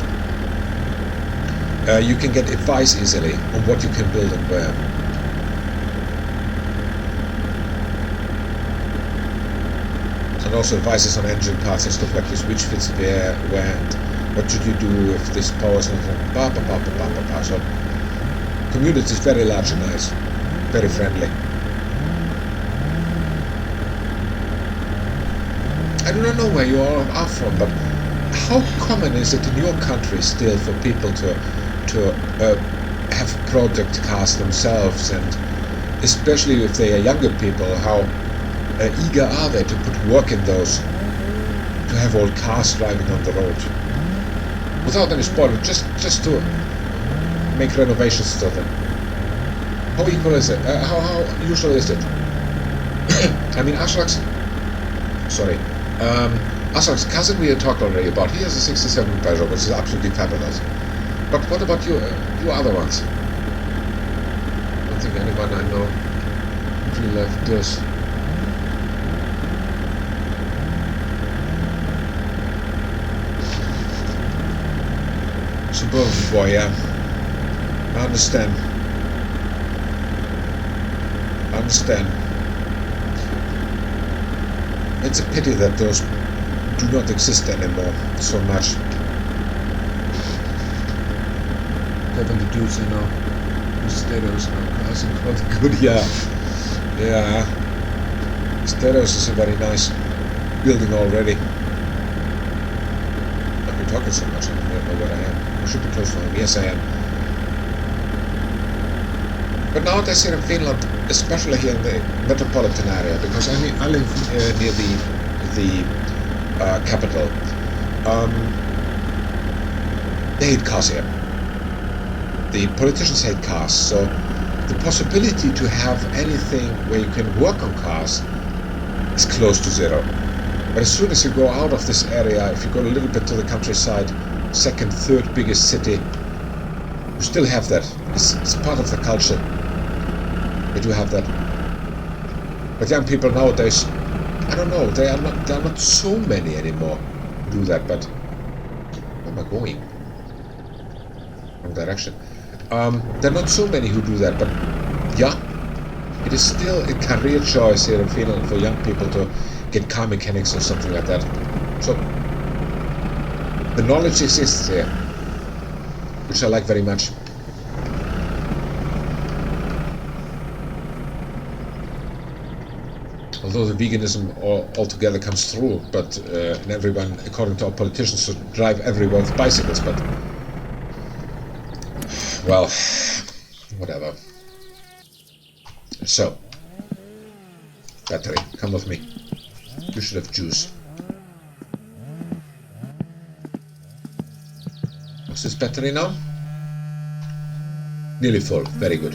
You can get advice easily on what you can build and where. And also advices on engine parts and stuff like this, which fits where, and what should you do if this power is not. So, community is very large and nice, very friendly. I do not know where you all are from, but how common is it in your country still for people to have project cars themselves, and especially if they are younger people, how eager are they to put work in those, to have old cars driving on the road without any spoiler, just to make renovations to them? How equal is it? How usual is it? I mean, Ashrak's cousin we had talked already about. He has a 67 Peugeot, which is absolutely fabulous. But what about you other ones? I don't think anyone I know really left this. Suburban boy, yeah. I understand. It's a pity that those do not exist anymore so much. Having the dudes, Stereos and cars and quite good, yeah. Stereos is a very nice building already. I've been talking so much, I don't know where I am. I should be close to home. Yes, I am. But nowadays here in Finland, especially here in the metropolitan area, because I live near the capital, they hate cars here. The politicians hate cars, so the possibility to have anything where you can work on cars is close to zero. But as soon as you go out of this area, if you go a little bit to the countryside, second, third biggest city, you still have that. It's part of the culture. They do have that. But young people nowadays, I don't know, there are not so many anymore who do that, but where am I going? Wrong direction. There are not so many who do that, but yeah, it is still a career choice here in Finland for young people to get car mechanics or something like that. So the knowledge exists here, which I like very much. Although the veganism altogether comes through, but and everyone, according to our politicians, should drive everywhere with bicycles, but well, whatever. So, battery, come with me. You should have juice. What's this battery now? Nearly full, very good.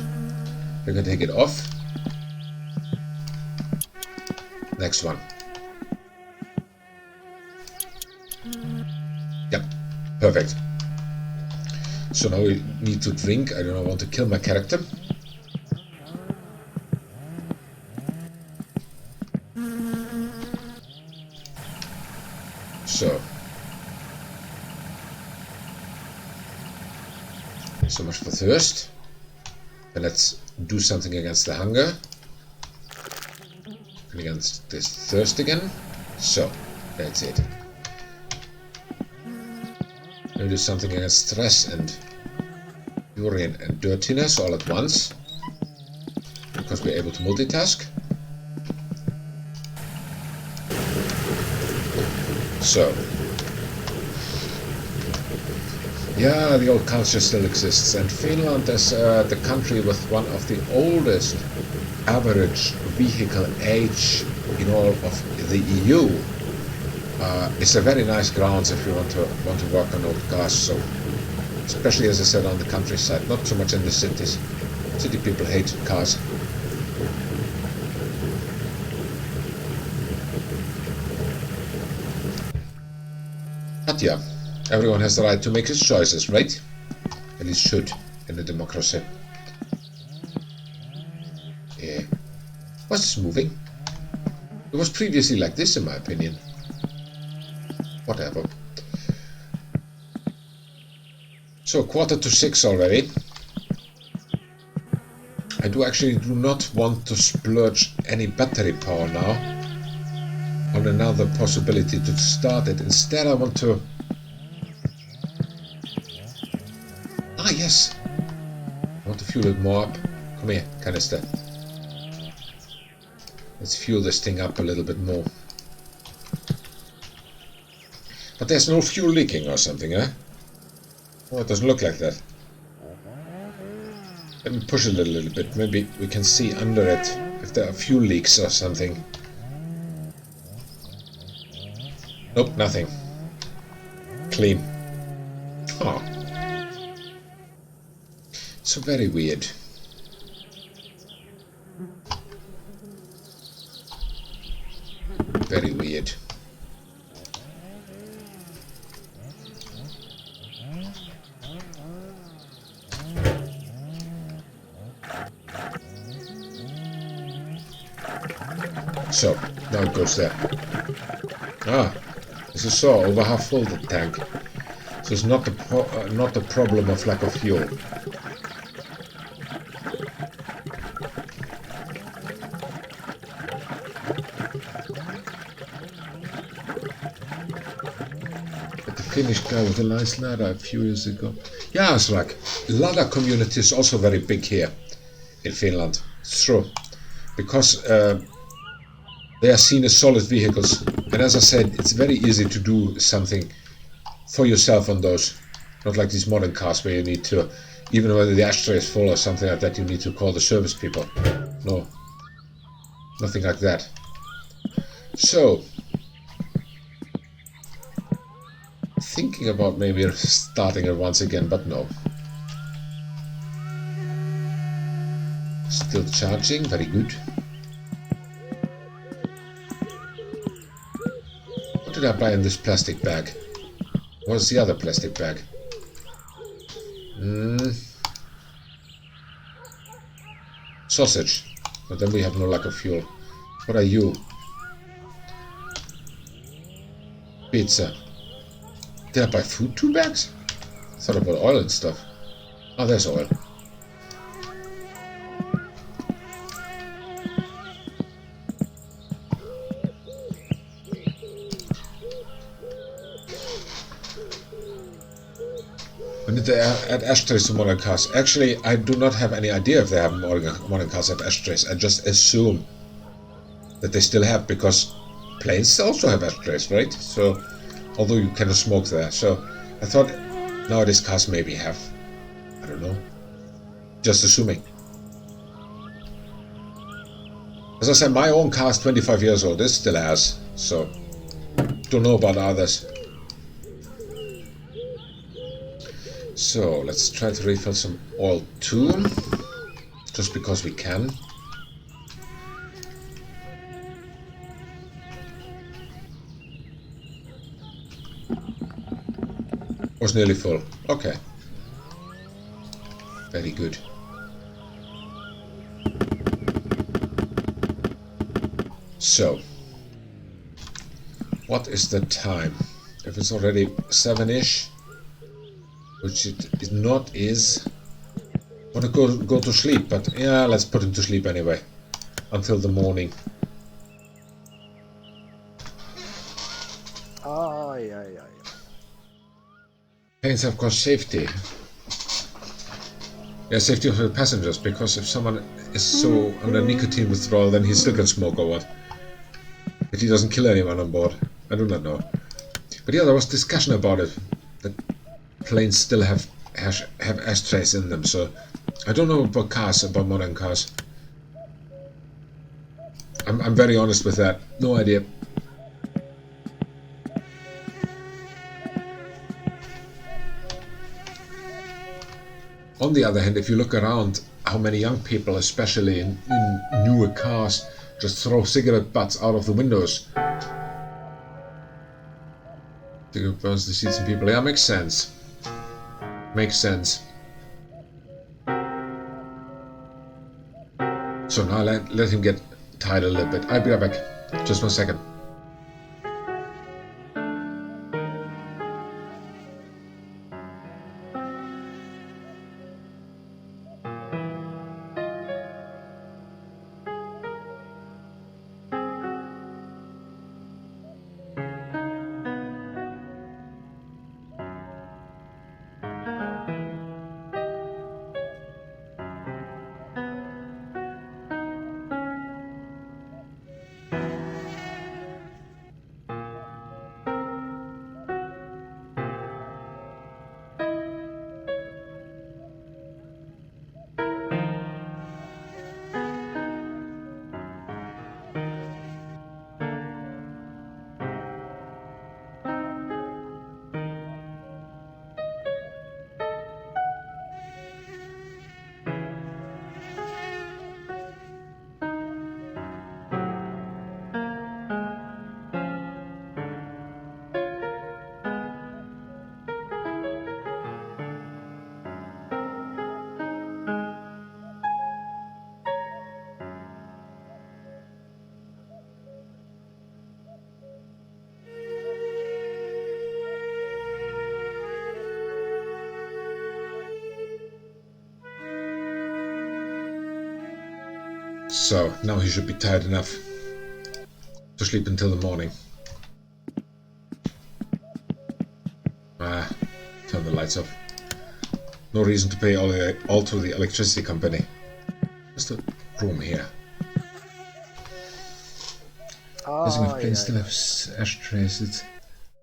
We're going to take it off. Next one. Yep, perfect. So now we need to drink. I don't want to kill my character. So much for thirst. And let's do something against the hunger. And against this thirst again. So, that's it. We'll do something against stress and urine and dirtiness all at once. Because we're able to multitask. So. Yeah, the old culture still exists, and Finland is the country with one of the oldest average vehicle age in all of the EU. It's a very nice grounds if you want to work on old cars. So, especially as I said on the countryside, not so much in the cities. City people hate cars. But yeah, everyone has the right to make his choices, right? At least should, in a democracy. Yeah. What's this moving? It was previously like this, in my opinion. Whatever. So, 5:45 already. I do not want to splurge any battery power now on another possibility to start it. Instead, I want to... Ah, yes! I want to fuel it more up. Come here, canister. Let's fuel this thing up a little bit more. But there's no fuel leaking or something, huh? Oh, it doesn't look like that. Let me push it a little bit. Maybe we can see under it if there are fuel leaks or something. Nope, nothing. Clean. Oh. So very weird. Very weird. So, now it goes there. Ah, as you saw, over half full the tank. So it's not the problem of lack of fuel. But the Finnish guy with a nice ladder a few years ago. Yeah, it's like ladder community is also very big here in Finland. It's true, because they are seen as solid vehicles, and as I said, it's very easy to do something for yourself on those. Not like these modern cars where you need to, even whether the ashtray is full or something like that, you need to call the service people. No, nothing like that. So, thinking about maybe starting it once again, but no. Still charging, very good. What did I buy in this plastic bag? What is the other plastic bag? Sausage. But then we have no lack of fuel. What are you? Pizza. Did I buy food 2 bags? I thought about oil and stuff. Oh, there's oil. When did they add ashtrays to modern cars? Actually, I do not have any idea if they have modern cars have ashtrays. I just assume that they still have, because planes also have ashtrays, right? So, although you cannot smoke there. So, I thought nowadays cars maybe have. I don't know. Just assuming. As I said, my own car is 25 years old. It still has. So, don't know about others. So, let's try to refill some oil too, just because we can. Was nearly full. Okay. Very good. So, what is the time? If it's already 7-ish, which it is not, is... I want to go to sleep, but yeah, let's put him to sleep anyway. Until the morning. Planes have cost safety. Yeah, safety of the passengers, because if someone is so under nicotine withdrawal, then he still can smoke or what. If he doesn't kill anyone on board. I do not know. But yeah, there was discussion about it. That planes still have ashtrays in them, so I don't know about cars, about modern cars. I'm very honest with that. No idea. On the other hand, if you look around, how many young people, especially in newer cars, just throw cigarette butts out of the windows. To propose the seats and people. Yeah, makes sense. Makes sense. So now let him get tired a little bit. I'll be right back. Just 1 second. So now he should be tired enough to sleep until the morning. Turn the lights off. No reason to pay all to the electricity company. Just a room here. Missing a plane still has ashtrays. It's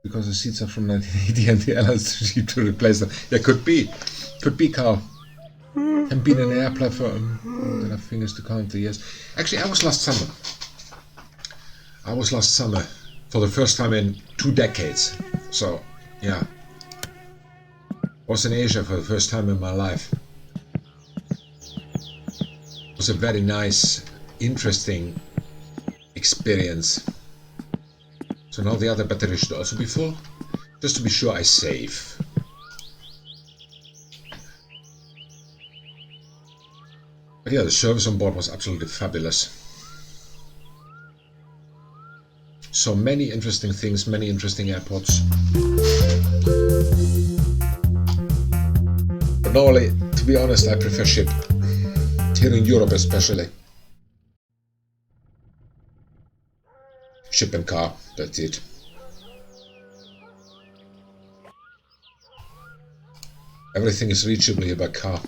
because the seats are from 1980 and the airlines too cheap to replace them. Yeah, could be. Could be, Carl. And been in an air platform. Don't have fingers to count the years. Actually, I was last summer. For the first time in 2 decades. So, yeah. Was in Asia for the first time in my life. It was a very nice, interesting experience. So now the other battery should also be full. Just to be sure I save. But yeah, the service on board was absolutely fabulous. So many interesting things, many interesting airports. But normally, to be honest, I prefer ship. Here in Europe especially. Ship and car, that's it. Everything is reachable here by car.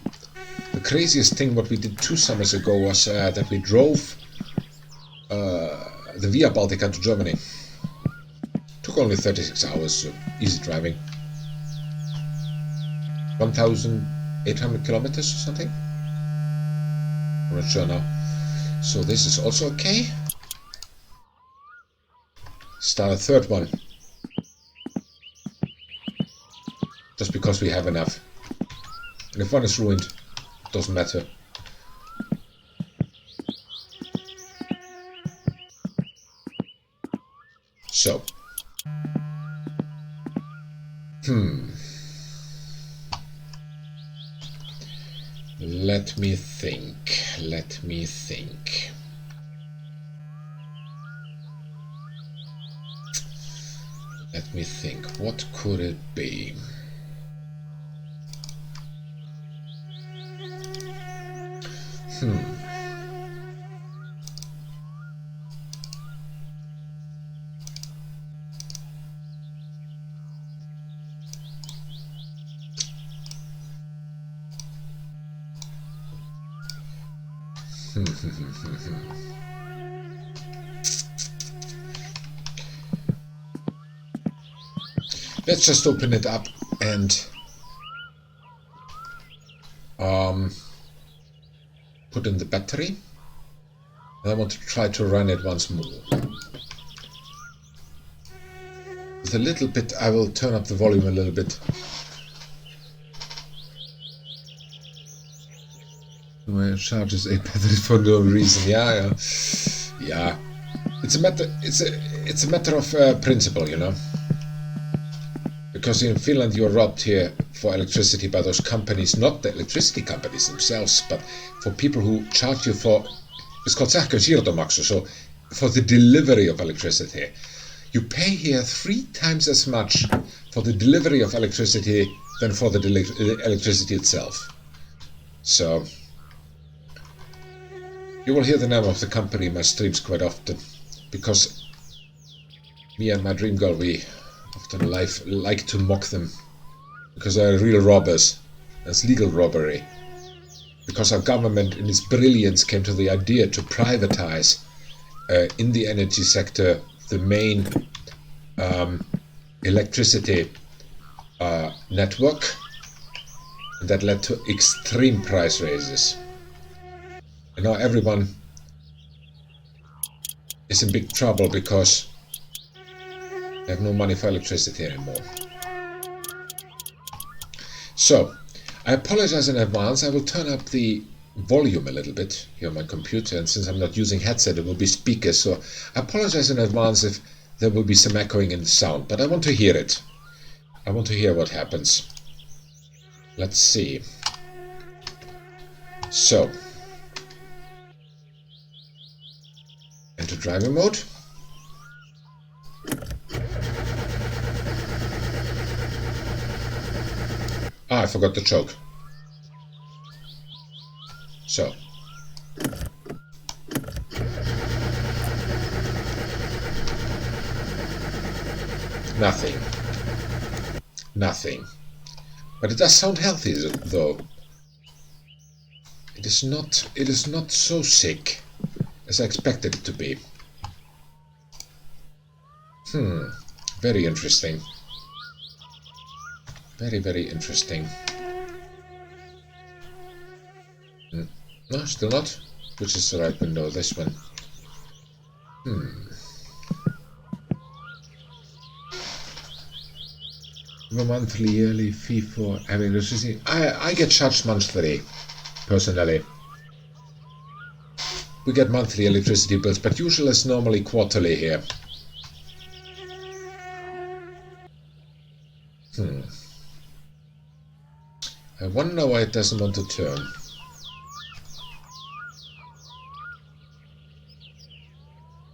The craziest thing what we did 2 summers ago was that we drove the Via Baltica to Germany. Took only 36 hours, so easy driving. 1,800 kilometers or something? I'm not sure now. So this is also okay. Start a third one. Just because we have enough. And if one is ruined, doesn't matter. So. Let me think. What could it be? Let's just open it up and put in the battery. And I want to try to run it once more. With a little bit, I will turn up the volume a little bit. My charges 8 batteries for no reason. Yeah. It's a matter of principle, you know. because in Finland you're robbed here for electricity by those companies, not the electricity companies themselves, but for people who charge you for, it's called sähkönsiirtomaksu, so for the delivery of electricity. You pay here 3 times as much for the delivery of electricity than for the electricity itself. So you will hear the name of the company in my streams quite often, because me and my dream girl, we often like to mock them, because they're real robbers. That's legal robbery. Because our government in its brilliance came to the idea to privatize in the energy sector the main electricity network, and that led to extreme price raises. And now everyone is in big trouble because they have no money for electricity anymore. So, I apologize in advance. I will turn up the volume a little bit here on my computer, and since I'm not using headset, it will be speakers, so I apologize in advance if there will be some echoing in the sound, but I want to hear it. I want to hear what happens. Let's see. So, enter driver mode. Ah, I forgot the choke. So. Nothing. Nothing. But it does sound healthy, though. It is not so sick as I expected it to be. Very interesting. Very, very interesting. No, still not. Which is the right window? This one. A monthly, yearly fee for having electricity. I get charged monthly, personally. We get monthly electricity bills, but usually it's normally quarterly here. I wonder why it doesn't want to turn.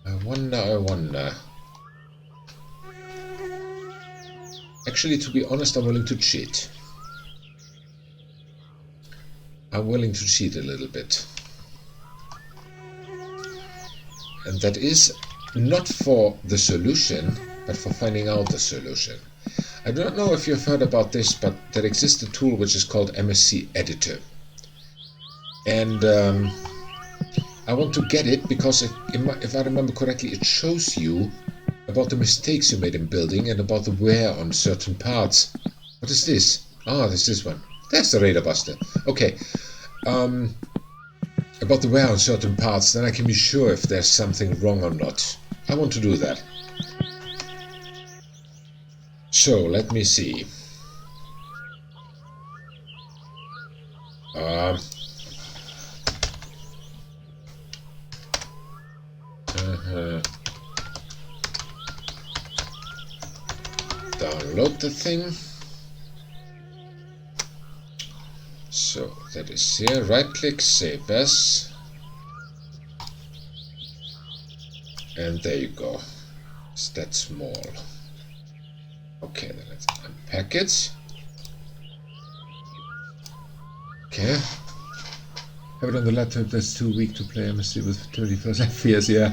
I wonder. Actually, to be honest, I'm willing to cheat. I'm willing to cheat a little bit. And that is not for the solution, but for finding out the solution. I don't know if you've heard about this, but there exists a tool which is called MSC Editor. And I want to get it because if I remember correctly, it shows you about the mistakes you made in building and about the wear on certain parts. What is this? Ah, this one. That's the radar buster. Okay. About the wear on certain parts, then I can be sure if there's something wrong or not. I want to do that. So, let me see. Download the thing. So that is here. Right click, save as. And there you go. It's that small. Okay, then let's unpack it. Okay. Have it on the laptop, that's too weak to play MSC with 31st FPS, yeah.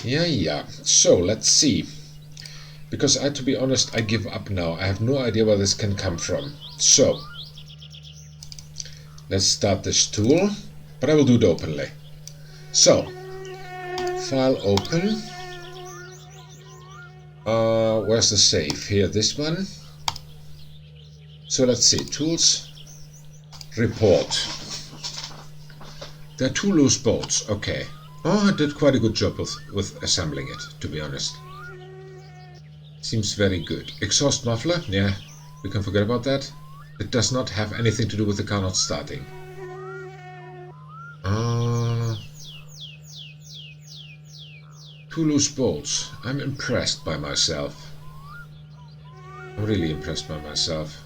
Yeah. So, let's see. Because to be honest, I give up now. I have no idea where this can come from. So, let's start this tool, but I will do it openly. So, file open. Where's the save? Here, this one. So let's see, tools, report. There are 2 loose bolts, okay. Oh, I did quite a good job with assembling it, to be honest. Seems very good. Exhaust muffler, yeah, we can forget about that. It does not have anything to do with the car not starting. 2 loose bolts. I'm impressed by myself. I'm really impressed by myself.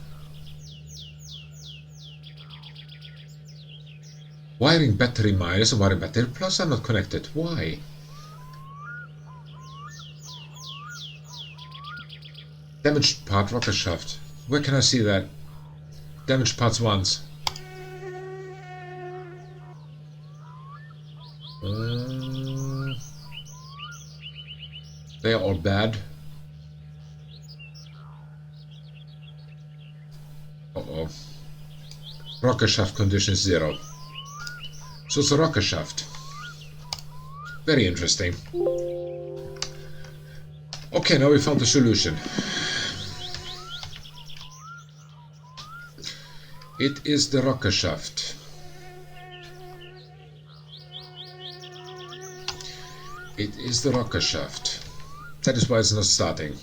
Wiring battery minus and wiring battery plus are not connected. Why? Damaged part rocket shaft. Where can I see that? Damaged parts once. They are all bad. Uh-oh. Rocket shaft condition 0. So it's a rocket shaft. Very interesting. Okay, now we found the solution. It is the rocket shaft. It is the rocket shaft. That is why it's not starting.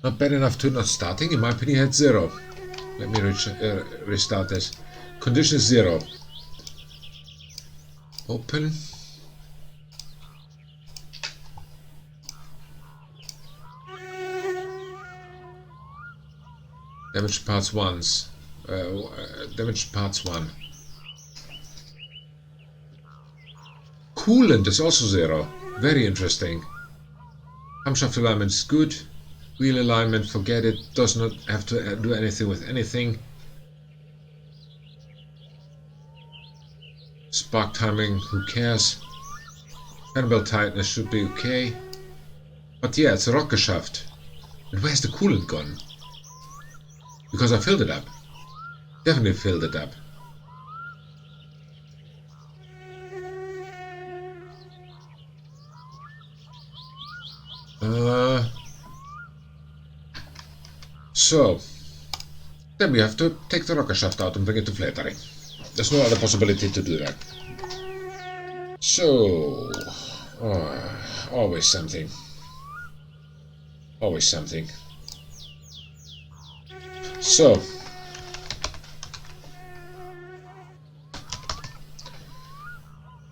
Not bad enough to not starting. In my opinion, it had 0. Let me restart this. Condition 0. Open. Damaged parts once. Damaged parts 1. Coolant is also 0. Very interesting. Camshaft alignment is good. Wheel alignment, forget it. Does not have to do anything with anything. Spark timing, who cares? Fan belt tightness should be okay. But yeah, it's a rocket shaft. And where's the coolant gone? Because I filled it up. Definitely filled it up. So, then we have to take the rocket shaft out and bring it to Flattery. There's no other possibility to do that. So, always something. Always something. So,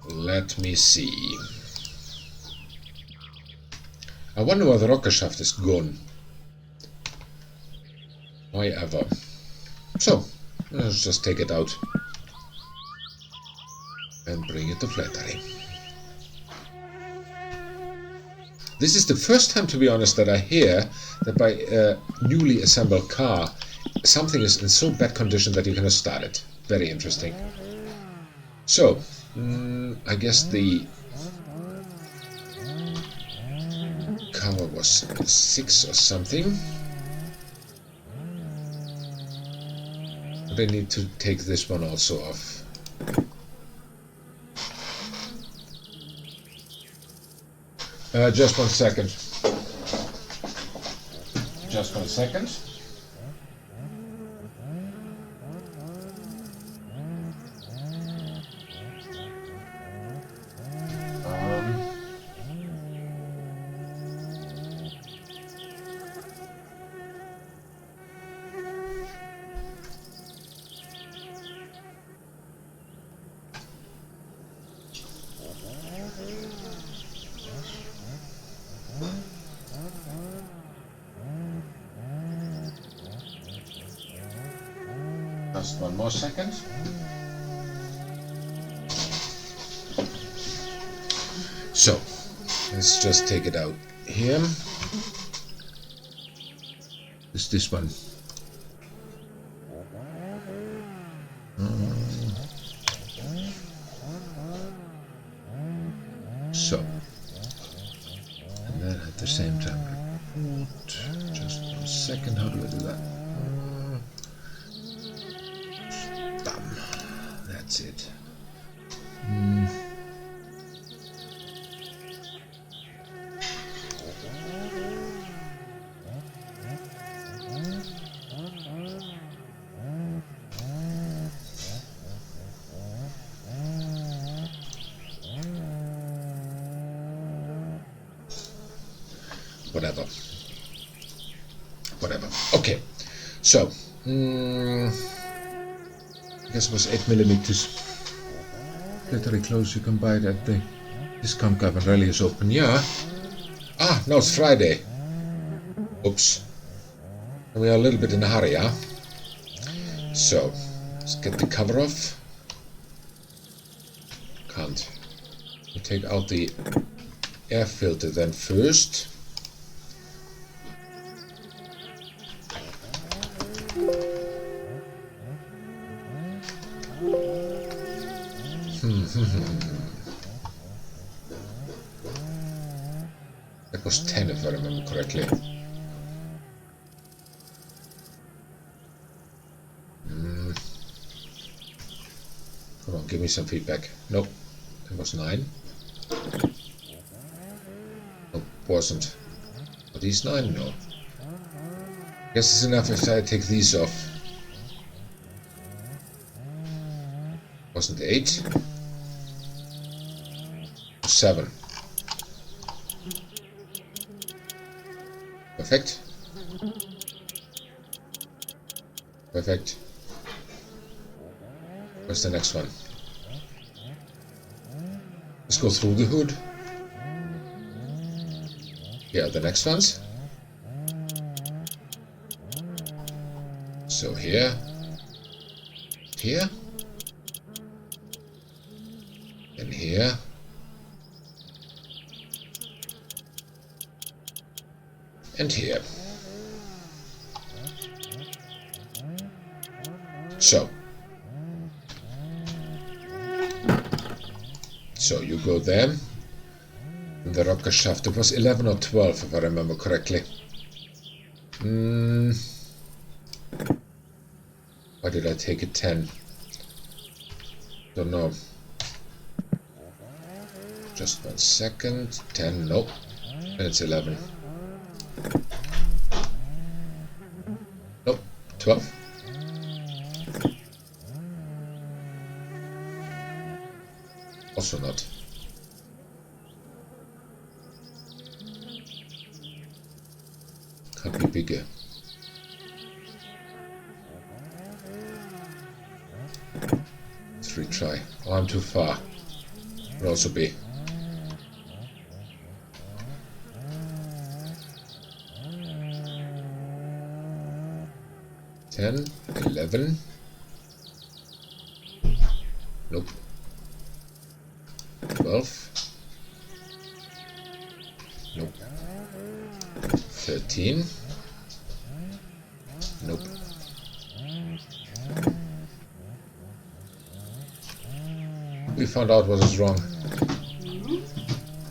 let me see. I wonder why the rocket shaft is gone. Why ever? So, let's just take it out and bring it to Flattery. This is the first time, to be honest, that I hear that by a newly assembled car, something is in so bad condition that you cannot start it. Very interesting. So, I guess the cover was 6 or something. I need to take this one also off. Just 1 second. Just 1 second. Just 1 more second. So, let's just take it out here. Is this one? So, and then at the same time, just 1 second. How do I do that? That's it. Whatever. Okay. So, I guess it was 8 millimeters. Literally close, you can buy it at the discount guy when rally is open. Yeah. Ah, no, it's Friday. Oops. We are a little bit in a hurry, huh? So, let's get the cover off. Can't. We take out the air filter then first. That was 10 if I remember correctly. Come on, give me some feedback. Nope, that was 9. Nope, wasn't. Are these 9? No. Guess it's enough if I take these off. Wasn't 8. 7. Perfect. Perfect. Where's the next one? Let's go through the hood. Here are the next ones. So here. Here. And here. And here. So you go there. And the rocker shaft, it was 11 or 12 if I remember correctly. Why did I take it 10? Don't know. Just 1 second. 10, nope. And it's 11. Nope, 12. Also not. Can't be bigger. Let's retry. Oh, I'm too far. Could also be. 10, 11. Nope. 12. Nope. 13. Nope. We found out what is wrong.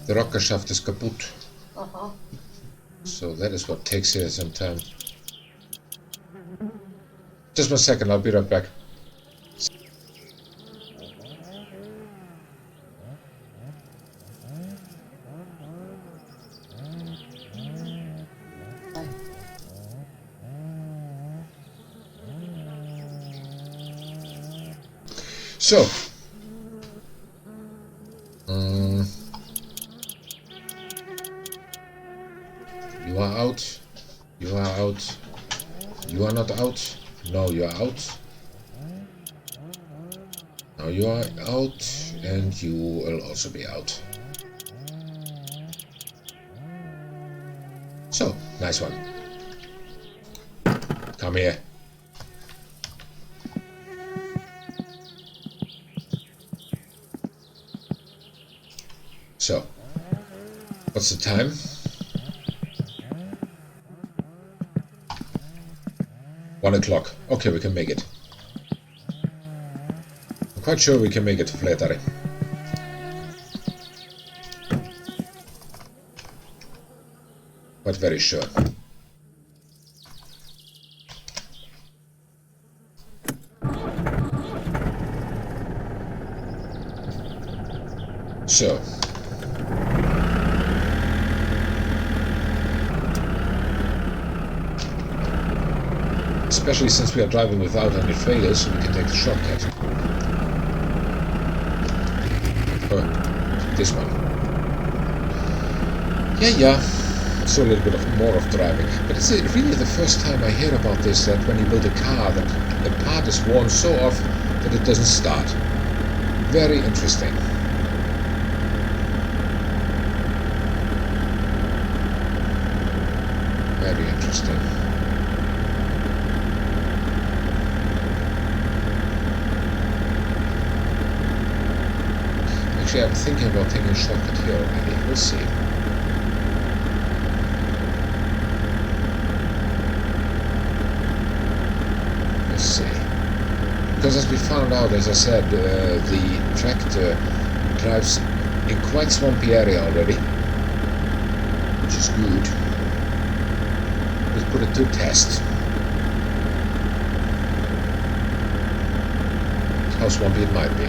The rocker shaft is kaput. So that is what takes here some time. Just 1 second, I'll be right back. So, you are out, you are out, you are not out, no, you are out, now you are out, and you will also be out. So, nice one. Come here. So, what's the time? One o'clock. Okay, we can make it. I'm quite sure we can make it to Fletari. But very sure. So. Especially since we are driving without any trailers, so we can take the shortcut. Oh, this one. Yeah. So a little bit more of driving. But it's really the first time I hear about this, that when you build a car, that the part is worn so off that it doesn't start. Very interesting. Very interesting. Actually, I'm thinking about taking a shortcut here already. We'll see. We'll see. Because as we found out, as I said, the tractor drives in quite swampy area already, which is good. Let's put it to test. How swampy it might be.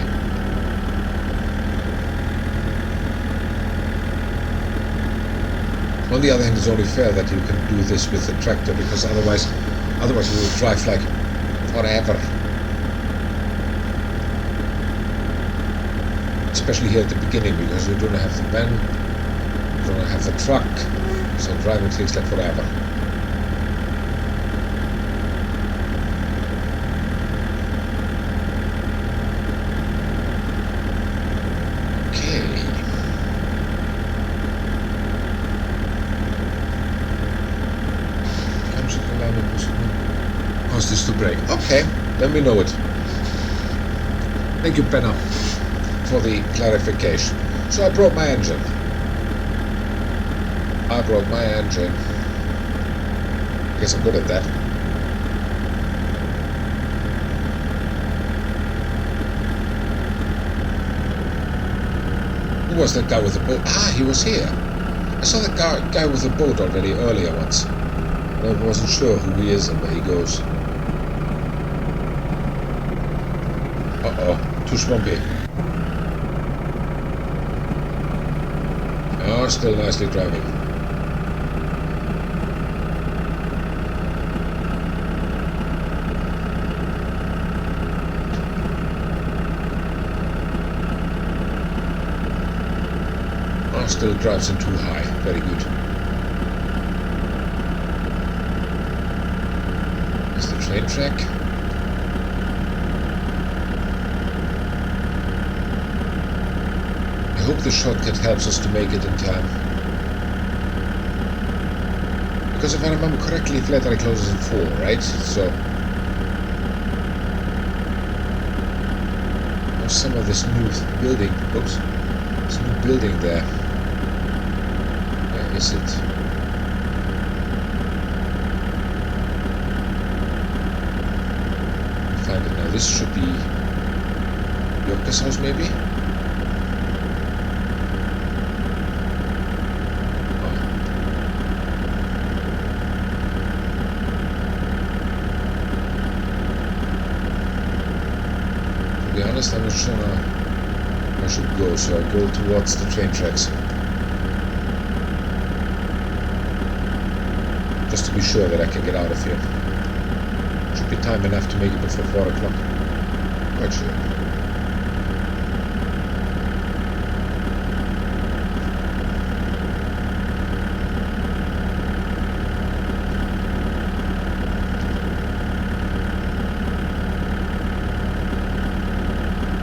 On the other hand, it's only fair that you can do this with the tractor, because otherwise you will drive like forever. Especially here at the beginning, because you don't have the van, you don't have the truck, so driving takes like forever. Cause this to break. Okay, then we know it. Thank you, Penna, for the clarification. So I broke my engine. I broke my engine. I guess I'm good at that. Who was that guy with the boat? Ah, he was here. I saw that guy with the boat already earlier once. I wasn't sure who he is and where he goes. Uh-oh, too swampy. Oh, still nicely driving. Oh, still drives in too high. Very good. Train track. I hope the shortcut helps us to make it in time. Because if I remember correctly, Flattery closes at 4, right? So there's some of this new building. Oops. This new building there. Where is it? Find it now. This should be Jokka's house, maybe? Oh. To be honest, I'm not sure where I should go, so I go towards the train tracks. Just to be sure that I can get out of here. Should be time enough to make it before 4 o'clock. Quite sure.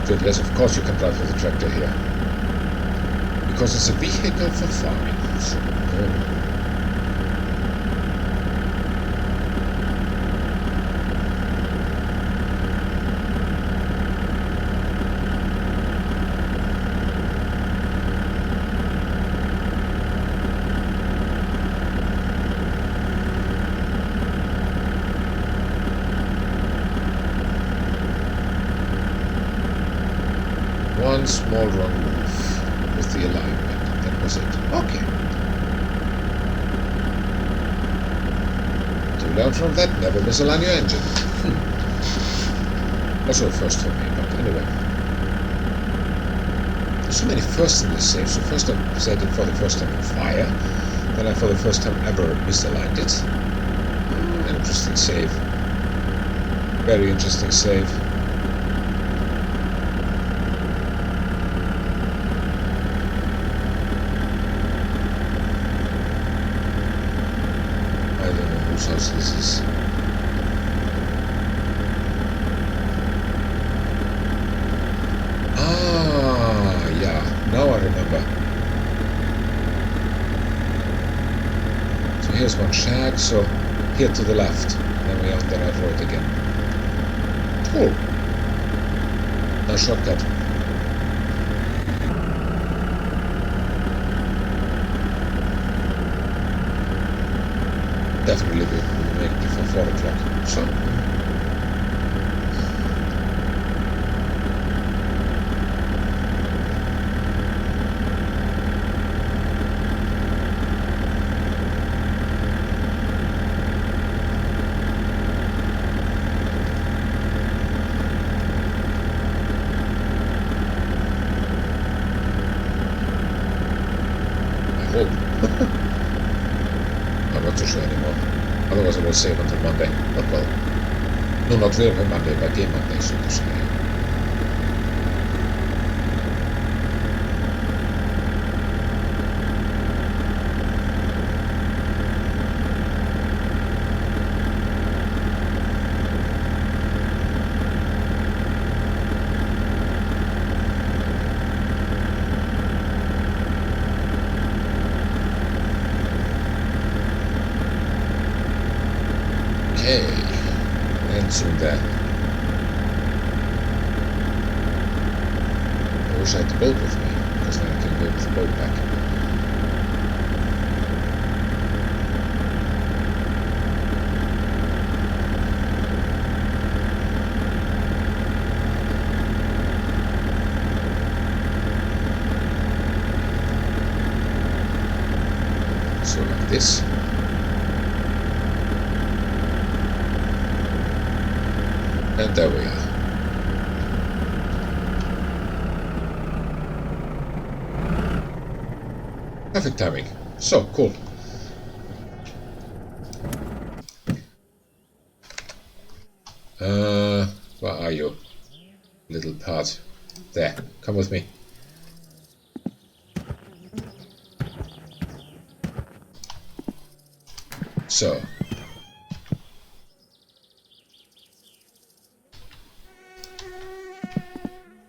Good, yes, of course you can drive with a tractor here. Because it's a vehicle for farming. So, one small wrong move with the alignment. That was it. Okay. To learn from that, never misalign your engine. Also a first for me, but anyway. There's so many firsts in this save. So first I saved it for the first time in fire. Then I for the first time ever misaligned it. Interesting save. Very interesting save. House this is. Ah, Here's one shack, so here to the left. Then we're on the right road again. Cool. No shortcut. Definitely we'll make it before 4 o'clock. So. I'm not too sure anymore. Otherwise I will save until Monday. But well. No, not real Monday, but game Monday, so to say. Okay, and soon then. I wish I had the boat with me, because then I can go with the boat back. So like this. And there we are. Perfect timing. So, cool. Where are you? Little part. There, come with me. So.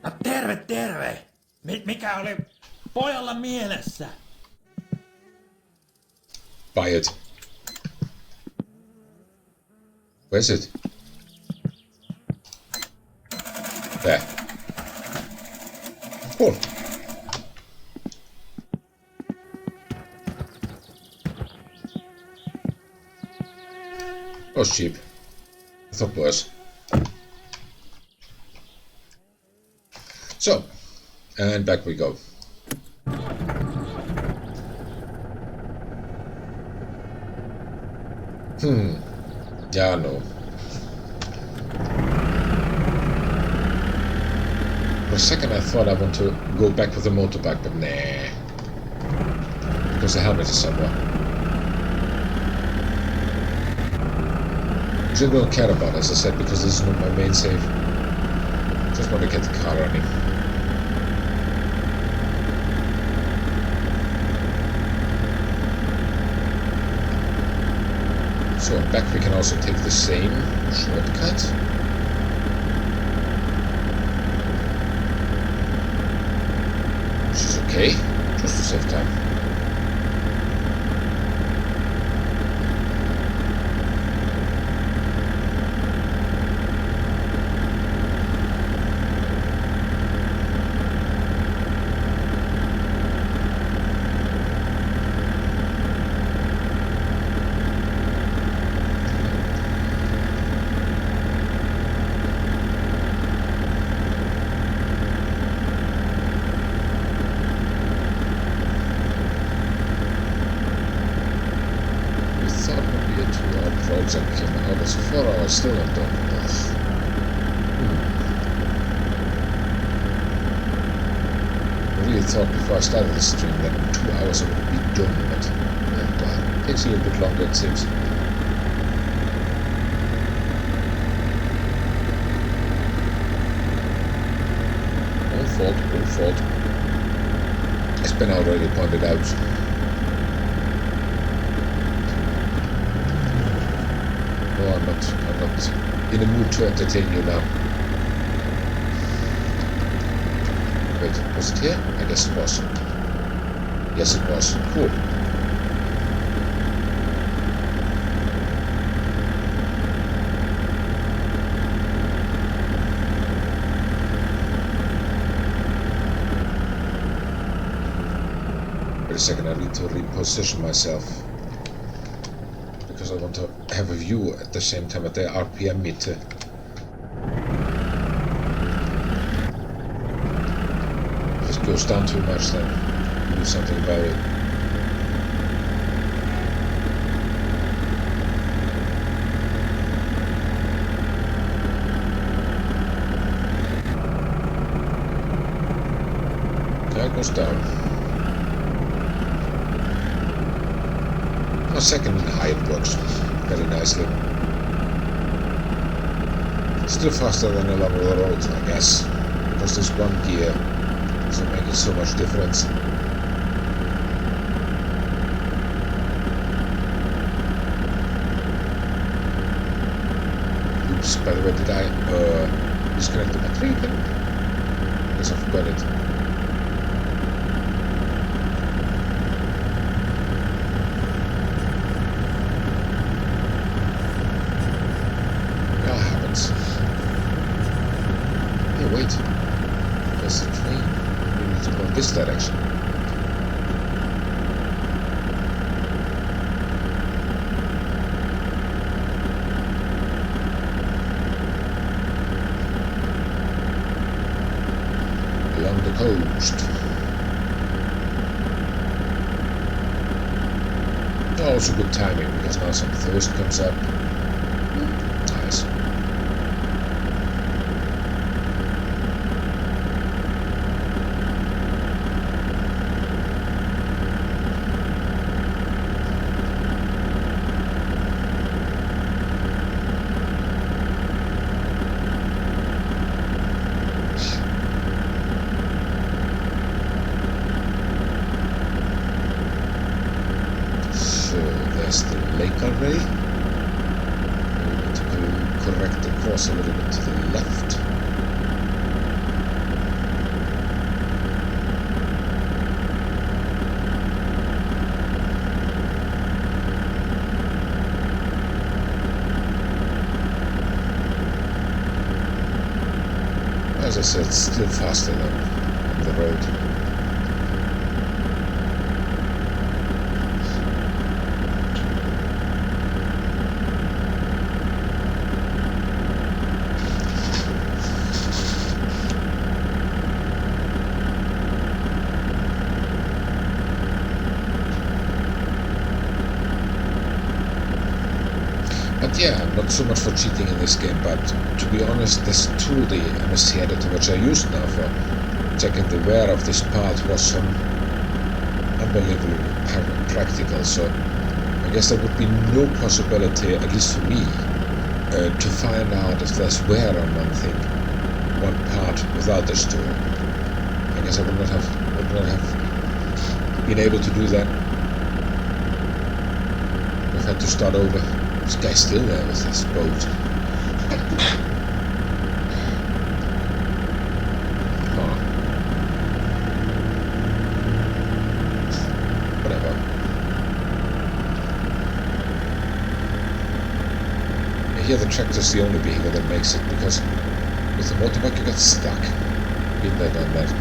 No terve, terve! Mikä oli pojalla mielessä? Buy it. Where's it? There. Cool. Was cheap. I thought it was. So, and back we go. Yeah, no. For a second I thought I want to go back with the motorbike, but nah. Because the helmet is somewhere. Which I don't care about, as I said, because this is not my main save. Just want to get the car running. So back we can also take the same shortcut. Which is okay, just to save time. Out as 4 hours still on top. I really thought before I started the stream that in 2 hours I would be done, but well, it takes a little bit longer it seems. Own fault. As Ben already pointed out. No, I'm not in the mood to entertain you now. Wait, was it here? I guess it was. Yes, it was. Cool. Wait a second, I need to reposition myself. Because I want to have a view at the same time at the RPM meter. If it goes down too much, then do something about it. That goes down. A second high it works very nicely. Still faster than along the road, I guess, because this one gear doesn't make it so much difference. Oops, by the way, did I disconnect the battery again? I guess I forgot it. Hey, wait. There's a train. We need to go in this direction. Along the coast. Also good timing, because now some thirst comes up. Nice. There's the lake already. We need to correct the course a little bit to the left. As I said, still faster than on the road. But yeah, I'm not so much for cheating in this game, but to be honest, this tool, the MSC editor, which I use now for checking the wear of this part, was unbelievably practical, so I guess there would be no possibility, at least for me, to find out if there's wear on one part without this tool. I guess I would not have been able to do that. I've had to start over. This guy's still there with his boat. Oh. Whatever. Here the tractor's the only vehicle that makes it, because with the motorbike you get stuck. Been there, done that.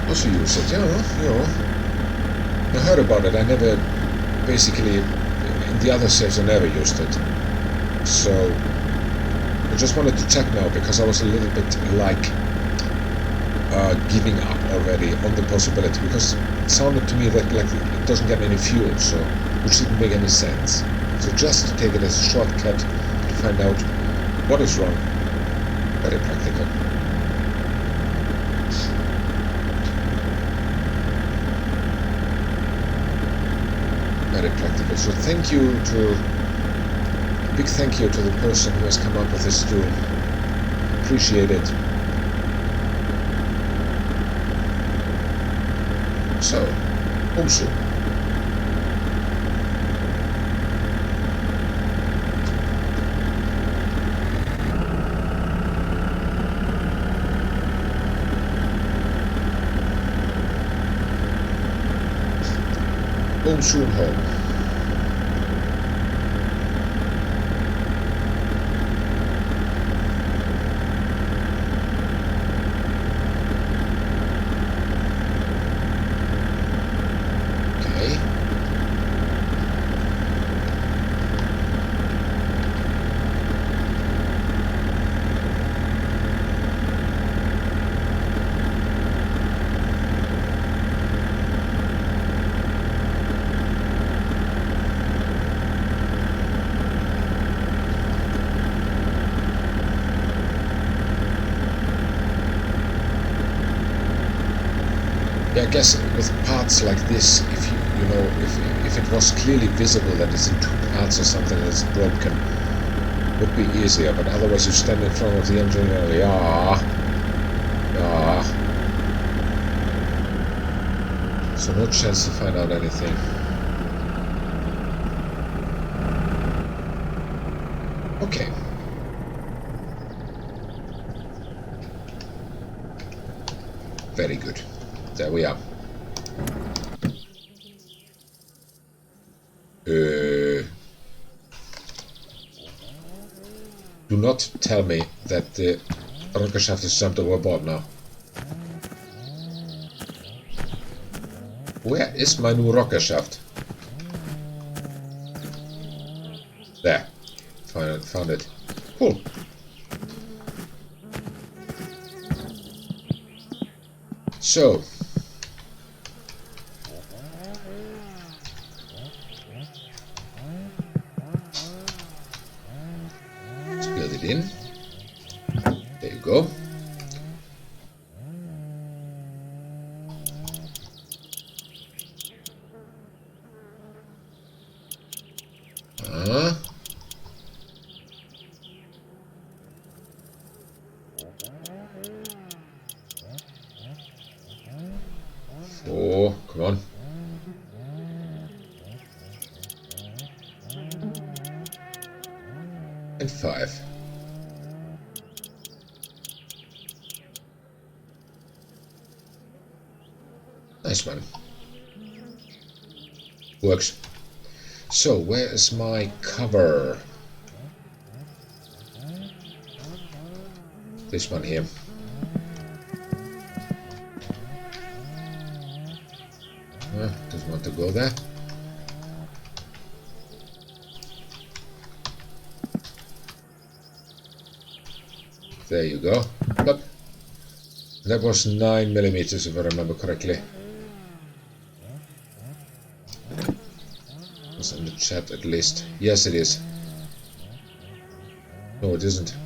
Also use it, I heard about it. I never, basically, in the other saves I never used it. So, I just wanted to check now, because I was a little bit like giving up already on the possibility, because it sounded to me that like it doesn't get any fuel, so which didn't make any sense. So just to take it as a shortcut to find out what is wrong. Very practical. Very practical. So big thank you to the person who has come up with this tool. Appreciate it. So, umso. Soon home. Yeah, I guess with parts like this, if you know, if it was clearly visible that it's in two parts or something that's broken, would be easier. But otherwise, you stand in front of the engine, yeah. So no chance to find out anything. Okay. Very good. There we are. Do not tell me that the rocker shaft is jumped overboard now. Where is my new rocker shaft? There. Found it. Cool. So. Let's build it in. There you go. Four, come on. And 5. Nice one. Works. So, where is my cover? This one here. Doesn't want to go there. There you go. But that was 9 millimeters if I remember correctly. Was in the chat at least. Yes, it is. No, it isn't.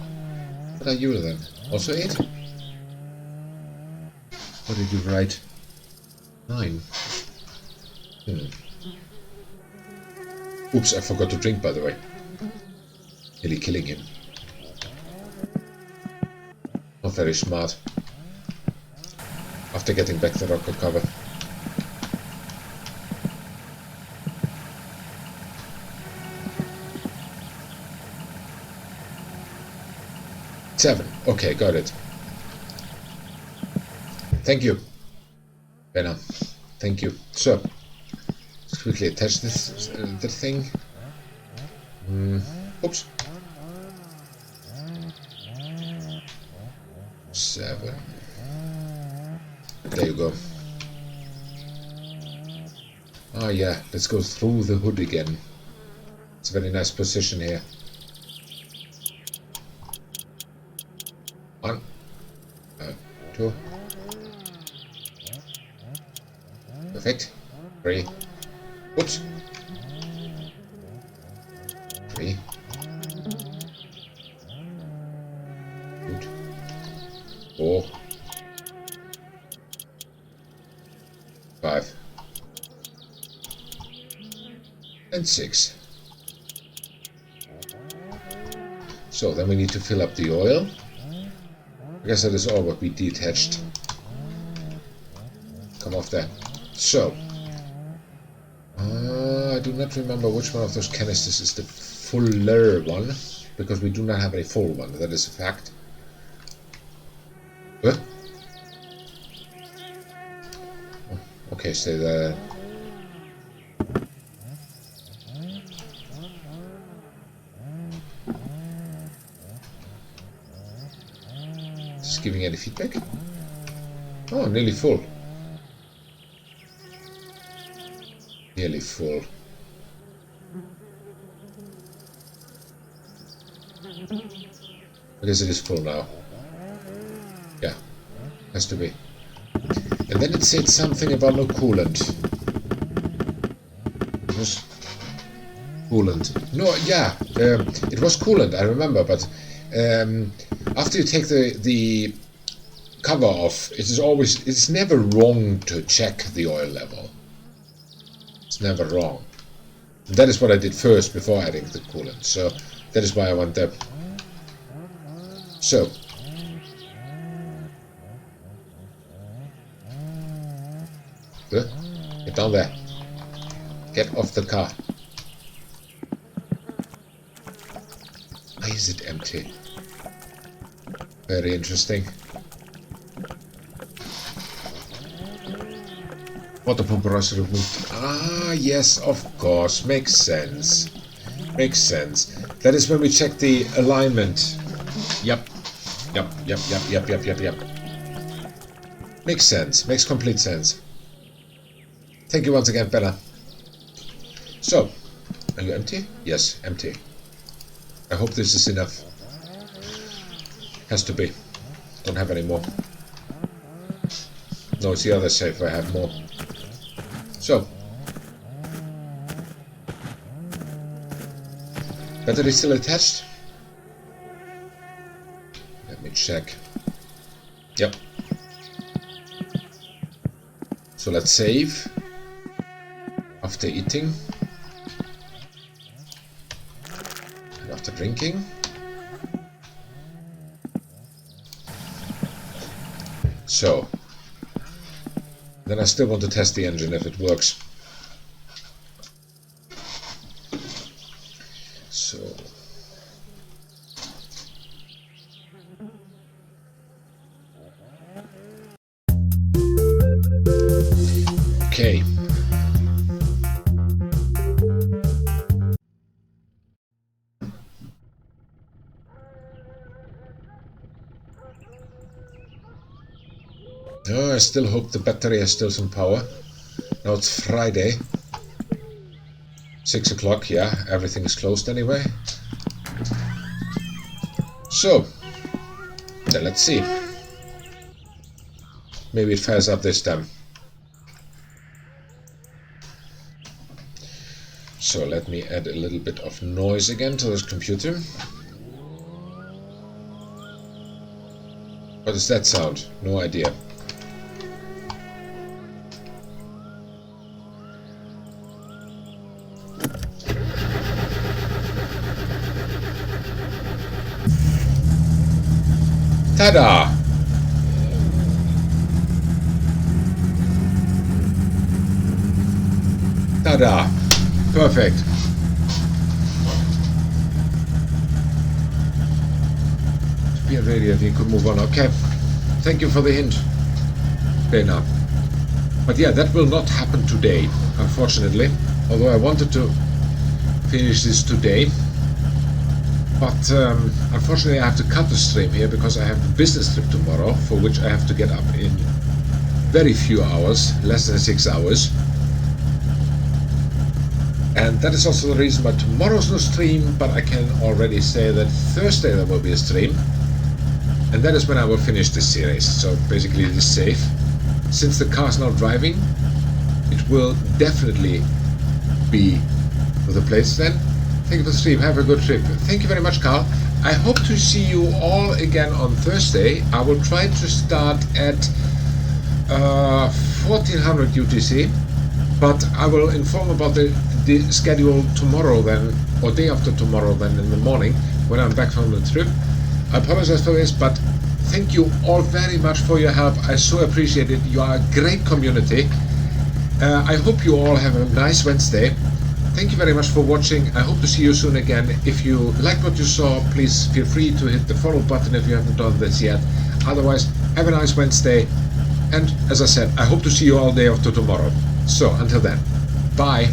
What are you then? Also 8? What did you write? 9. Oops, I forgot to drink, by the way. Nearly killing him. Not very smart. After getting back the rocker cover. Seven. Okay, got it. Thank you. Benna. Thank you. So, let's quickly attach this the thing. Oops. 7. There you go. Ah, yeah. Let's go through the hood again. It's a very nice position here. 1, 2. Perfect. 3. Oops. 3. Good. 4. 5. And 6. So then we need to fill up the oil. I guess that is all what we detached. Come off there. So, I do not remember which one of those canisters is the fuller one, because we do not have a full one, that is a fact. Huh? Oh, okay, stay there. Just giving any feedback? Oh, nearly full. Nearly full. I guess it is full now. Yeah, has to be. And then it said something about no coolant. It was coolant. No, yeah, it was coolant, I remember, but after you take the cover off, it's never wrong to check the oil level. It's never wrong. And that is what I did first before adding the coolant. So that is why I went there. So good. Get down there. Get off the car. Why is it empty? Very interesting. Water pump was removed. Ah, yes, of course. Makes sense. Makes sense. That is when we check the alignment. Yep. Yep. Makes sense. Makes complete sense. Thank you once again, Bella. So, are you empty? Yes, empty. I hope this is enough. Has to be. Don't have any more. No, it's the other safe where I have more. So. Battery still attached? Let me check. Yep. So let's save. After eating. And after drinking. So. Then I still want to test the engine if it works. So. Okay. Oh, I still hope the battery has still some power. Now it's Friday. 6 o'clock, yeah, everything is closed anyway. So, then let's see. Maybe it fires up this time. So let me add a little bit of noise again to this computer. What does that sound? No idea. Ta-da! Ta-da! Perfect. Be ready if you could move on. Okay. Thank you for the hint, Bena. But yeah, that will not happen today, unfortunately. Although I wanted to finish this today. But unfortunately I have to cut the stream here because I have a business trip tomorrow for which I have to get up in very few hours, less than 6 hours. And that is also the reason why tomorrow's no stream, but I can already say that Thursday there will be a stream. And that is when I will finish this series. So basically it is safe. Since the car is now driving, it will definitely be with the place then. Thank you for the stream. Have a good trip. Thank you very much, Carl. I hope to see you all again on Thursday. I will try to start at 1400 UTC, but I will inform about the schedule tomorrow then, or day after tomorrow then in the morning when I'm back from the trip. I apologize for this, but thank you all very much for your help. I so appreciate it. You are a great community. I hope you all have a nice Wednesday. Thank you very much for watching. I hope to see you soon again. If you liked what you saw, please feel free to hit the follow button if you haven't done this yet. Otherwise, have a nice Wednesday. And as I said, I hope to see you all day after tomorrow. So, until then, bye.